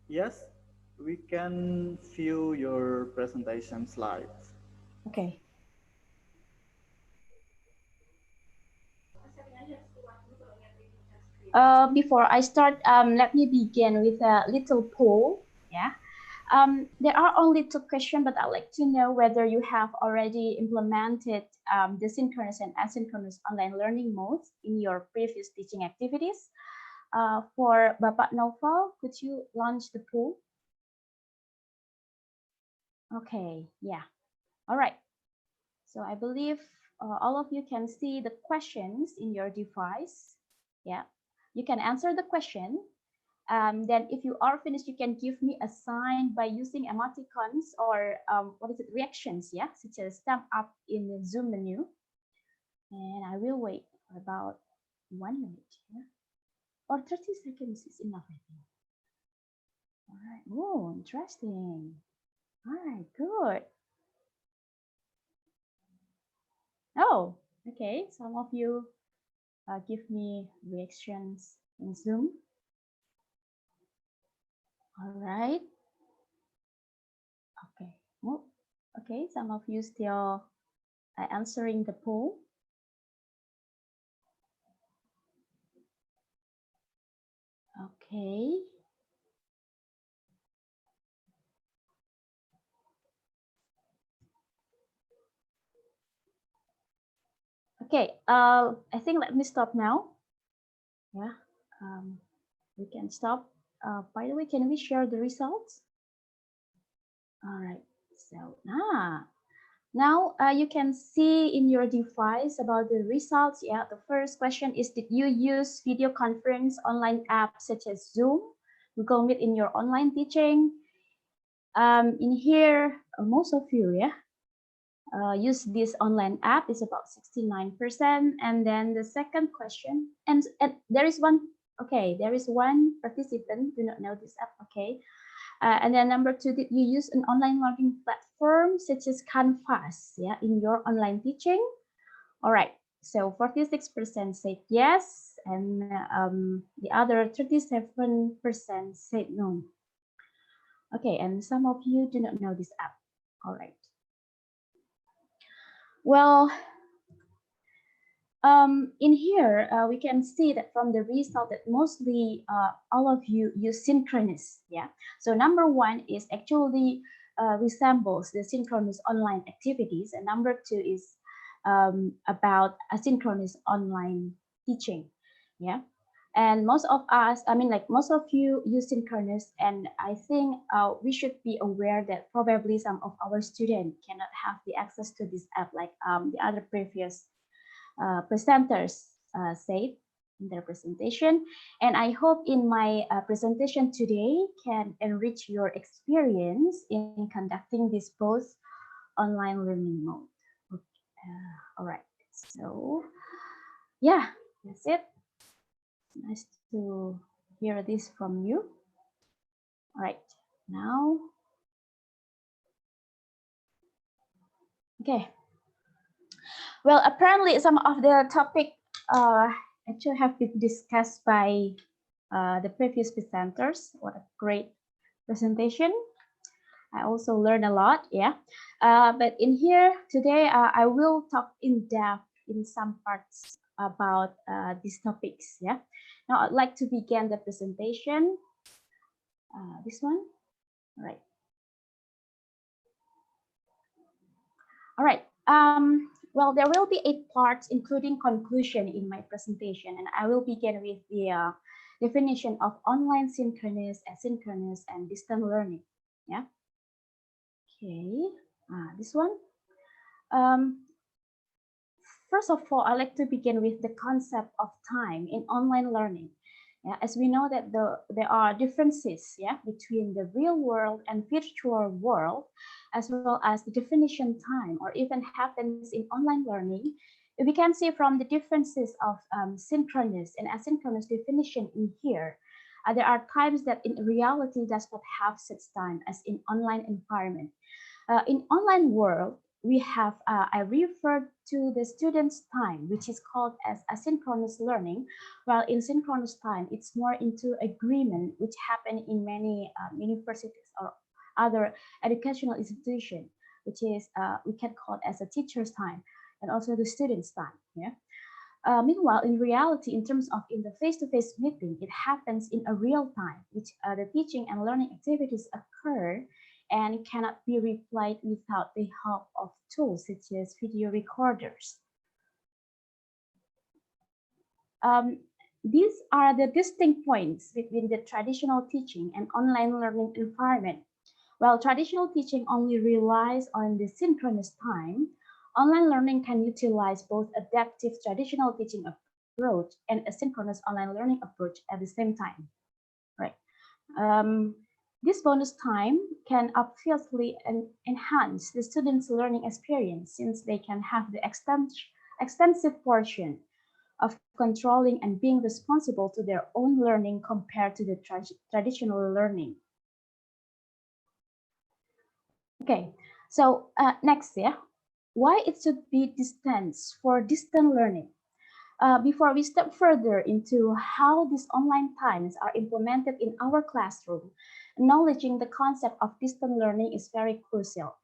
Yes, we can view your presentation slides. Okay. Before I start, let me begin with a little poll. Yeah. There are only 2 questions, but I'd like to know whether you have already implemented the synchronous and asynchronous online learning modes in your previous teaching activities. For Bapak Novel, could you launch the poll? Okay, yeah. All right. So I believe all of you can see the questions in your device. Yeah, you can answer the question. Then if you are finished, you can give me a sign by using emoticons or what is it, reactions, yeah, such as thumb up in the Zoom menu. And I will wait for about 1 minute, yeah? Or 30 seconds is enough, I think. All right, oh, interesting. All right, good. Oh, okay, some of you give me reactions in Zoom. All right. Okay. Well, okay, some of you still are answering the poll. Okay. Okay, I think let me stop now. Yeah, we can stop. By the way, can we share the results? All right, so now you can see in your device about the results. Yeah, the first question is, did you use video conference online apps such as Zoom, Google Meet in your online teaching? In here, most of you, yeah, use this online app is about 69%. And then the second question, and there is one, okay, there is one participant do not know this app, okay. And then number 2, did you use an online learning platform such as Canvas, yeah, in your online teaching? All right, so 46% said yes, and the other 37% said no. Okay, and some of you do not know this app. All right. Well, in here, we can see that from the result that mostly all of you use synchronous. Yeah. So number 1 is actually resembles the synchronous online activities, and number 2 is about asynchronous online teaching. Yeah. And most of us, I mean, like most of you use synchronous, and I think we should be aware that probably some of our students cannot have the access to this app like the other previous presenters said in their presentation. And I hope in my presentation today can enrich your experience in conducting this both online learning mode. All right, so yeah, that's it. Nice to hear this from you. All right, now, okay. Well, apparently some of the topic actually have been discussed by the previous presenters. What a great presentation. I also learned a lot, yeah. But in here today, I will talk in depth in some parts about these topics, yeah. Now I'd like to begin the presentation. This one, all right. All right, Well, there will be 8 parts, including conclusion in my presentation, and I will begin with the definition of online synchronous, asynchronous, and distant learning. Yeah. Okay. This one. Um, First of all, I like to begin with the concept of time in online learning. Yeah, as we know that there are differences, yeah, between the real world and virtual world, as well as the definition time or even happens in online learning. We can see from the differences of synchronous and asynchronous definition in here. There are times that in reality does not have such time as in online environment. In online world, we have, I referred to the student's time, which is called as asynchronous learning, while in synchronous time, it's more into agreement, which happen in many universities or other educational institutions, which is, we can call it as a teacher's time and also the student's time, yeah. Meanwhile, in reality, in terms of in the face-to-face meeting, it happens in a real time, which the teaching and learning activities occur and cannot be replayed without the help of tools such as video recorders. These are the distinct points between the traditional teaching and online learning environment. While traditional teaching only relies on the synchronous time, online learning can utilize both adaptive traditional teaching approach and asynchronous online learning approach at the same time. Right. This bonus time can obviously enhance the students' learning experience since they can have the extensive portion of controlling and being responsible to their own learning compared to the traditional learning. Okay, so next, yeah, why it should be distance for distant learning. Before we step further into how these online times are implemented in our classroom, acknowledging the concept of distant learning is very crucial.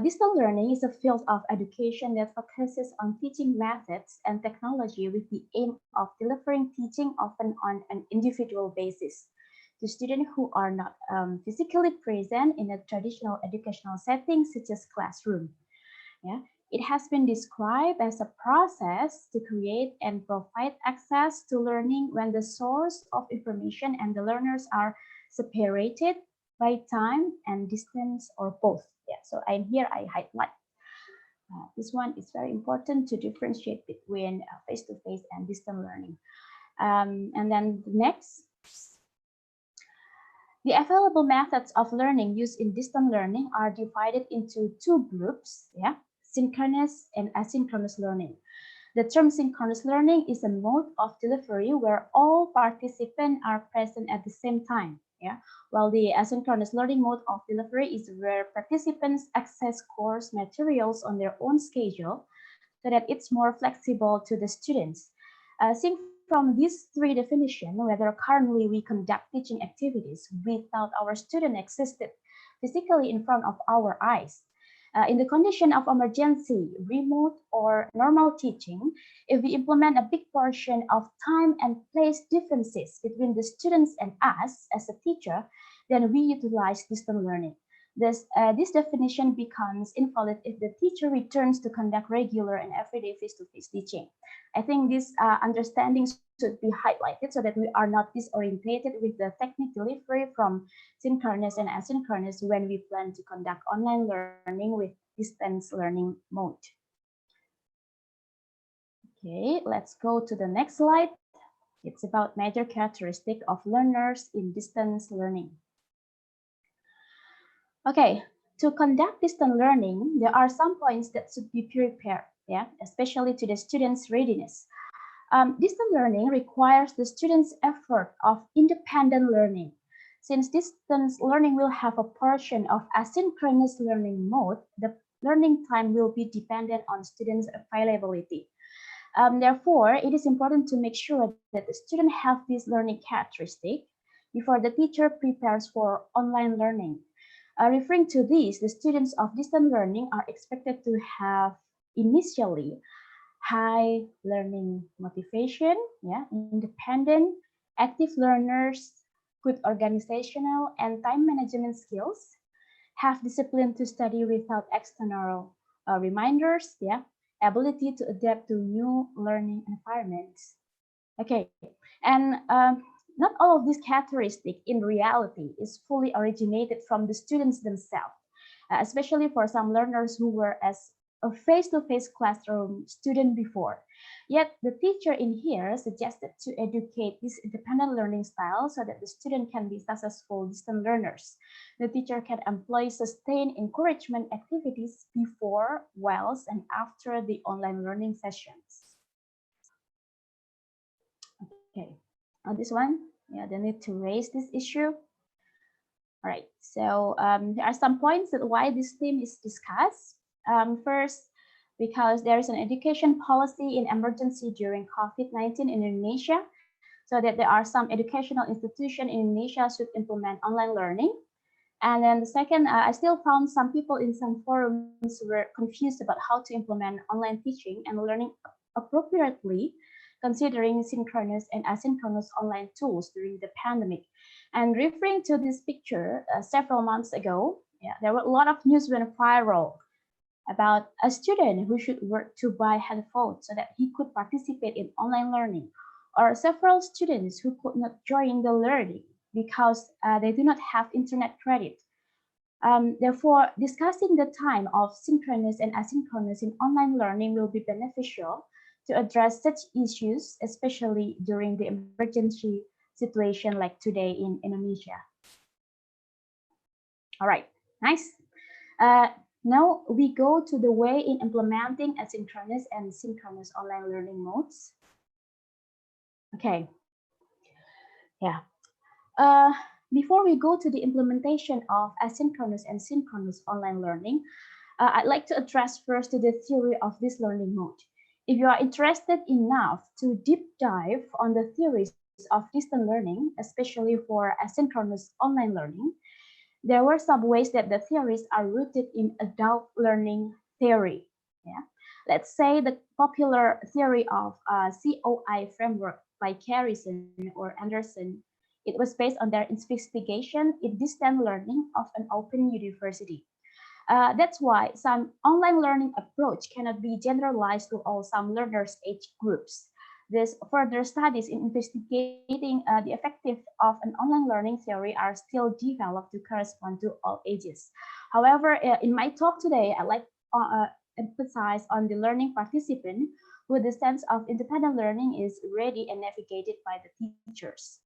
Distant learning is a field of education that focuses on teaching methods and technology with the aim of delivering teaching often on an individual basis to students who are not physically present in a traditional educational setting such as classroom. Yeah. It has been described as a process to create and provide access to learning when the source of information and the learners are separated by time and distance or both. Yeah, so here I highlight. This one is very important to differentiate between face-to-face and distant learning. And then the next. The available methods of learning used in distant learning are divided into 2 groups, yeah, synchronous and asynchronous learning. The term synchronous learning is a mode of delivery where all participants are present at the same time, yeah, while the asynchronous learning mode of delivery is where participants access course materials on their own schedule so that it's more flexible to the students. From these 3 definitions, whether currently we conduct teaching activities without our student existed physically in front of our eyes. In the condition of emergency, remote or normal teaching, if we implement a big portion of time and place differences between the students and us as a teacher, then we utilize distant learning. This definition becomes invalid if the teacher returns to conduct regular and everyday face-to-face teaching. I think this understanding should be highlighted so that we are not disorientated with the technique delivery from synchronous and asynchronous when we plan to conduct online learning with distance learning mode. Okay, let's go to the next slide. It's about major characteristic of learners in distance learning. Okay, to conduct distant learning, there are some points that should be prepared, yeah, especially to the students' readiness. Distant learning requires the students' effort of independent learning. Since distance learning will have a portion of asynchronous learning mode, the learning time will be dependent on students' availability. Therefore, it is important to make sure that the student have this learning characteristic before the teacher prepares for online learning. Referring to this, the students of distant learning are expected to have initially high learning motivation, yeah, independent, active learners, good organizational and time management skills, have discipline to study without external reminders, yeah, ability to adapt to new learning environments. Okay, and not all of these characteristics in reality is fully originated from the students themselves, especially for some learners who were as a face-to-face classroom student before. Yet the teacher in here suggested to educate this independent learning style so that the student can be successful distant learners. The teacher can employ sustained encouragement activities before, whilst, and after the online learning sessions. Okay, on this one, yeah, they need to raise this issue. All right, so there are some points that why this theme is discussed. First, because there is an education policy in emergency during COVID-19 in Indonesia, so that there are some educational institutions in Indonesia should implement online learning. And then the second, I still found some people in some forums were confused about how to implement online teaching and learning appropriately, considering synchronous and asynchronous online tools during the pandemic. And referring to this picture several months ago, yeah, there were a lot of news went viral about a student who should work to buy headphones so that he could participate in online learning, or several students who could not join the learning because they do not have internet credit. Therefore, discussing the time of synchronous and asynchronous in online learning will be beneficial to address such issues, especially during the emergency situation like today in Indonesia. All right, nice. Now we go to the way in implementing asynchronous and synchronous online learning modes. Okay, yeah. Before we go to the implementation of asynchronous and synchronous online learning, I'd like to address first the theory of this learning mode. If you are interested enough to deep dive on the theories of distant learning, especially for asynchronous online learning, there were some ways that the theories are rooted in adult learning theory. Yeah, let's say the popular theory of COI framework by Garrison or Anderson. It was based on their investigation in distant learning of an open university. That's why some online learning approach cannot be generalized to all some learners' age groups. There's further studies in investigating the effectiveness of an online learning theory are still developed to correspond to all ages. However, in my talk today, I'd like to emphasize on the learning participant who the sense of independent learning is ready and navigated by the teachers.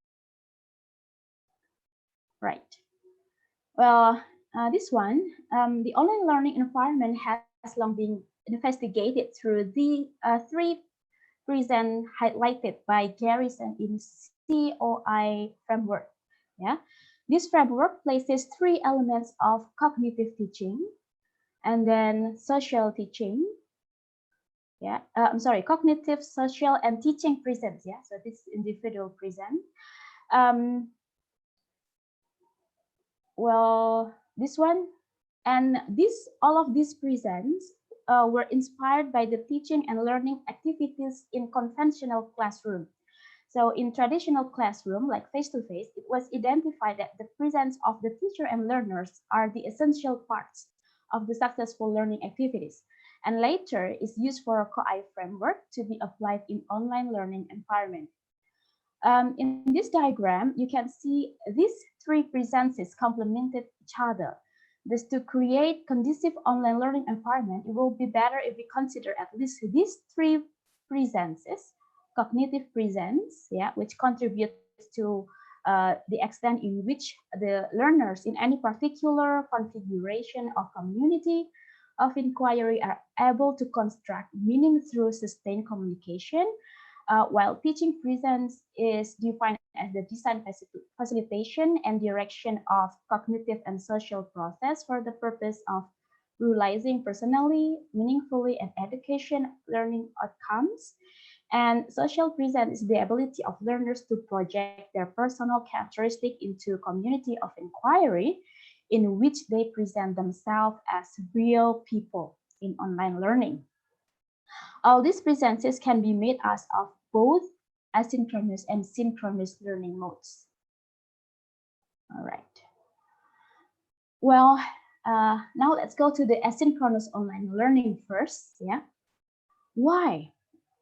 Right. Well, this one, the online learning environment has long been investigated through the three reasons highlighted by Garrison in COI framework. Yeah, this framework places three elements of cognitive teaching, and then social teaching. Yeah, I'm sorry, cognitive, social, and teaching presence. Yeah, so this individual present. Well, this one and this all of these presents were inspired by the teaching and learning activities in conventional classroom. So in traditional classroom, like face-to-face, it was identified that the presence of the teacher and learners are the essential parts of the successful learning activities. And later is used for a COI framework to be applied in online learning environment. In this diagram, you can see these three presences complemented each other. Thus, to create conducive online learning environment, it will be better if we consider at least these three presences, cognitive presence, yeah, which contributes to the extent in which the learners in any particular configuration of community of inquiry are able to construct meaning through sustained communication, while teaching presence is defined as the design facilitation and direction of cognitive and social process for the purpose of realizing personally, meaningfully, and education learning outcomes. And social presence is the ability of learners to project their personal characteristic into community of inquiry in which they present themselves as real people in online learning. All these presences can be made as of both asynchronous and synchronous learning modes. All right. Well, now let's go to the asynchronous online learning first. Yeah. Why?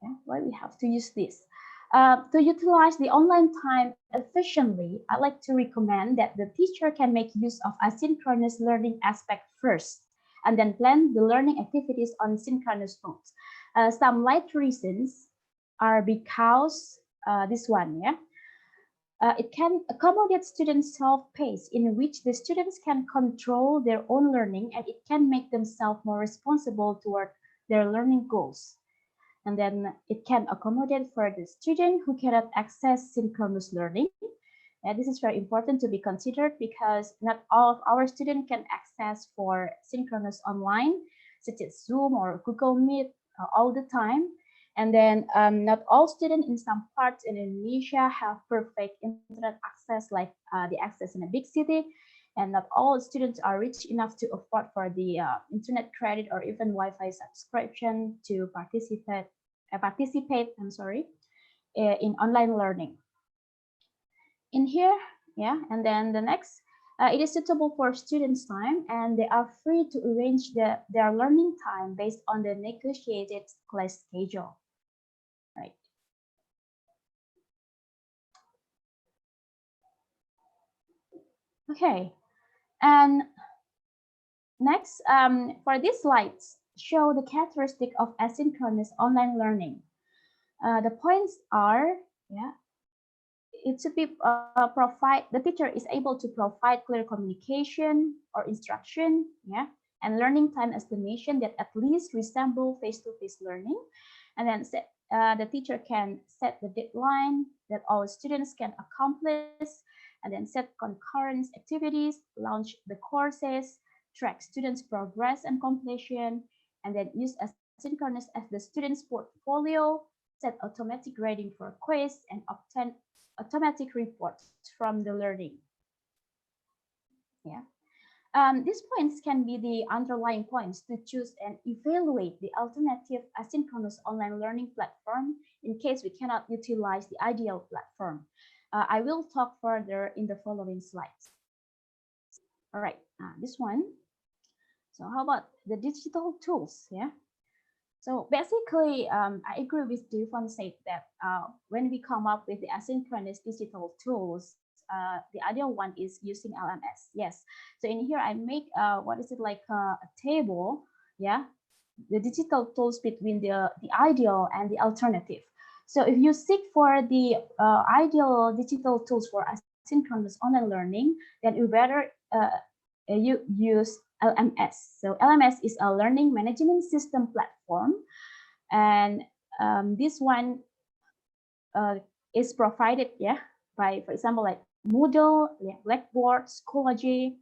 Yeah, why we have to use this? To utilize the online time efficiently, I like to recommend that the teacher can make use of asynchronous learning aspect first, and then plan the learning activities on synchronous modes. Some light reasons are because this one, yeah. It can accommodate students' self-pace in which the students can control their own learning, and it can make themselves more responsible toward their learning goals. And then it can accommodate for the student who cannot access synchronous learning. And this is very important to be considered because not all of our students can access for synchronous online, such as Zoom or Google Meet all the time. And then not all students in some parts in Indonesia have perfect internet access like the access in a big city. And not all students are rich enough to afford for the internet credit or even Wi-Fi subscription to participate, in online learning. In here, yeah, and then the next, it is suitable for students' time, and they are free to arrange their learning time based on the negotiated class schedule, right? Okay, and next, for these slides, show the characteristic of asynchronous online learning. The points are, yeah, it should be the teacher is able to provide clear communication or instruction, yeah, and learning time estimation that at least resemble face-to-face learning. And then the teacher can set the deadline that all students can accomplish, and then set concurrent activities, launch the courses, track students' progress and completion, and then use asynchronous as the student's portfolio, set automatic grading for quiz, and obtain automatic reports from the learning. Yeah. These points can be the underlying points to choose and evaluate the alternative asynchronous online learning platform in case we cannot utilize the ideal platform. I will talk further in the following slides. All right, this one. So how about the digital tools? Yeah. So basically, I agree with Devon said that when we come up with the asynchronous digital tools, the ideal one is using LMS. Yes. So in here, I make what is it like a table? Yeah, the digital tools between the ideal and the alternative. So if you seek for the ideal digital tools for asynchronous online learning, then you better you use LMS. So LMS is a learning management system platform, and this one is provided, yeah, by, for example, like Moodle, yeah, Blackboard, Schoology,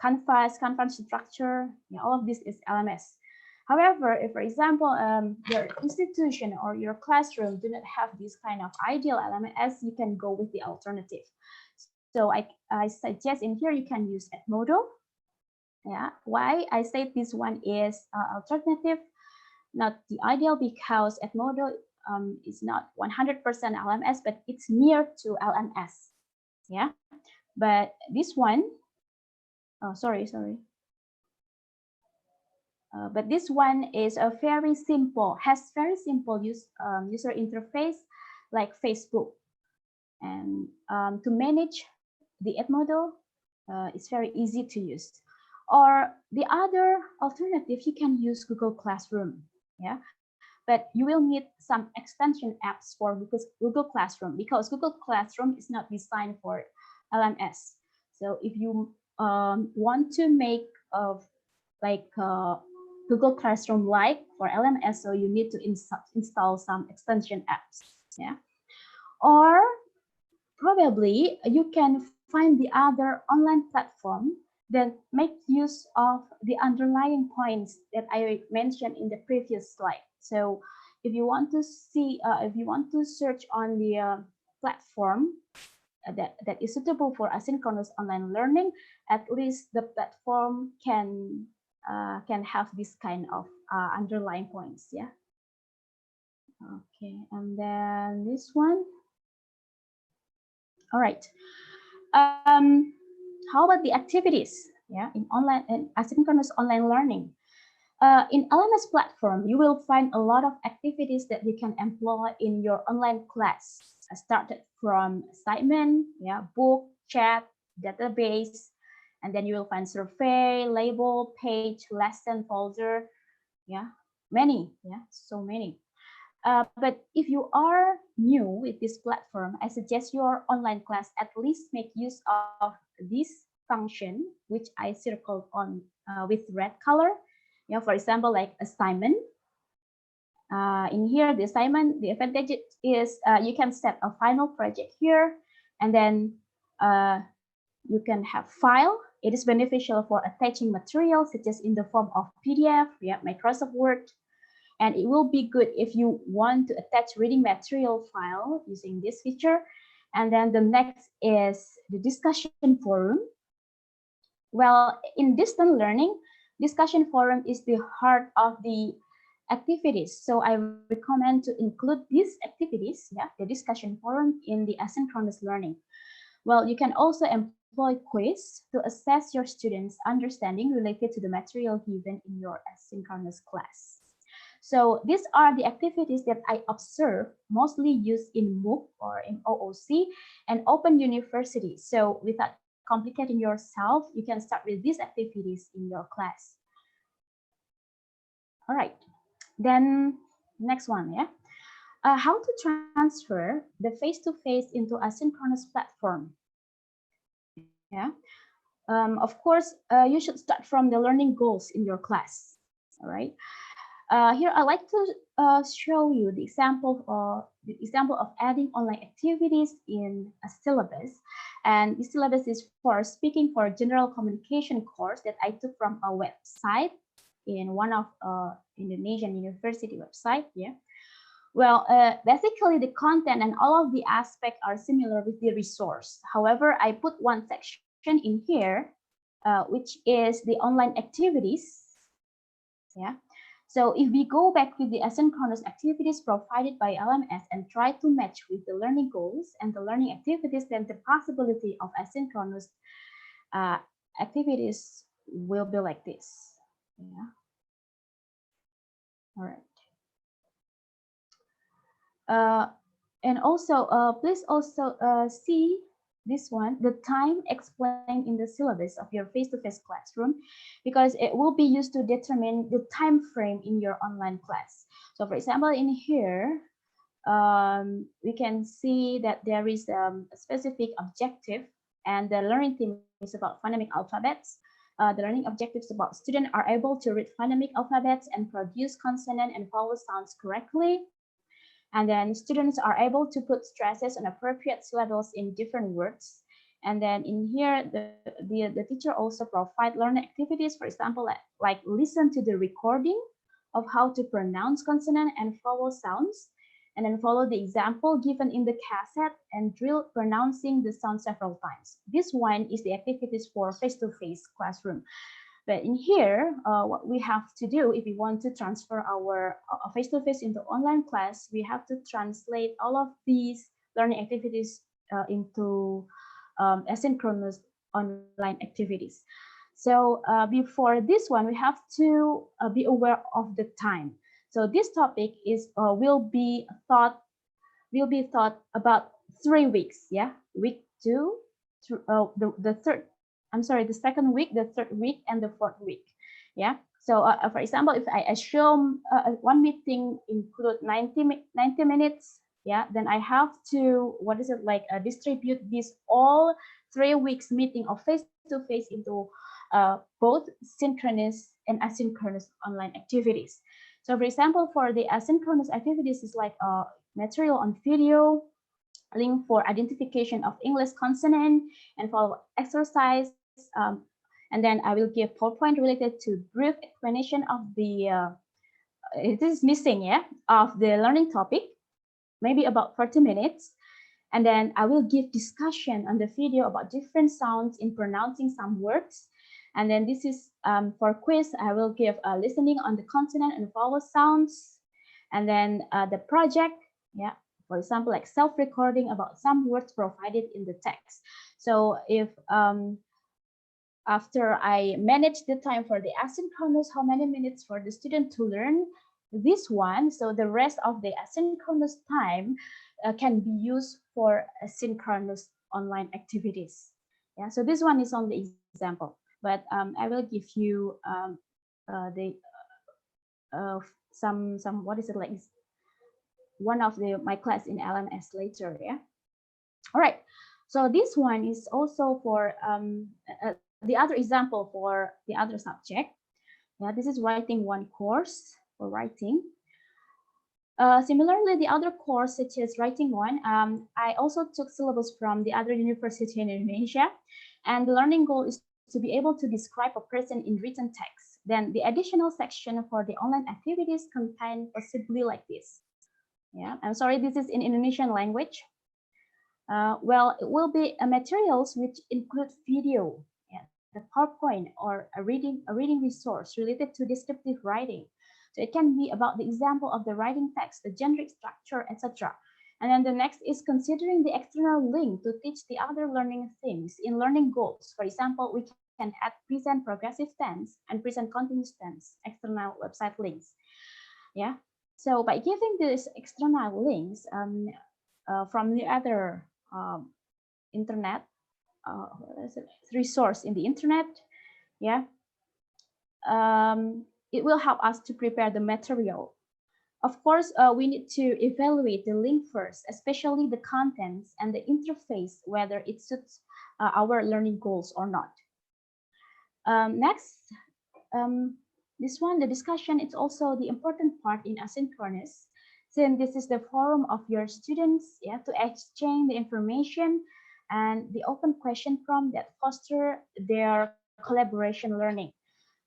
Canvas structure, yeah, all of this is LMS. However, if, for example, your institution or your classroom do not have this kind of ideal LMS, you can go with the alternative. So I suggest in here you can use Edmodo. Yeah, why I say this one is alternative, not the ideal, because Edmodo is not 100% LMS, but it's near to LMS. Yeah, but this one, oh, sorry. But this one is a has very simple user interface like Facebook. And to manage the Edmodo, it's very easy to use. Or the other alternative, you can use Google Classroom. Yeah, but you will need some extension apps for Google Classroom, because Google Classroom is not designed for LMS. So if you want to make Google Classroom like for LMS, so you need to install some extension apps. Yeah, or probably you can find the other online platform that make use of the underlying points that I mentioned in the previous slide. So if you want to search on the platform that is suitable for asynchronous online learning, at least the platform can have this kind of underlying points. Yeah. Okay, and then this one. All right. How about the activities? Yeah, in asynchronous online learning. In LMS platform, you will find a lot of activities that you can employ in your online class. Started from assignment, yeah, book, chat, database, and then you will find survey, label, page, lesson, folder, yeah, many, yeah, so many. But if you are new with this platform, I suggest your online class at least make use of this function, which I circled on with red color. Yeah, for example, like assignment. In here, the assignment, the advantage is you can set a final project here, and then you can have file. It is beneficial for attaching material, such as in the form of PDF, yeah, Microsoft Word. And it will be good if you want to attach reading material file using this feature. And then the next is the discussion forum. Well, in distance learning, discussion forum is the heart of the activities. So I recommend to include these activities, yeah, the discussion forum in the asynchronous learning. Well, you can also employ quiz to assess your students' understanding related to the material given in your asynchronous class. So these are the activities that I observe mostly used in MOOC or in OOC and Open University. So without complicating yourself, you can start with these activities in your class. All right, then next one, yeah. How to transfer the face-to-face into asynchronous platform. Yeah. Of course, you should start from the learning goals in your class. All right. Here, I'd like to show you the example of adding online activities in a syllabus. And the syllabus is for speaking for general communication course that I took from a website in one of Indonesian university website. Yeah. Well, basically the content and all of the aspects are similar with the resource. However, I put one section in here, which is the online activities. Yeah. So if we go back to the asynchronous activities provided by LMS and try to match with the learning goals and the learning activities, then the possibility of asynchronous activities will be like this. Yeah. All right. And also, please also see this one, the time explained in the syllabus of your face-to-face classroom, because it will be used to determine the time frame in your online class. So for example, in here, we can see that there is a specific objective, and the learning theme is about phonemic alphabets. The learning objectives about students are able to read phonemic alphabets and produce consonant and vowel sounds correctly. And then students are able to put stresses on appropriate syllables in different words. And then in here, the teacher also provide learning activities, for example, like listen to the recording of how to pronounce consonant and vowel sounds, and then follow the example given in the cassette and drill pronouncing the sound several times. This one is the activities for face-to-face classroom. But in here, what we have to do if we want to transfer our face-to-face into online class, we have to translate all of these learning activities into asynchronous online activities. So before this one, we have to be aware of the time. So this topic is will be taught about 3 weeks. Yeah, week 2, the second week, the third week, and the fourth week. Yeah. So for example, if I assume one meeting include 90 minutes, yeah, then I have to distribute this all 3 weeks meeting of face-to-face into both synchronous and asynchronous online activities. So for example, for the asynchronous activities is like material on video, link for identification of English consonant, and follow exercise. And then I will give PowerPoint related to brief explanation of the, it is missing, yeah, of the learning topic, maybe about 30 minutes. And then I will give discussion on the video about different sounds in pronouncing some words. And then this is for quiz, I will give listening on the consonant and vowel sounds. And then the project, yeah, for example, like self-recording about some words provided in the text. So if after I manage the time for the asynchronous, how many minutes for the student to learn this one. So the rest of the asynchronous time can be used for synchronous online activities. Yeah, so this one is only example, but I will give you the some what is it like one of my class in LMS later. Yeah. All right. So this one is also for the other example for the other subject. Yeah, this is writing one course for writing. Similarly, the other course, such as writing one, I also took syllabus from the other university in Indonesia, and the learning goal is to be able to describe a person in written text. Then the additional section for the online activities contain possibly like this. Yeah, I'm sorry, this is in Indonesian language. Well, it will be materials which include video, yeah, the PowerPoint, or a reading resource related to descriptive writing. So it can be about the example of the writing text, the generic structure, etc. And then the next is considering the external link to teach the other learning themes in learning goals. For example, we can add present progressive tense and present continuous tense, external website links. Yeah. So by giving these external links from the other internet resource in the internet, yeah, it will help us to prepare the material. Of course, we need to evaluate the link first, especially the contents and the interface, whether it suits our learning goals or not. Next, this one, the discussion, it's also the important part in asynchronous, since this is the forum of your students, yeah, to exchange the information and the open question prompt that foster their collaboration learning.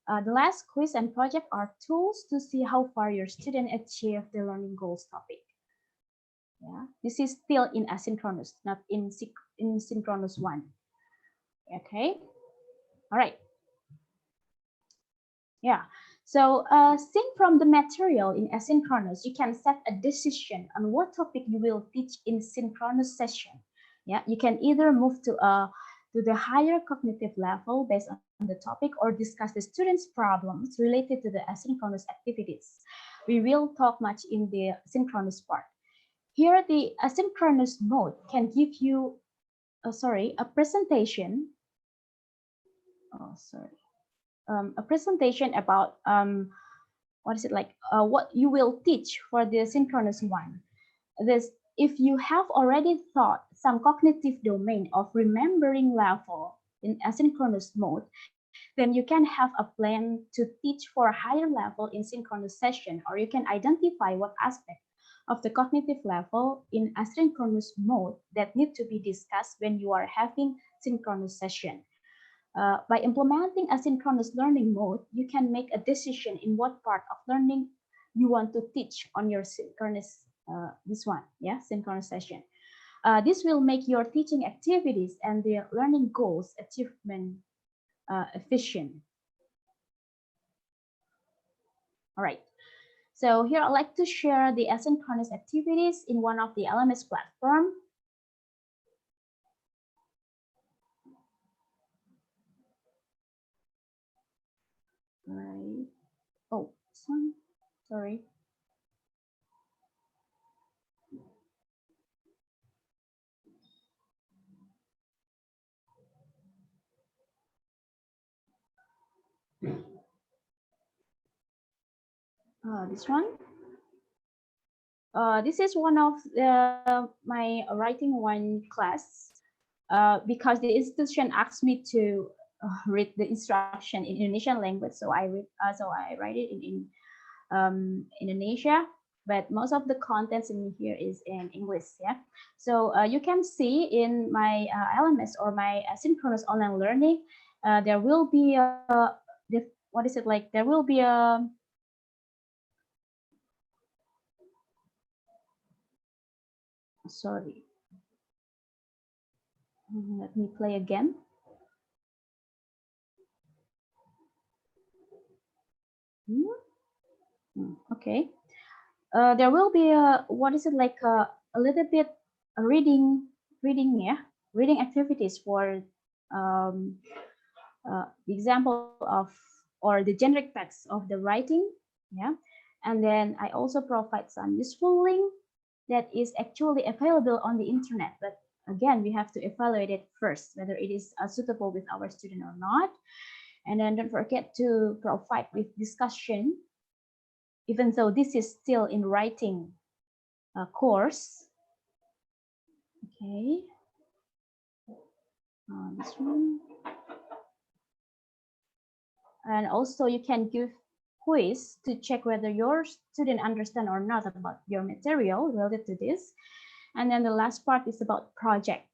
The last quiz and project are tools to see how far your student achieve the learning goals topic. Yeah, this is still in asynchronous, not in synchronous one. Okay, all right. Yeah, so sync from the material in asynchronous, you can set a decision on what topic you will teach in synchronous session. Yeah, you can either move to the higher cognitive level based on the topic or discuss the students' problems related to the asynchronous activities. We will talk much in the synchronous part. Here, the asynchronous mode can give you, a presentation. Oh, sorry. A presentation about what is it like, what you will teach for the synchronous one. This, if you have already thought some cognitive domain of remembering level in asynchronous mode, then you can have a plan to teach for a higher level in synchronous session, or you can identify what aspect of the cognitive level in asynchronous mode that need to be discussed when you are having synchronous session. By implementing asynchronous learning mode, you can make a decision in what part of learning you want to teach on your synchronous, synchronous session. This will make your teaching activities and the learning goals achievement efficient. All right. So here I'd like to share the asynchronous activities in one of the LMS platform. Right. Oh, sorry. This one. This is one of my writing one class because the institution asked me to read the instruction in Indonesian language, so I write it in Indonesia, but most of the contents in here is in English. Yeah, so you can see in my LMS or my asynchronous online learning, there will be what is it like? There will be a sorry. Let me play again. Okay. There will be a what is it like a little bit reading activities for the example of or the generic text of the writing, yeah. And then I also provide some useful link that is actually available on the internet, but again, we have to evaluate it first, whether it is suitable with our student or not. And then don't forget to provide with discussion, even though this is still in writing course. Okay, this one. And also you can give quiz to check whether your student understand or not about your material related to this. And then the last part is about project.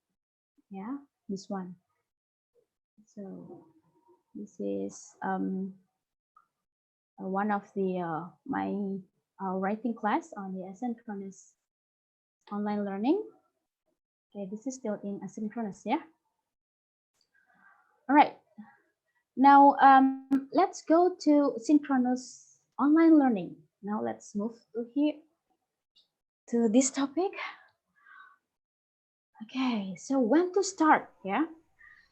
Yeah, this one. So this is one of the my writing class on the asynchronous online learning. Okay, this is still in asynchronous, yeah. All right. Now let's go to synchronous online learning. Now let's move to here to this topic. Okay, so when to start? Yeah.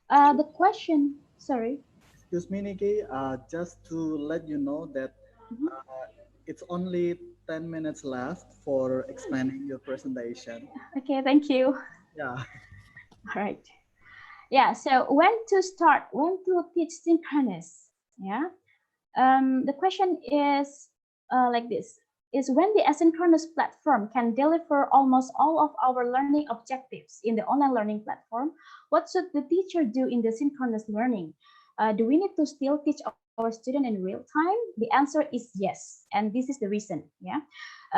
The question. Sorry. Excuse me, Nikki. Just to let you know that it's only 10 minutes left for explaining your presentation. Okay, thank you. Yeah. All right. Yeah. So when to start? When to teach synchronous? Yeah. The question is like this: is when the asynchronous platform can deliver almost all of our learning objectives in the online learning platform, what should the teacher do in the synchronous learning? Do we need to still teach our student in real time? The answer is yes, and this is the reason. Yeah,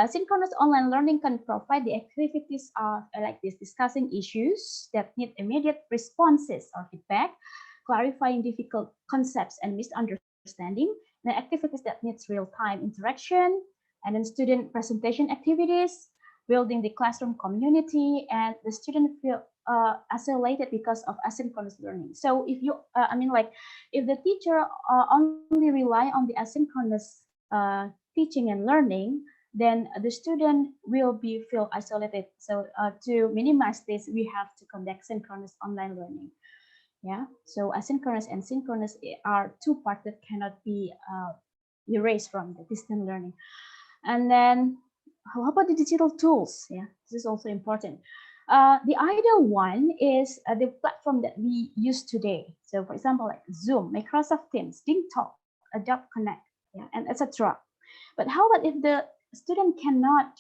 synchronous online learning can provide the activities of like this, discussing issues that need immediate responses or feedback, clarifying difficult concepts and misunderstanding, the activities that needs real-time interaction, and then student presentation activities, building the classroom community, and the student feel isolated because of asynchronous learning. So if you, I mean, like, if the teacher only rely on the asynchronous teaching and learning, then the student will be feel isolated. So to minimize this, we have to conduct synchronous online learning. Yeah, so asynchronous and synchronous are two parts that cannot be erased from the distant learning. And then how about the digital tools? Yeah, this is also important. The ideal one is the platform that we use today. So for example, like Zoom, Microsoft Teams, DingTalk, Adobe Connect, yeah, and etc. But how about if the student cannot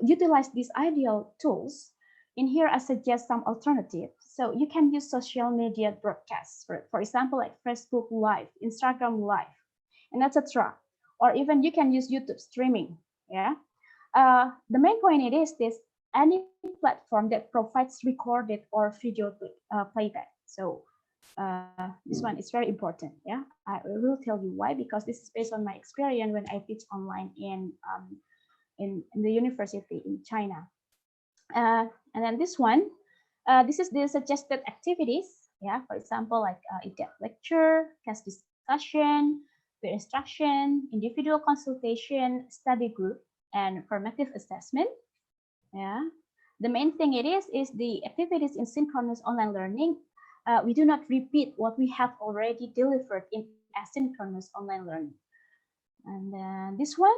utilize these ideal tools? In here, I suggest some alternatives. So you can use social media broadcasts, for example, like Facebook Live, Instagram Live, and etc. Or even you can use YouTube streaming. Yeah. The main point it is this: any platform that provides recorded or video playback. So this one is very important. Yeah, I will tell you why, because this is based on my experience when I teach online in the university in China. And then this one, this is the suggested activities. Yeah, for example, like in-depth lecture, cast discussion, peer instruction, individual consultation, study group, and formative assessment. Yeah, the main thing it is the activities in synchronous online learning. We do not repeat what we have already delivered in asynchronous online learning. And then this one,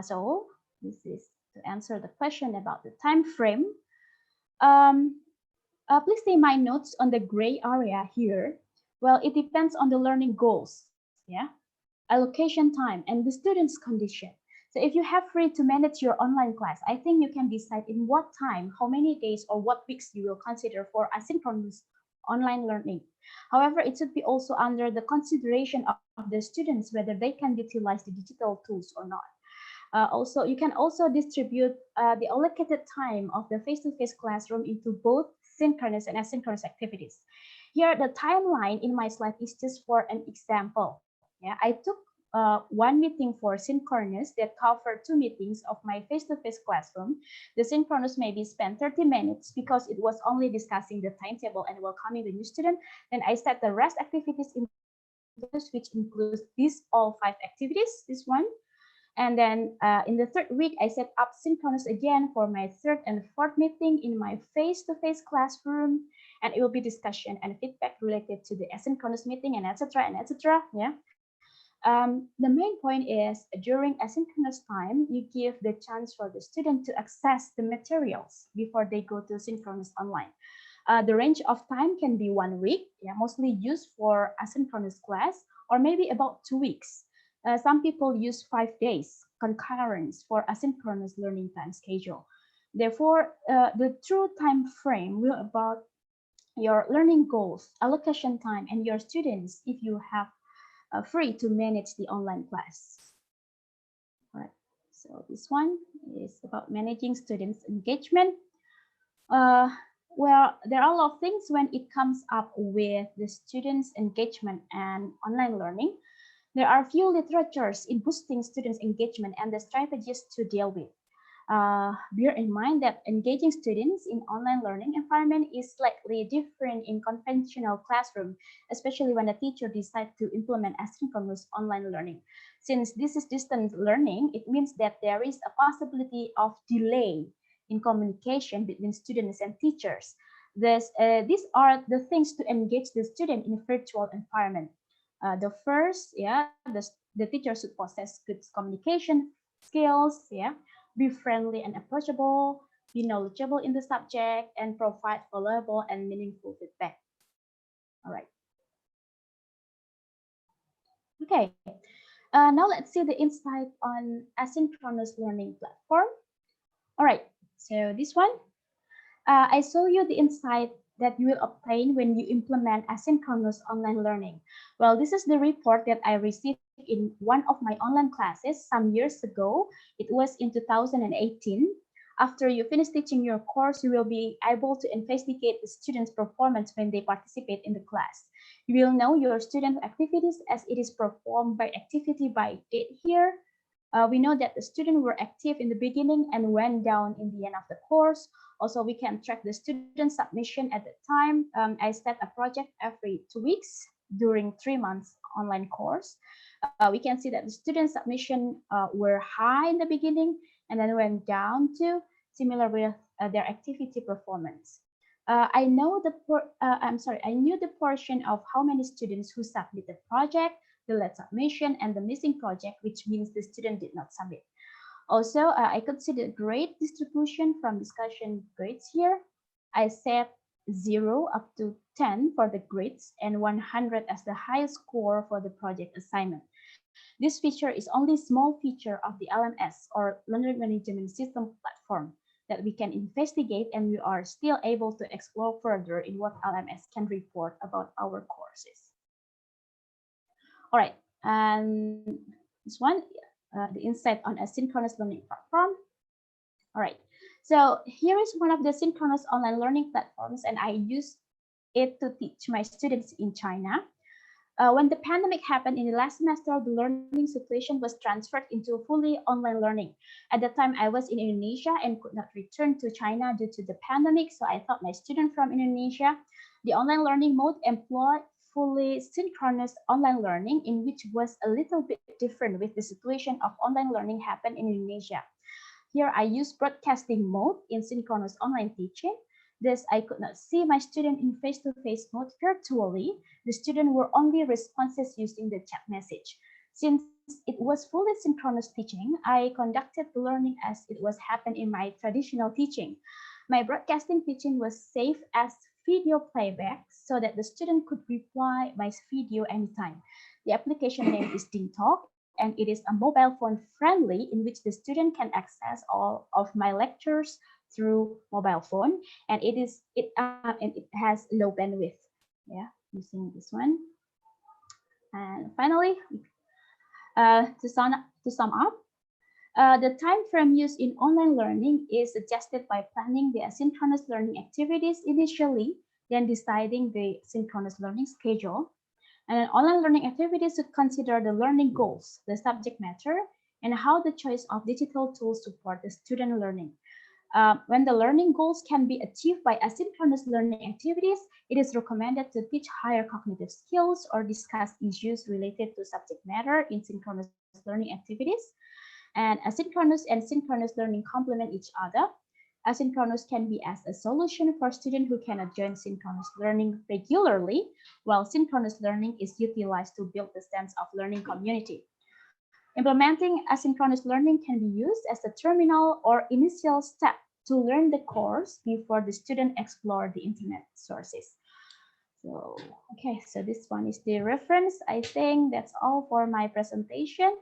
so this is to answer the question about the time frame. Please see my notes on the gray area here. Well, it depends on the learning goals, yeah, allocation time, and the student's condition. So if you have free to manage your online class, I think you can decide in what time, how many days, or what weeks you will consider for asynchronous online learning. However, it should be also under the consideration of the students whether they can utilize the digital tools or not. Also, you can also distribute the allocated time of the face-to-face classroom into both synchronous and asynchronous activities. Here, the timeline in my slide is just for an example. Yeah, I took one meeting for synchronous that covered 2 meetings of my face-to-face classroom. The synchronous maybe spent 30 minutes because it was only discussing the timetable and welcoming the new student. Then I set the rest activities in which includes these all 5 activities, this one. And then in the 3rd week, I set up synchronous again for my 3rd and 4th meeting in my face-to-face classroom. and it will be discussion and feedback related to the asynchronous meeting and etc. and etc. Yeah. The main point is during asynchronous time, you give the chance for the student to access the materials before they go to synchronous online. The range of time can be 1 week, yeah, mostly used for asynchronous class, or maybe about 2 weeks. Some people use 5 days concurrence for asynchronous learning time schedule. Therefore, the true time frame will about your learning goals, allocation time, and your students if you have free to manage the online class. All right, so this one is about managing students' engagement. Well, there are a lot of things when it comes up with the students' engagement and online learning. There are few literatures in boosting students' engagement and the strategies to deal with. Bear in mind that engaging students in online learning environment is slightly different in conventional classroom, especially when a teacher decides to implement asynchronous online learning. Since this is distance learning, it means that there is a possibility of delay in communication between students and teachers. These are the things to engage the student in a virtual environment. The first, yeah, the teacher should possess good communication skills, yeah, be friendly and approachable, be knowledgeable in the subject, and provide valuable and meaningful feedback. All right. Okay. Now let's see the insight on asynchronous learning platform. All right. So this one, I show you the insight that you will obtain when you implement asynchronous online learning. Well, this is the report that I received in one of my online classes some years ago. It was in 2018. After you finish teaching your course, you will be able to investigate the students' performance when they participate in the class. You will know your student activities as it is performed by activity by date here. We know that the students were active in the beginning and went down in the end of the course. Also, we can track the student submission at the time. I set a project every 2 weeks during 3 months online course. We can see that the student submission were high in the beginning and then went down to similar with their activity performance. I knew the portion of how many students who submitted project, the late submission, and the missing project, which means the student did not submit. Also, I could see the grade distribution from discussion grades here. I set 0 up to 10 for the grades and 100 as the highest score for the project assignment. This feature is only a small feature of the LMS or Learning Management System platform that we can investigate, and we are still able to explore further in what LMS can report about our courses. All right, and this one, the insight on asynchronous learning platform. All right, so here is one of the synchronous online learning platforms, and I use it to teach my students in China. When the pandemic happened in the last semester, the learning situation was transferred into fully online learning. At the time, I was in Indonesia and could not return to China due to the pandemic, so I taught my student from Indonesia. The online learning mode employed fully synchronous online learning, in which was a little bit different with the situation of online learning happened in Indonesia. Here I use broadcasting mode in synchronous online teaching. Thus, I could not see my student in face-to-face mode virtually. The students were only responses using the chat message. Since it was fully synchronous teaching, I conducted the learning as it was happened in my traditional teaching. My broadcasting teaching was saved as video playback so that the student could reply my video anytime. The application name is DingTalk, and it is a mobile phone friendly in which the student can access all of my lectures through mobile phone, and it has low bandwidth. Yeah, using this one. And finally, to sum up, the time frame used in online learning is suggested by planning the asynchronous learning activities initially, then deciding the synchronous learning schedule. And online learning activities should consider the learning goals, the subject matter, and how the choice of digital tools support the student learning. When the learning goals can be achieved by asynchronous learning activities, it is recommended to teach higher cognitive skills or discuss issues related to subject matter in synchronous learning activities. And asynchronous and synchronous learning complement each other. Asynchronous can be as a solution for students who cannot join synchronous learning regularly, while synchronous learning is utilized to build the sense of learning community. Implementing asynchronous learning can be used as a terminal or initial step to learn the course before the student explore the internet sources. So, okay, so this one is the reference. I think that's all for my presentation.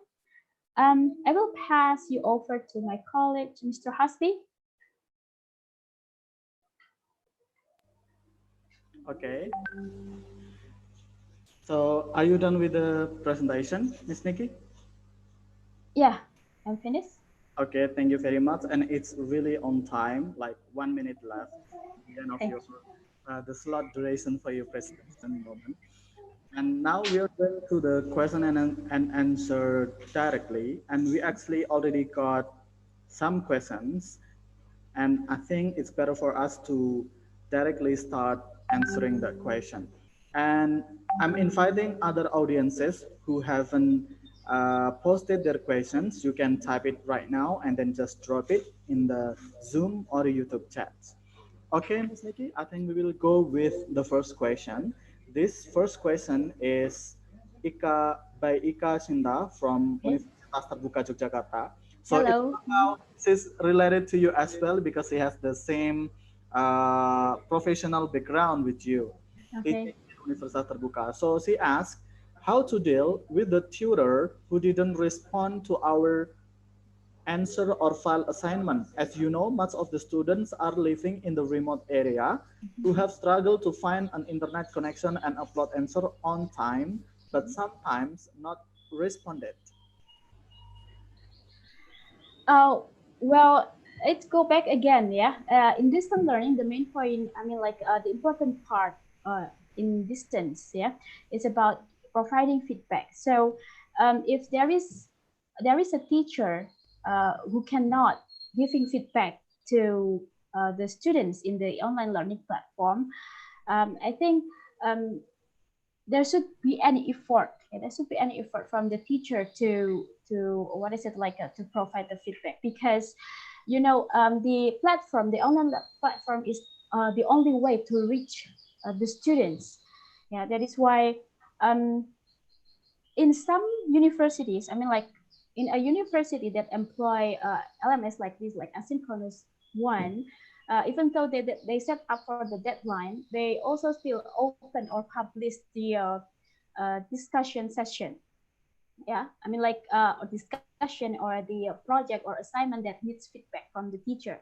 I will pass you over to my colleague, Mr. Hasbi. Okay. So are you done with the presentation, Miss Nikki? Yeah, I'm finished. Okay, thank you very much. And it's really on time, like 1 minute left. The end of Thank your you. the slot duration for your presentation moment. And now we are going to the question and answer directly. And we actually already got some questions. And I think it's better for us to directly start answering that question. And I'm inviting other audiences who haven't posted their questions. You can type it right now and then just drop it in the Zoom or YouTube chat. Okay, Ms. Nikki, I think we will go with the first question. This first question is Ika Sinda from Okay. Universitas Terbuka Yogyakarta. So it Hello. somehow this is related to you as well because he has the same professional background with you, Okay. teaching in Universitas Terbuka. So she asked how to deal with the tutor who didn't respond to our answer or file assignment. As you know, much of the students are living in the remote area who have struggled to find an internet connection and upload answer on time, but sometimes not responded. Oh, well, let's go back again. Yeah. In distant learning, the main point, the important part in distance, yeah, is about providing feedback. So, if there is a teacher who cannot giving feedback to the students in the online learning platform, I think um, there should be any effort. Yeah, there should be any effort from the teacher to what is it like to provide the feedback, because the online platform is the only way to reach the students. Yeah, that is why um, in some universities, in a university that employ LMS like this, like asynchronous one, even though they set up for the deadline, they also still open or publish the discussion session. Yeah, a discussion or the project or assignment that needs feedback from the teacher.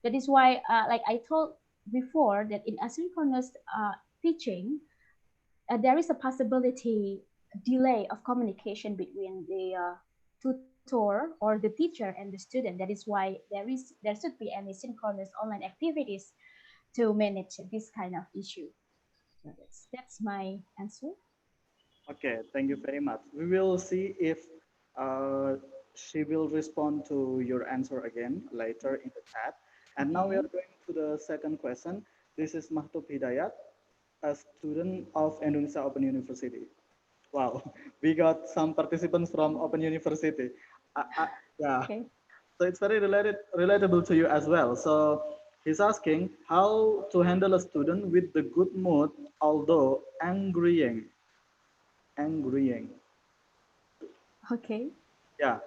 That is why, like I told before, that in asynchronous teaching, there is a possibility delay of communication between the tutor or the teacher and the student. That is why there should be any synchronous online activities to manage this kind of issue. So that's my answer. Okay, thank you very much. We will see if uh, she will respond to your answer again later in the chat. And now we Okay. are going to the second question. This is Mahtub Hidayat, a student of Indonesia Open University. Wow, we got some participants from Open University. Yeah, Okay. so it's very relatable to you as well. So he's asking how to handle a student with the good mood, although angrying. Okay. Yeah,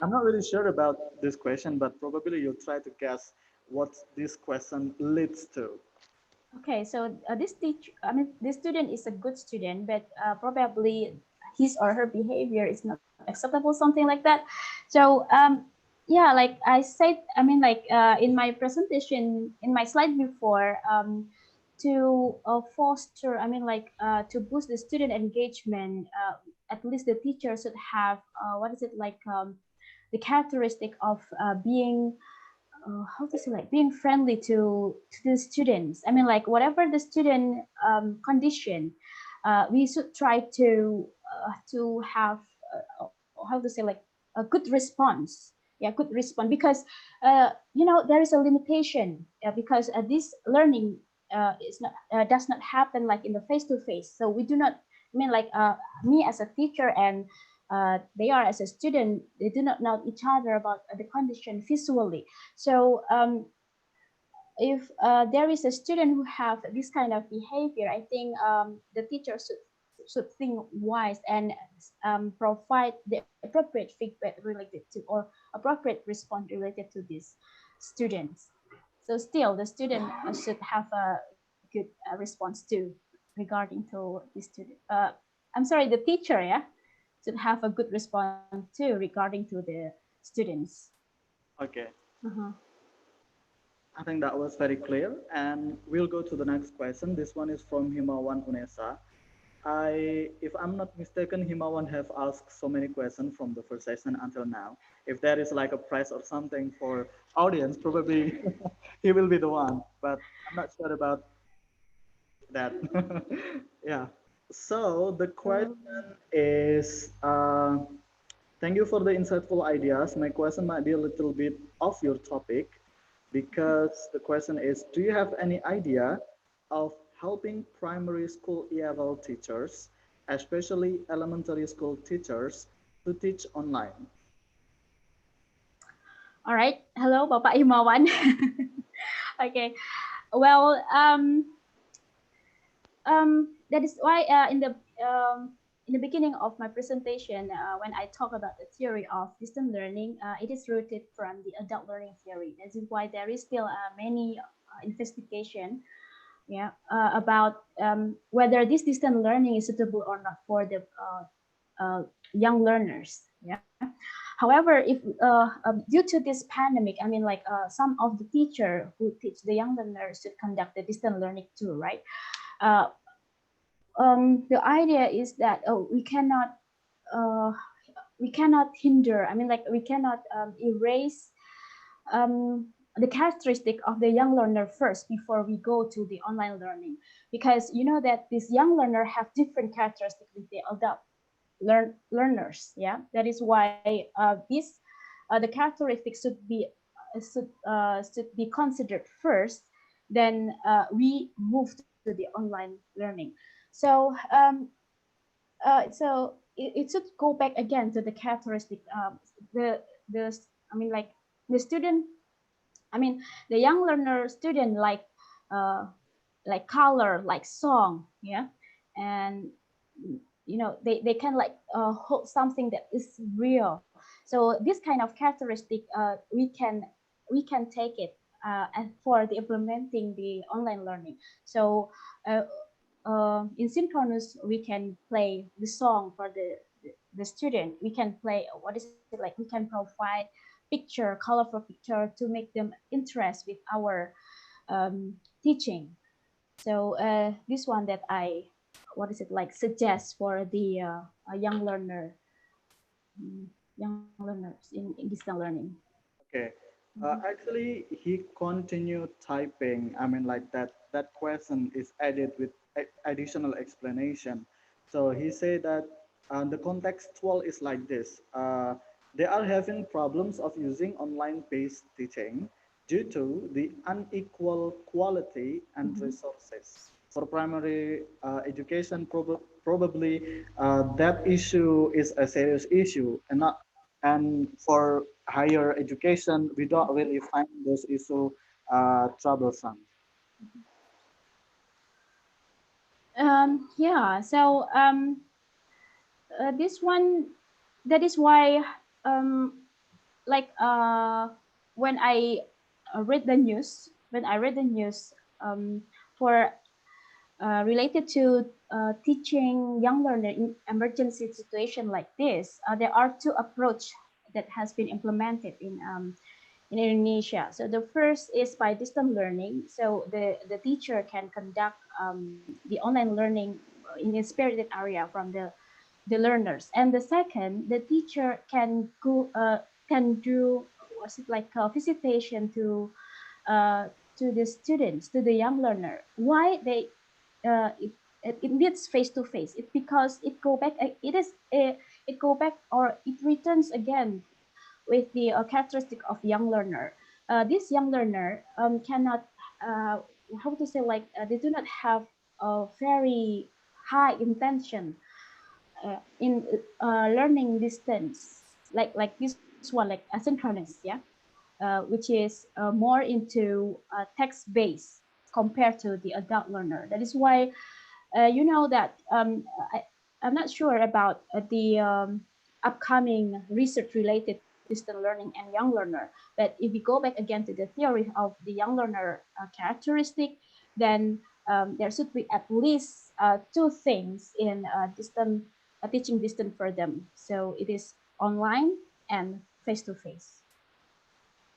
I'm not really sure about this question, but probably you'll try to guess what this question leads to. Okay, so this student is a good student, but probably his or her behavior is not acceptable, something like that. So yeah, like I said, in my presentation, in my slide before, to foster, to boost the student engagement, at least the teacher should have what is it like the characteristic of being how to say, like being friendly to the students. Whatever the student condition, we should try to have how to say, like a good response. Yeah, good response, because there is a limitation, because this learning is not does not happen like in the face to face. So we do not, me as a teacher and they are as a student, they do not know each other about the condition visually. So if there is a student who have this kind of behavior, I think the teacher should think wise and provide the appropriate feedback related to or appropriate response related to these students. So still, the student should have a good response too regarding to the student. I'm sorry, the teacher, yeah, should have a good response too regarding to the students. Okay. Uh-huh. I think that was very clear. And we'll go to the next question. This one is from Himawan Unesa. If I'm not mistaken, Himawan have asked so many questions from the first session until now. If there is like a prize or something for audience, probably he will be the one. But I'm not sure about that. Yeah. So the question is, thank you for the insightful ideas. My question might be a little bit off your topic because the question is, do you have any idea of helping primary school ELT teachers, especially elementary school teachers, to teach online? All right. Hello, Bapak Himawan. Okay. Well, that is why in the beginning of my presentation, when I talk about the theory of distance learning, it is rooted from the adult learning theory. That is why there is still many investigation, yeah, about whether this distance learning is suitable or not for the young learners. Yeah. However, if due to this pandemic, I mean, like some of the teacher who teach the young learners should conduct the distance learning too, right? Uh, the idea is that uh, we cannot hinder. I mean, like we cannot erase the characteristic of the young learner first before we go to the online learning, because you know that this young learner have different characteristics with the adult learners. Yeah, that is why the characteristics should be considered first. Then we move to the online learning. So it should go back again to the characteristic. The I mean, like the student. I mean, the young learner student like color, like song, yeah, and you know they can like hold something that is real. So this kind of characteristic we can take it and for the implementing the online learning. So uh, in synchronous we can play the song for the student. We can play what is it like, we can provide picture, colorful picture to make them interest with our teaching. So this one that I, what is it like, suggest for the young learner, young learners in distance learning. Okay. Mhm. Actually, he continued typing. I mean, like that question is added with additional explanation. So he said that the contextual is like this. They are having problems of using online-based teaching due to the unequal quality and Mhm. resources. For primary education, probably that issue is a serious issue, and not and for higher education, we don't really find those issues troublesome. Yeah, so this one, that is why um, like when I read the news for related to teaching young learner in emergency situation like this, there are two approach that has been implemented in Indonesia. So the first is by distance learning. So the teacher can conduct the online learning in a spirited area from the learners. And the second, the teacher can do what's it like visitation to the students, to the young learner. Why they it needs face to face? It because it go back. It go back or it returns again with the characteristic of young learner. This young learner cannot how to say, like they do not have a very high intention in learning distance, like this one, like asynchronous, yeah, which is more into text based compared to the adult learner. That is why you know that I'm not sure about the upcoming research related to distant learning and young learner. But if we go back again to the theory of the young learner characteristic, then there should be at least two things in distant teaching distant for them. So it is online and face to face.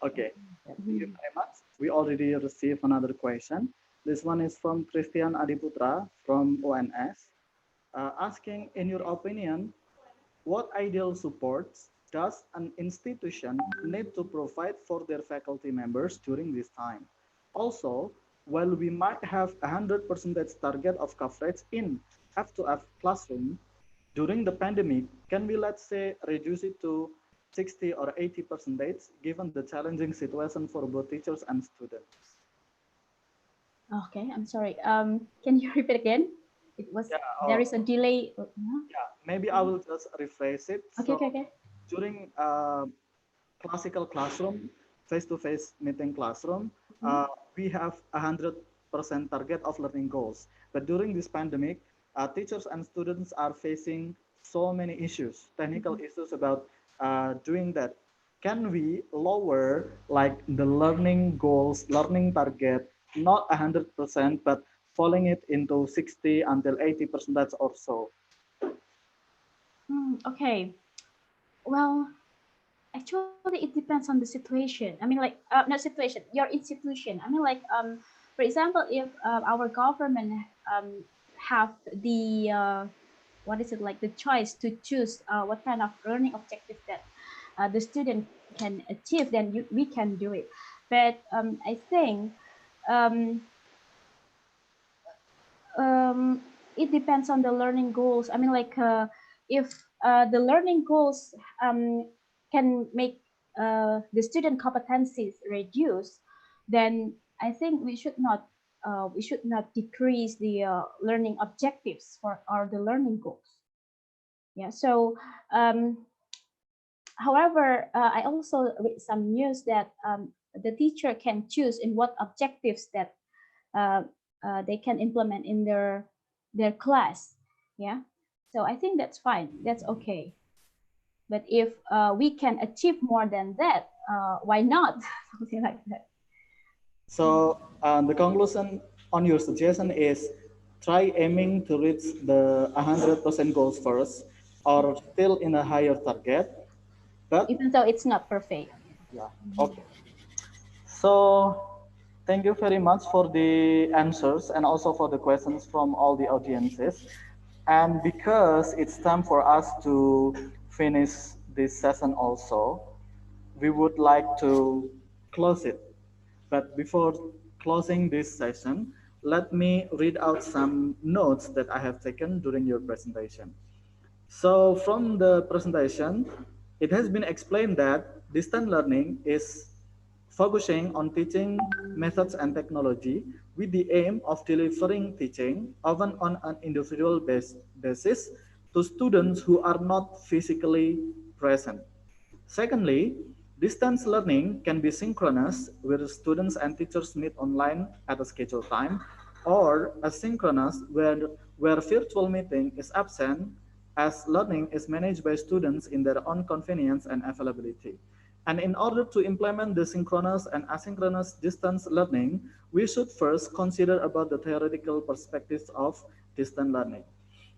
Okay, thank you very much. We already received another question. This one is from Christian Adiputra from ONS, asking, in your opinion, what ideal supports does an institution need to provide for their faculty members during this time? Also, while we might have 100% target of coverage in F2F classroom, during the pandemic, can we, let's say, reduce it to 60 or 80% given the challenging situation for both teachers and students? Okay, I'm sorry. Can you repeat again? It was Yeah, there is a delay. yeah, maybe I will just rephrase it. Okay, So okay, okay. during classical classroom, face-to-face meeting classroom, Mhm. we have 100% target of learning goals. But during this pandemic, teachers and students are facing so many issues, technical issues about doing that. Can we lower like the learning goals, learning target, not 100%, but falling it into 60 until 80% or so? Okay. Well, actually, it depends on the situation. I mean, like, not situation, your institution. I mean, like, for example, if our government have the what is it like the choice to choose what kind of learning objective that the student can achieve, then we can do it. But I think um, it depends on the learning goals. I mean, like if the learning goals can make the student competencies reduce, then I think we should not decrease the learning objectives for or the learning goals. Yeah. So, however, I also read some news that the teacher can choose in what objectives that uh, they can implement in their class. Yeah, so I think that's fine, that's okay. But if we can achieve more than that, why not? Something like that. So the conclusion on your suggestion is try aiming to reach the 100% goals first, or still in a higher target. But Even though it's not perfect. yeah, okay. So thank you very much for the answers and also for the questions from all the audiences. And because it's time for us to finish this session also, we would like to close it. But before closing this session, let me read out some notes that I have taken during your presentation. So from the presentation, it has been explained that distant learning is focusing on teaching methods and technology with the aim of delivering teaching, often on an individual basis, to students who are not physically present. Secondly, distance learning can be synchronous, where students and teachers meet online at a scheduled time, or asynchronous, where virtual meeting is absent, as learning is managed by students in their own convenience and availability. And in order to implement the synchronous and asynchronous distance learning, we should first consider about the theoretical perspectives of distant learning.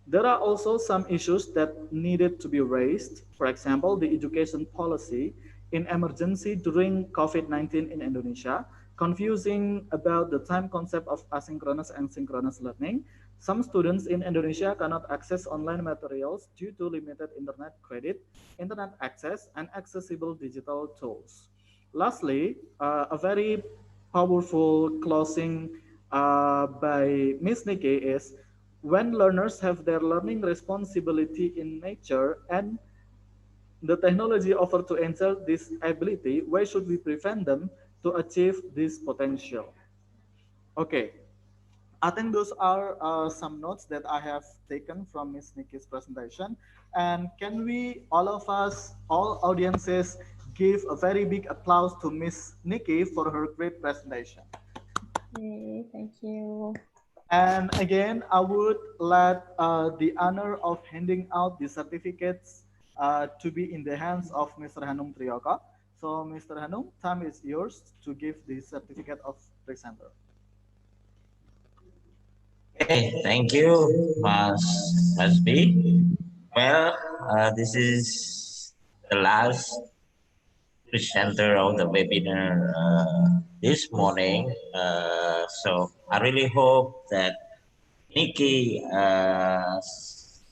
There are also some issues that needed to be raised. For example, the education policy in emergency during COVID-19 in Indonesia, confusing about the time concept of asynchronous and synchronous learning. Some students in Indonesia cannot access online materials due to limited internet credit, internet access, and accessible digital tools. Lastly, a very powerful closing by Ms. Nikki is when learners have their learning responsibility in nature and the technology offer to ensure this ability, why should we prevent them to achieve this potential? Okay, I think those are some notes that I have taken from Miss Nikki's presentation. And can we, all of us, all audiences, give a very big applause to Miss Nikki for her great presentation. Yay, thank you. And again, I would let the honor of handing out the certificates to be in the hands of Mr. Hanum Triyoka. So, Mr. Hanum, time is yours to give the certificate of presenter. Okay, thank you, Mas B. Well, this is the last presenter of the webinar this morning. So I really hope that Nikki has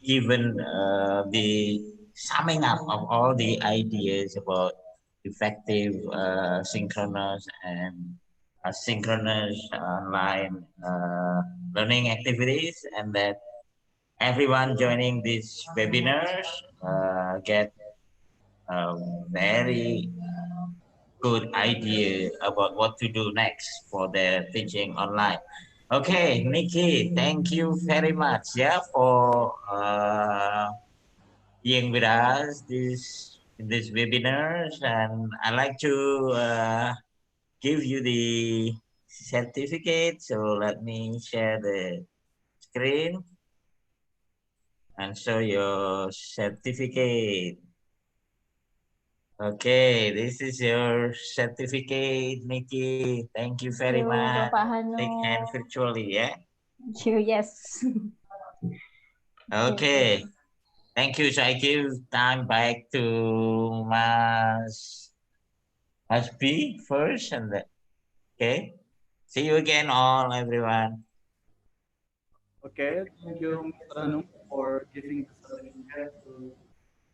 given the summing up of all the ideas about effective synchronous and asynchronous online learning activities, and that everyone joining these webinars get a very good idea about what to do next for their teaching online. Okay, Nikki, thank you very much, yeah, for being with us in this webinars, and I'd like to give you the certificate. So let me share the screen and show your certificate. Okay, this is your certificate, Nikki. Thank you very Thank you, much. Bapak Take Hanum. hand virtually, yeah? Thank you, yes. Okay, thank you. So I give time back to Mas B first, and then, okay. See you again, all everyone. Okay, thank you, Mr. Hanum, for giving the certificate to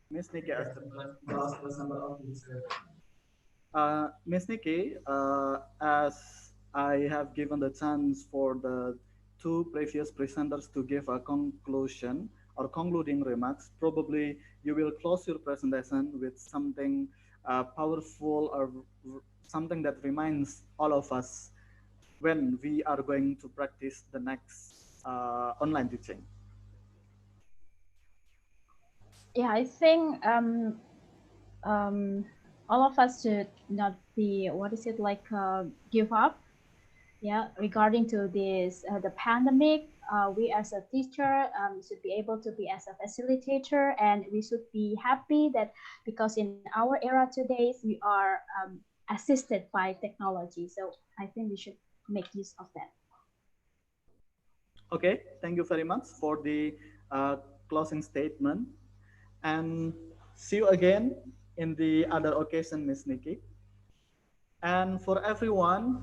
Miss Nikki as the last presenter of this webinar. Miss Nikki, as I have given the chance for the two previous presenters to give a conclusion or concluding remarks, probably you will close your presentation with something powerful or something that reminds all of us when we are going to practice the next online teaching. Yeah, I think all of us should not be, what is it, like give up. Yeah, regarding to this the pandemic, we as a teacher should be able to be as a facilitator, and we should be happy that because in our era today we are assisted by technology. So I think we should make use of that. Okay, thank you very much for the closing statement, and see you again in the other occasion, Miss Nikki. And for everyone,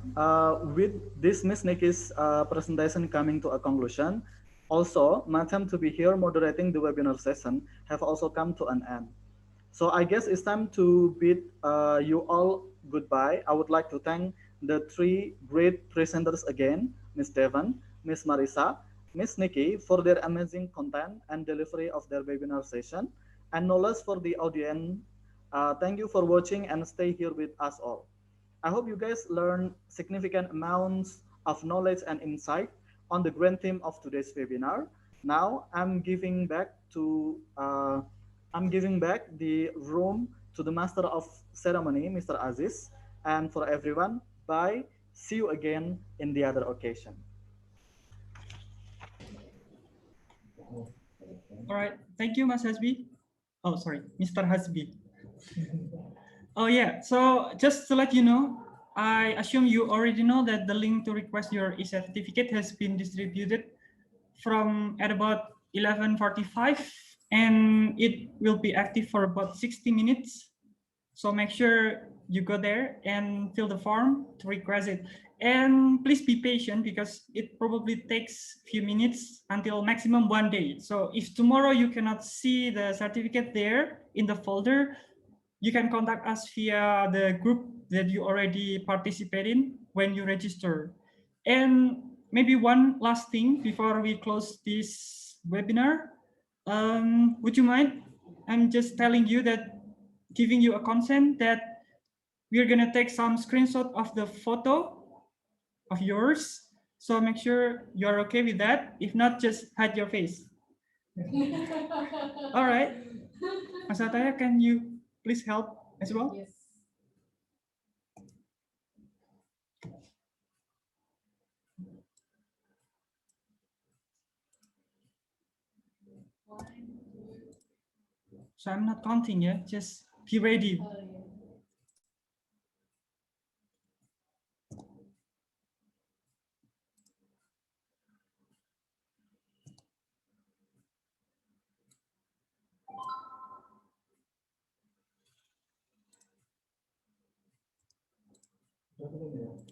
with this Miss Nikki's presentation coming to a conclusion, also my time to be here moderating the webinar session have also come to an end. So I guess it's time to bid you all goodbye. I would like to thank the three great presenters again, Miss Devan, Miss Marisa, Miss Nikki, for their amazing content and delivery of their webinar session. And no less for the audience, thank you for watching and stay here with us all. I hope you guys learn significant amounts of knowledge and insight on the grand theme of today's webinar. Now I'm giving back the room to the Master of Ceremony, Mr. Aziz, and for everyone, bye. See you again in the other occasion. All right. Thank you, Mas Hasbi. Oh, sorry, Mr. Hasbi. Oh, yeah. So just to let you know, I assume you already know that the link to request your e-certificate has been distributed from at about 11:45, and it will be active for about 60 minutes. So make sure you go there and fill the form to request it. And please be patient because it probably takes a few minutes until maximum 1 day. So if tomorrow you cannot see the certificate there in the folder, you can contact us via the group that you already participate in when you register. And maybe one last thing before we close this webinar, would you mind? I'm just telling you that, giving you a consent that we're gonna take some screenshot of the photo of yours. So make sure you're okay with that. If not, just hide your face. All right. Mas Ataya, can you please help as well? Yes. So I'm not counting, yeah? Just be ready.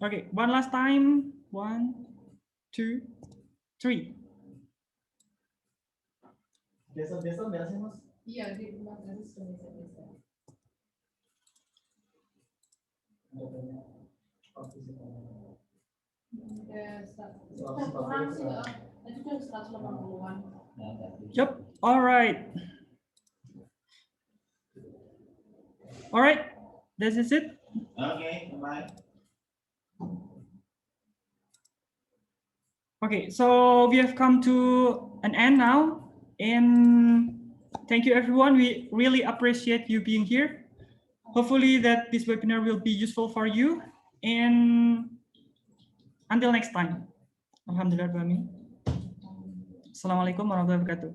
Okay, one last time. 1, 2, 3. Biasa-biasa nggak sih, Mas? Iya, di Mas Aziz sudah biasa-biasa. Yep. All right. All right. This is it. Okay, bye. Okay, so we have come to an end now. And thank you, everyone. We really appreciate you being here. Hopefully that this webinar will be useful for you. And until next time. Alhamdulillah. Assalamualaikum warahmatullahi wabarakatuh.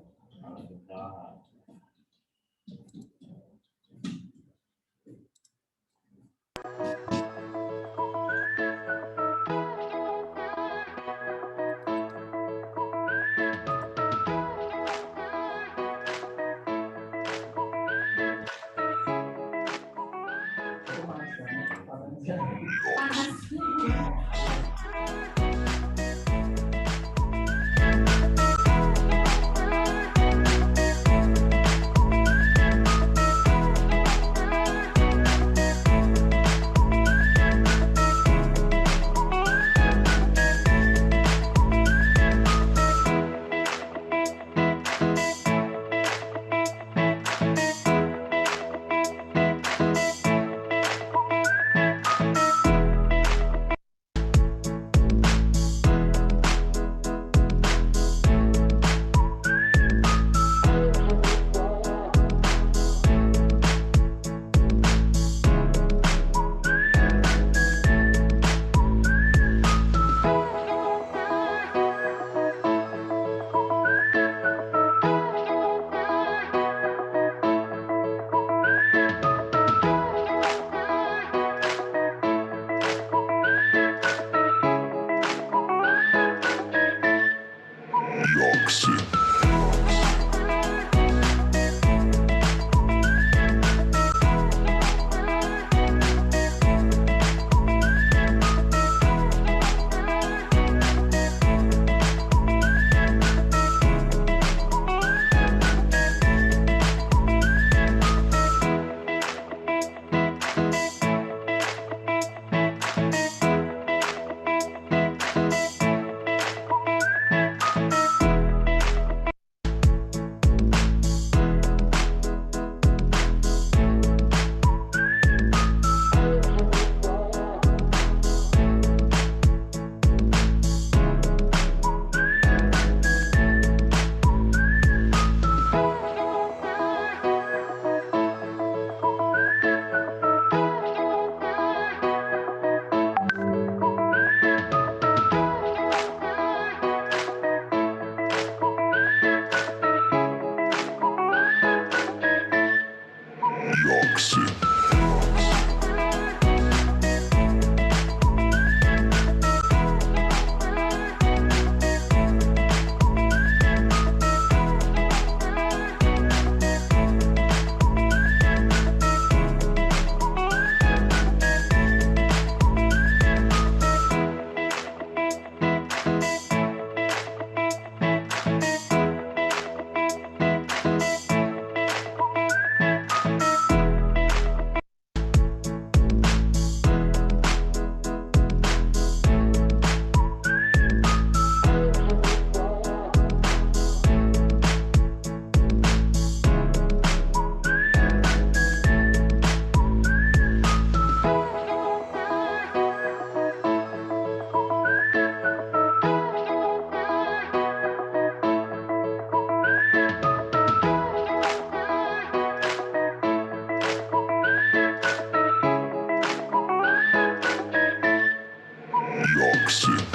exit.